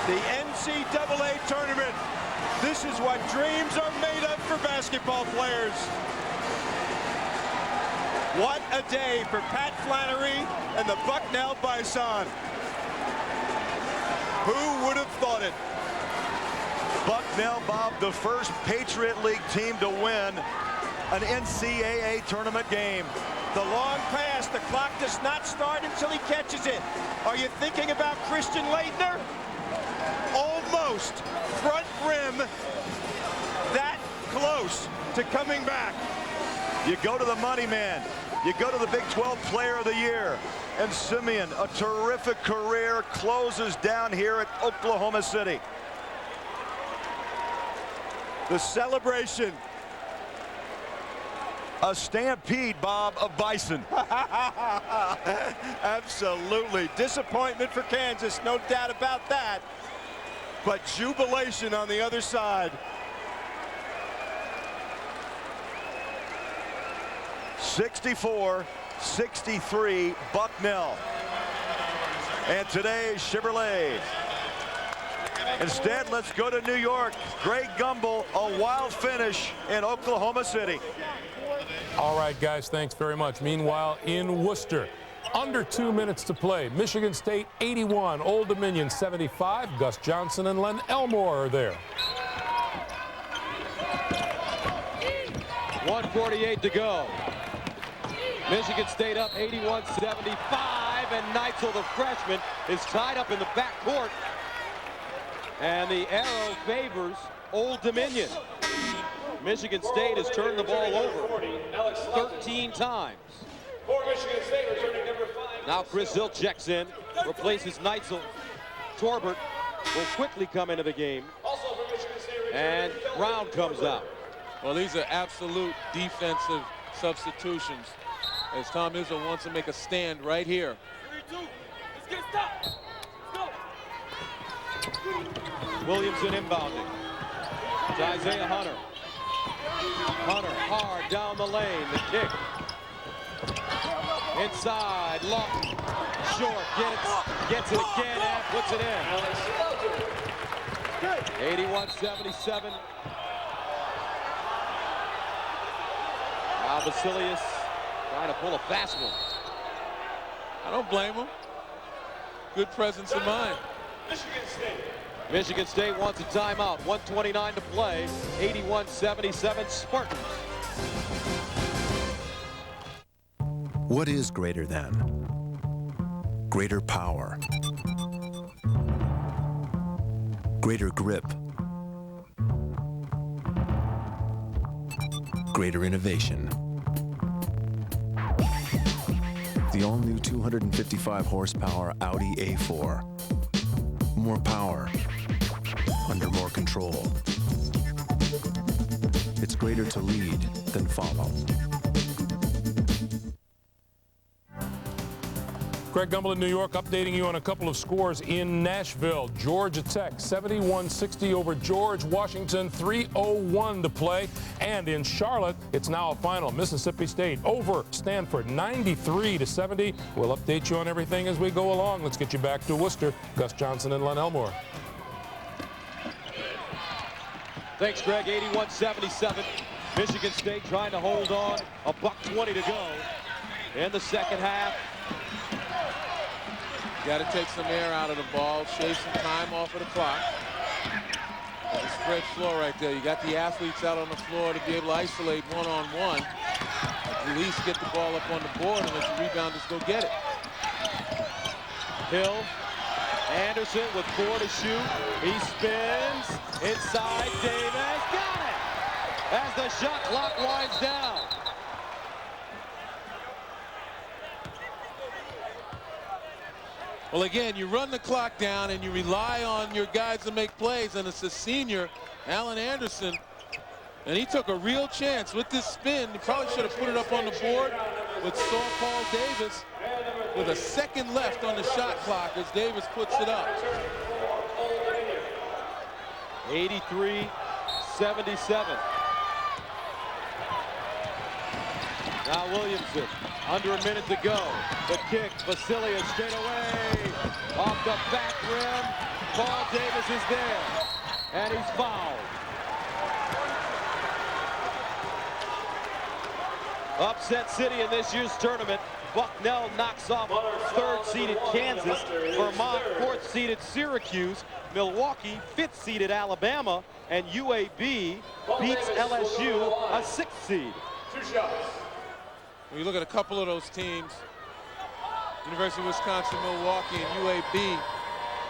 The NCAA tournament. This is what dreams are made of for basketball players. What a day for Pat Flannery and the Bucknell Bison. Who would have thought it? Bucknell, Bob, the first Patriot League team to win an NCAA tournament game. The long pass, the clock does not start until he catches it. Are you thinking about Christian Laettner? Almost front rim, that close to coming back. You go to the money man. You go to the Big 12 Player of the Year. And Simeon, a terrific career, closes down here at Oklahoma City. The celebration. A stampede, Bob, of Bison. Absolutely. Disappointment for Kansas, no doubt about that. But jubilation on the other side. 64-63 Bucknell. And today, Chevrolet. Instead, let's go to New York. Greg Gumbel, a wild finish in Oklahoma City. All right, guys, thanks very much. Meanwhile, in Worcester, under 2 minutes to play. Michigan State 81, Old Dominion 75. Gus Johnson and Len Elmore are there. 1:48 to go. Michigan State up 81-75, and Neitzel, the freshman, is tied up in the backcourt. And the arrow favors Old Dominion. Michigan State has turned the ball over 13 times. Now Chris Hill checks in, replaces Neitzel. Torbert will quickly come into the game. And Brown comes out. Well, these are absolute defensive substitutions, as Tom Izzo wants to make a stand right here. 3-2. Let's get stopped. Let's go. Williamson inbounding. It's Isaiah Hunter. Hunter hard down the lane. The kick. Inside. Lawton. Short. Gets it again and puts it in. 81-77. Now Basilius trying to pull a fast one. I don't blame him. Good presence of mind. Michigan State wants a timeout. 1:29 to play. 81-77 Spartans. What is greater than? Greater power. Greater grip. Greater innovation. The all-new 255 horsepower Audi A4. More power, under more control. It's greater to lead than follow. Greg Gumbel in New York updating you on a couple of scores in Nashville. Georgia Tech 71-60 over George Washington, 3:01 to play. And in Charlotte, it's now a final. Mississippi State over Stanford 93-70. We'll update you on everything as we go along. Let's get you back to Worcester. Gus Johnson and Len Elmore. Thanks, Greg. 81-77. Michigan State trying to hold on. $1:20 to go in the second half. Got to take some air out of the ball, shave some time off of the clock. There's a spread floor right there. You got the athletes out on the floor to be able to isolate one-on-one. At least get the ball up on the board and let the rebounders go get it. Hill, Anderson with 4 to shoot. He spins inside. Davis got it as the shot clock winds down. Well, again, you run the clock down and you rely on your guys to make plays, and it's a senior, Alan Anderson, and he took a real chance with this spin. He probably should have put it up on the board, but saw Paul Davis with a second left on the shot clock as Davis puts it up. 83-77. Now Williamson, under a minute to go. The kick, Vasilius straight away, off the back rim, Paul Davis is there, and he's fouled. Upset city in this year's tournament. Bucknell knocks off third-seeded Kansas, Vermont fourth-seeded Syracuse, Milwaukee fifth-seeded Alabama, and UAB beats LSU, a sixth seed. When you look at a couple of those teams, University of Wisconsin, Milwaukee, and UAB,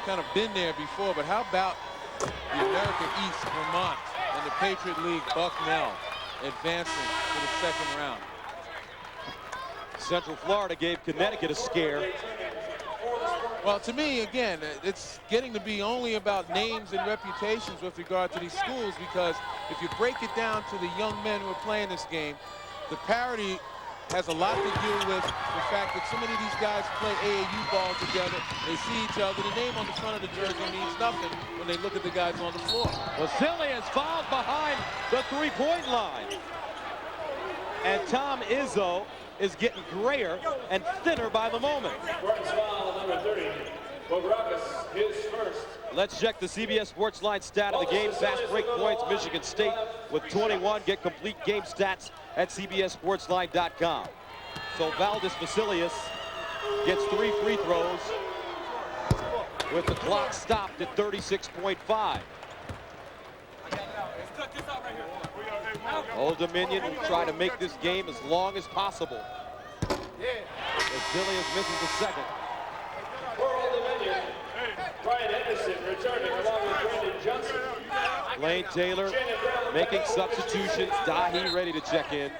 kind of been there before, but how about the America East, Vermont, and the Patriot League, Bucknell, advancing to the second round? Central Florida gave Connecticut a scare. Well, to me, again, it's getting to be only about names and reputations with regard to these schools, because if you break it down to the young men who are playing this game, the parity has a lot to do with the fact that so many of these guys play AAU ball together. They see each other. The name on the front of the jersey means nothing when they look at the guys on the floor. Vasily is fouled behind the three-point line. And Tom Izzo is getting grayer and thinner by the moment. Number 30, Bograkis, his first. Let's check the CBS Sports Line stat of the game. Fast break points, Michigan State with 21. Get complete game stats at cbssportsline.com. So Valdis Vasilius gets 3 free throws with the clock stopped at 36.5. Old Dominion will try to make this game as long as possible. Vasilius misses the second. For Old Dominion, Brian Henderson returning along with Brandon Johnson. Blaine Taylor making substitutions. Dahi ready to check in.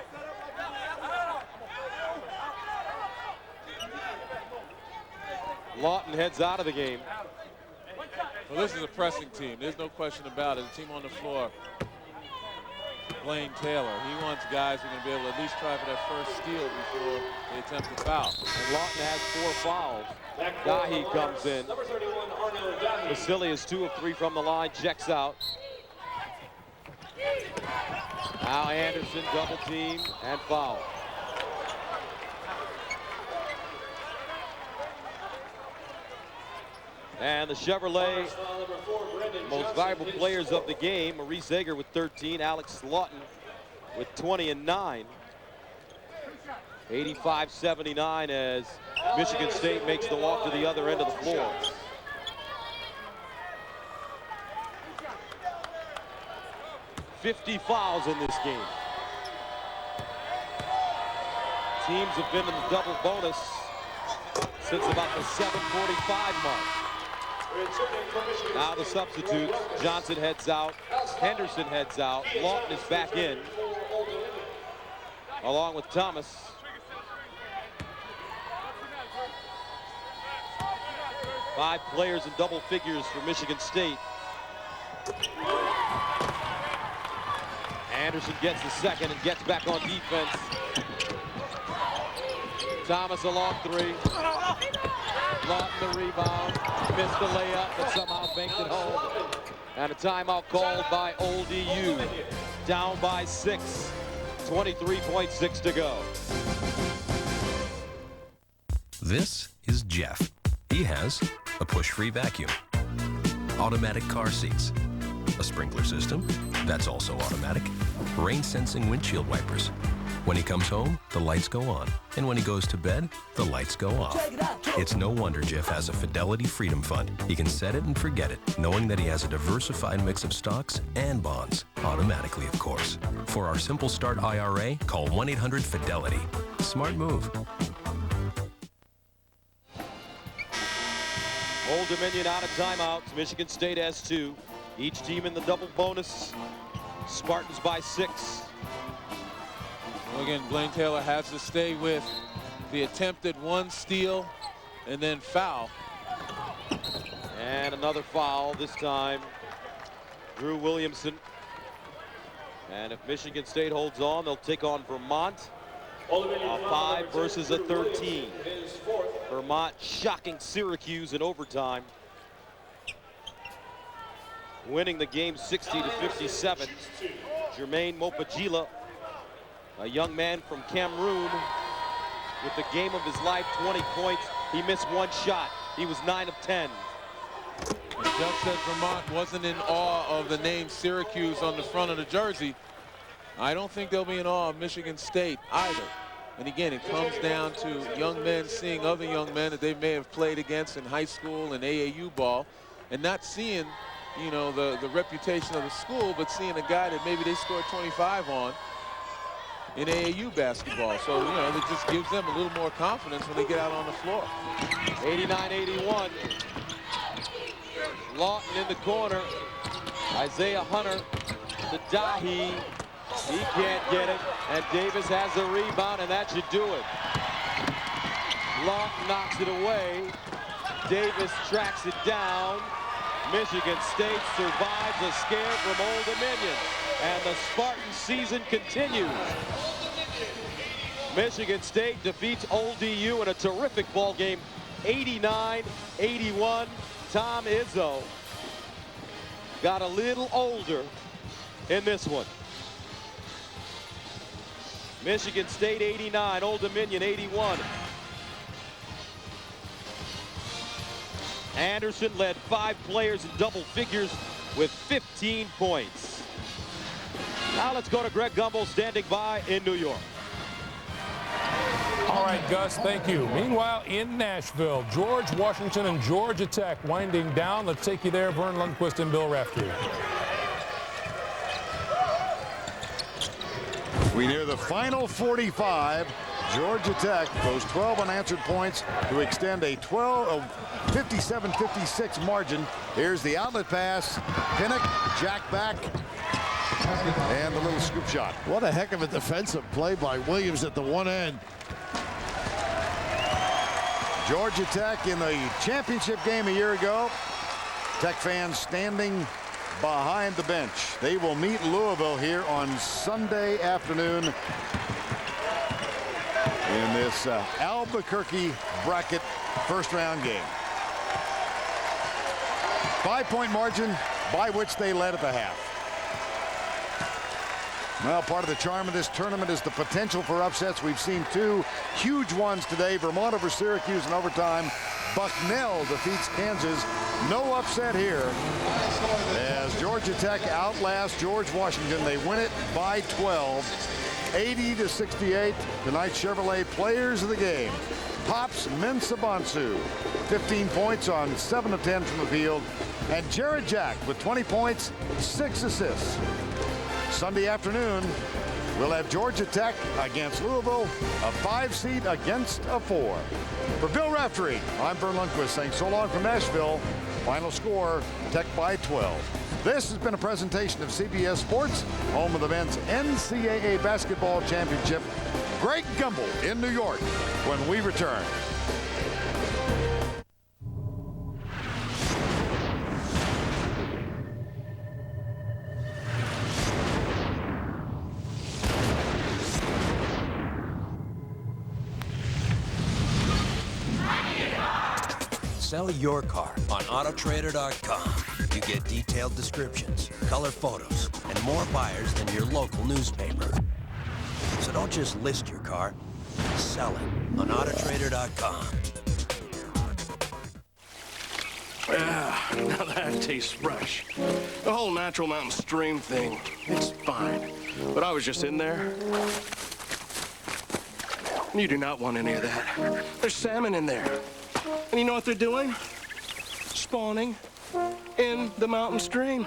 Lawton heads out of the game. Well, this is a pressing team. There's no question about it. The team on the floor, Blaine Taylor, he wants guys who are going to be able to at least try for that first steal before they attempt to foul. And Lawton has 4 fouls. Dahi comes in. Vasilius 2 of 3 from the line, checks out. Now Anderson double team and foul. And the Chevrolet most valuable players of the game, Maurice Ager with 13, Alex Lawton with 20 and 9. 85-79 as Michigan State makes the walk to the other end of the floor. $50 fouls in this game. Teams have been in the double bonus since about the 7:45 mark. Now the substitutes. Johnson heads out. Henderson heads out. Lawton is back in, along with Thomas. Five players in double figures for Michigan State. Anderson gets the second and gets back on defense. Thomas a long 3. Lawton the rebound. Missed the layup, but somehow banked it home. And a timeout called by Old EU. Down by 6. 23.6 to go. This is Jeff. He has a push-free vacuum, automatic car seats, a sprinkler system that's also automatic, rain-sensing windshield wipers. When he comes home, the lights go on. And when he goes to bed, the lights go off. It's no wonder Jeff has a Fidelity Freedom Fund. He can set it and forget it, knowing that he has a diversified mix of stocks and bonds. Automatically, of course. For our Simple Start IRA, call 1-800-FIDELITY. Smart move. Old Dominion out of timeouts. Michigan State has 2. Each team in the double bonus. Spartans by 6. Well, again, Blaine Taylor has to stay with the attempted 1 steal and then foul. And another foul, this time Drew Williamson. And if Michigan State holds on, they'll take on Vermont. A 5 versus a 13. Vermont shocking Syracuse in overtime, winning the game 60-57. Jermaine Mopajila, a young man from Cameroon, with the game of his life, 20 points. He missed 1 shot. He was 9 of 10. Jeff said Vermont wasn't in awe of the name Syracuse on the front of the jersey. I don't think they'll be in awe of Michigan State either. And again, it comes down to young men seeing other young men that they may have played against in high school and AAU ball, and not seeing, you know, the reputation of the school, but seeing a guy that maybe they scored 25 on in AAU basketball. So, you know, it just gives them a little more confidence when they get out on the floor. 89-81. Lawton in the corner. Isaiah Hunter to Dahi. He can't get it, and Davis has the rebound, and that should do it. Lawton knocks it away. Davis tracks it down. Michigan State survives a scare from Old Dominion, and the Spartan season continues. Michigan State defeats Old DU in a terrific ball game, 89-81. Tom Izzo got a little older in this one. Michigan State 89, Old Dominion 81. Anderson led 5 players in double figures with 15 points. Now let's go to Greg Gumbel standing by in New York. All right, Gus, thank you. Meanwhile, in Nashville, George Washington and Georgia Tech winding down. Let's take you there, Vern Lundquist and Bill Raftery. We near the final 45. Georgia Tech those 12 unanswered points to extend a 57-56 margin. Here's the outlet pass. Pinnock, Jack back, and the little scoop shot. What a heck of a defensive play by Williams at the one end. Georgia Tech in the championship game a year ago. Tech fans standing behind the bench. They will meet Louisville here on Sunday afternoon in this Albuquerque bracket first round game. 5-point margin by which they led at the half. Well, part of the charm of this tournament is the potential for upsets. We've seen 2 huge ones today. Vermont over Syracuse in overtime. Bucknell defeats Kansas. No upset here as Georgia Tech outlasts George Washington. They win it by 12, 80-68. Tonight's Chevrolet players of the game. Pops Mensah-Bonsu, 15 points on 7 of 10 from the field. And Jared Jack with 20 points, 6 assists. Sunday afternoon, we'll have Georgia Tech against Louisville, a 5 seed against a 4. For Bill Raftery, I'm Vern Lundquist saying so long from Nashville. Final score, Tech by 12. This has been a presentation of CBS Sports, home of the men's NCAA basketball championship. Greg Gumbel in New York when we return. Sell your car on Autotrader.com. You get detailed descriptions, color photos, and more buyers than your local newspaper. So don't just list your car, sell it on Autotrader.com. Now that tastes fresh. The whole Natural Mountain Stream thing, it's fine. But I was just in there. You do not want any of that. There's salmon in there. And you know what they're doing? Spawning in the mountain stream.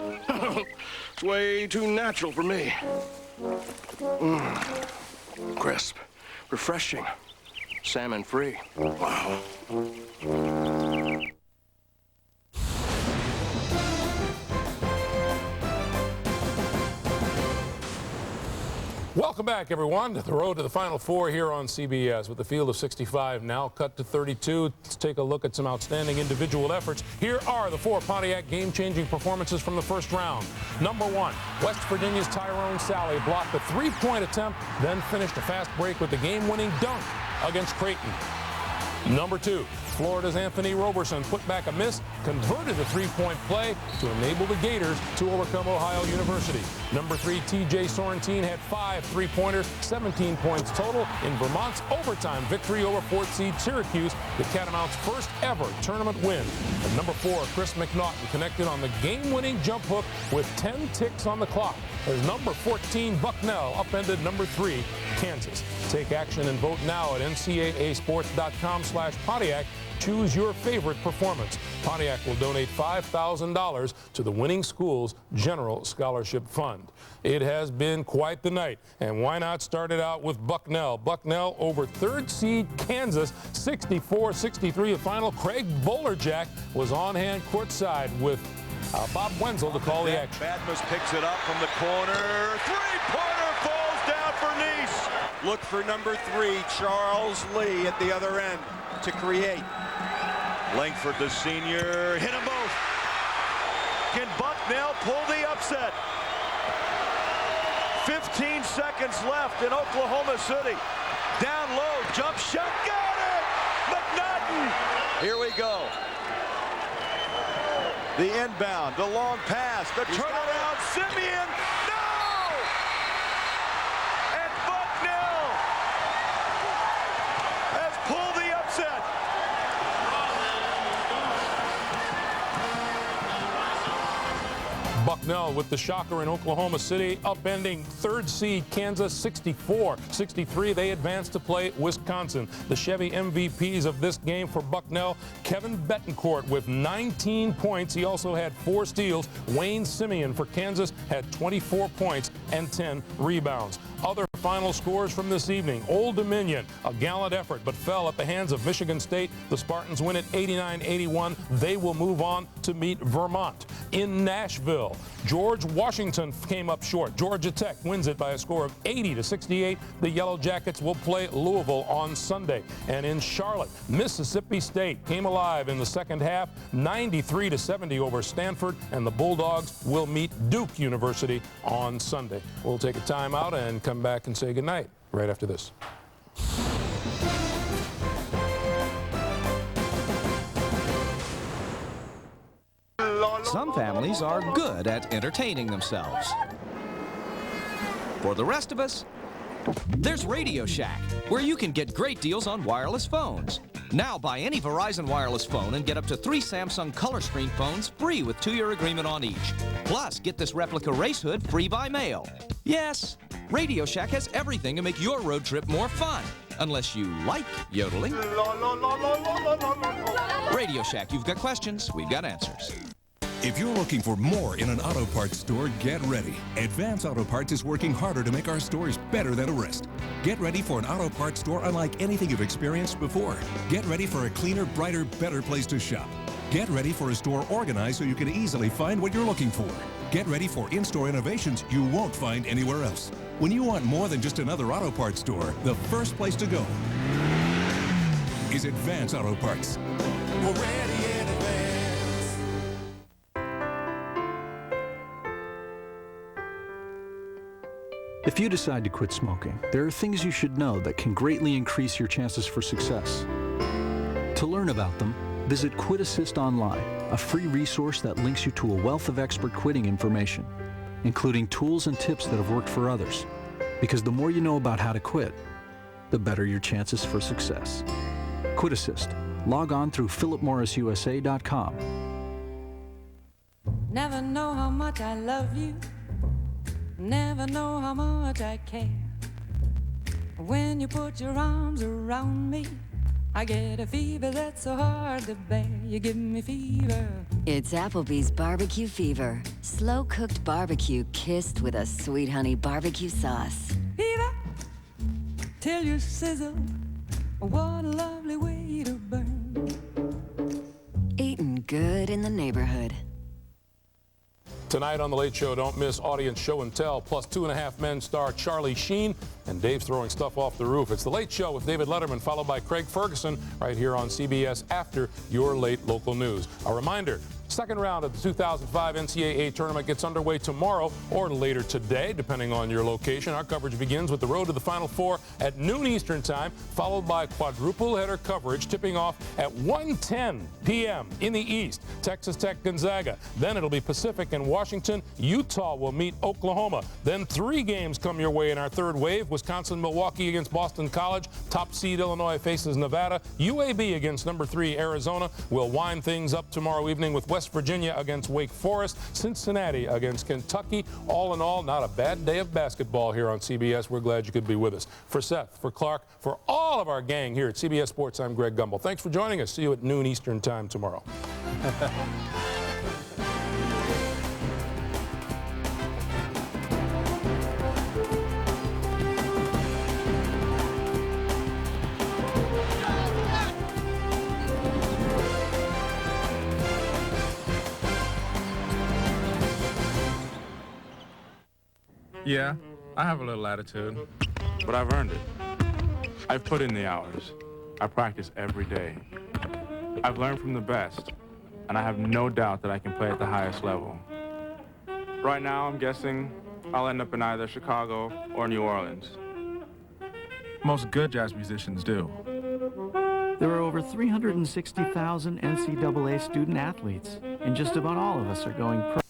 It's way too natural for me. Crisp, refreshing, salmon-free. Wow. Welcome back, everyone, to the road to the Final Four here on CBS. With the field of 65 now cut to 32, let's take a look at some outstanding individual efforts. Here are the 4 Pontiac game-changing performances from the first round. Number 1, West Virginia's Tyrone Sally blocked a 3-point attempt, then finished a fast break with the game-winning dunk against Creighton. Number 2, Florida's Anthony Roberson put back a miss, converted a three-point play to enable the Gators to overcome Ohio University. Number 3, TJ Sorrentine had 5 three-pointers, 17 points total in Vermont's overtime victory over 4th seed Syracuse, the Catamounts' first ever tournament win. And number 4, Chris McNaughton connected on the game-winning jump hook with 10 ticks on the clock as number 14 Bucknell upended number 3 Kansas. Take action and vote now at ncaasports.com/Pontiac. Choose your favorite performance. Pontiac will donate $5,000 to the winning school's General Scholarship Fund. It has been quite the night, and why not start it out with Bucknell? Bucknell over 3rd seed Kansas, 64-63 the final. Craig Bolerjack was on hand courtside with Bob Wenzel to call the action. Badmus picks it up from the corner. Three-pointer falls down for Nice. Look for number 3, Charles Lee, at the other end to create. Langford, the senior, hit them both. Can Bucknell pull the upset? 15 seconds left in Oklahoma City. Down low, jump shot, got it! McNaughton! Here we go. The inbound, the long pass, the turnaround, Simeon, no! And Bucknell has pulled the upset. Bucknell with the shocker in Oklahoma City, upending 3rd seed Kansas 64-63. They advance to play Wisconsin. The Chevy MVPs of this game for Bucknell, Kevin Betancourt with 19 points. He also had 4 steals. Wayne Simeon for Kansas had 24 points and 10 rebounds. Other final scores from this evening. Old Dominion, a gallant effort, but fell at the hands of Michigan State. The Spartans win at 89-81. They will move on to meet Vermont. In Nashville, George Washington came up short. Georgia Tech wins it by a score of 80-68. The Yellow Jackets will play Louisville on Sunday. And in Charlotte, Mississippi State came alive in the second half, 93-70 over Stanford, and the Bulldogs will meet Duke University on Sunday. We'll take a timeout and come back and say goodnight right after this. Some families are good at entertaining themselves. For the rest of us, there's Radio Shack, where you can get great deals on wireless phones. Now buy any Verizon wireless phone and get up to 3 Samsung color screen phones free with 2-year agreement on each. Plus, get this replica race hood free by mail. Yes, Radio Shack has everything to make your road trip more fun. Unless you like yodeling. Radio Shack, you've got questions, we've got answers. If you're looking for more in an auto parts store, get ready. Advance Auto Parts is working harder to make our stores better than the rest. Get ready for an auto parts store unlike anything you've experienced before. Get ready for a cleaner, brighter, better place to shop. Get ready for a store organized so you can easily find what you're looking for. Get ready for in-store innovations you won't find anywhere else. When you want more than just another auto parts store, the first place to go is Advance Auto Parts. We're ready in advance. If you decide to quit smoking, there are things you should know that can greatly increase your chances for success. To learn about them, visit Quit Assist Online, a free resource that links you to a wealth of expert quitting information, including tools and tips that have worked for others. Because the more you know about how to quit, the better your chances for success. Quit Assist. Log on through philipmorrisusa.com. Never know how much I love you. Never know how much I care. When you put your arms around me, I get a fever that's so hard to bear. You give me fever. It's Applebee's Barbecue Fever. Slow-cooked barbecue kissed with a sweet honey barbecue sauce. Fever till you sizzle. What a lovely way to burn. Eating good in the neighborhood. Tonight on The Late Show, don't miss Audience Show and Tell, plus 2.5 Men star Charlie Sheen, and Dave's throwing stuff off the roof. It's The Late Show with David Letterman, followed by Craig Ferguson, right here on CBS after your late local news. A reminder, second round of the 2005 NCAA tournament gets underway tomorrow or later today, depending on your location. Our coverage begins with the road to the Final Four at noon Eastern Time, followed by quadruple header coverage tipping off at 1:10 p.m. in the East. Texas Tech, Gonzaga. Then it'll be Pacific and Washington. Utah will meet Oklahoma. Then 3 games come your way in our third wave. Wisconsin, Milwaukee against Boston College. Top seed Illinois faces Nevada. UAB against number 3 Arizona. We'll wind things up tomorrow evening with West Virginia against Wake Forest. Cincinnati against Kentucky. All in all, not a bad day of basketball here on CBS. We're glad you could be with us. For Seth, for Clark, for all of our gang here at CBS Sports, I'm Greg Gumbel. Thanks for joining us. See you at noon Eastern Time tomorrow. Yeah, I have a little attitude, but I've earned it. I've put in the hours. I practice every day. I've learned from the best, and I have no doubt that I can play at the highest level. Right now, I'm guessing I'll end up in either Chicago or New Orleans. Most good jazz musicians do. There are over 360,000 NCAA student athletes, and just about all of us are going pro.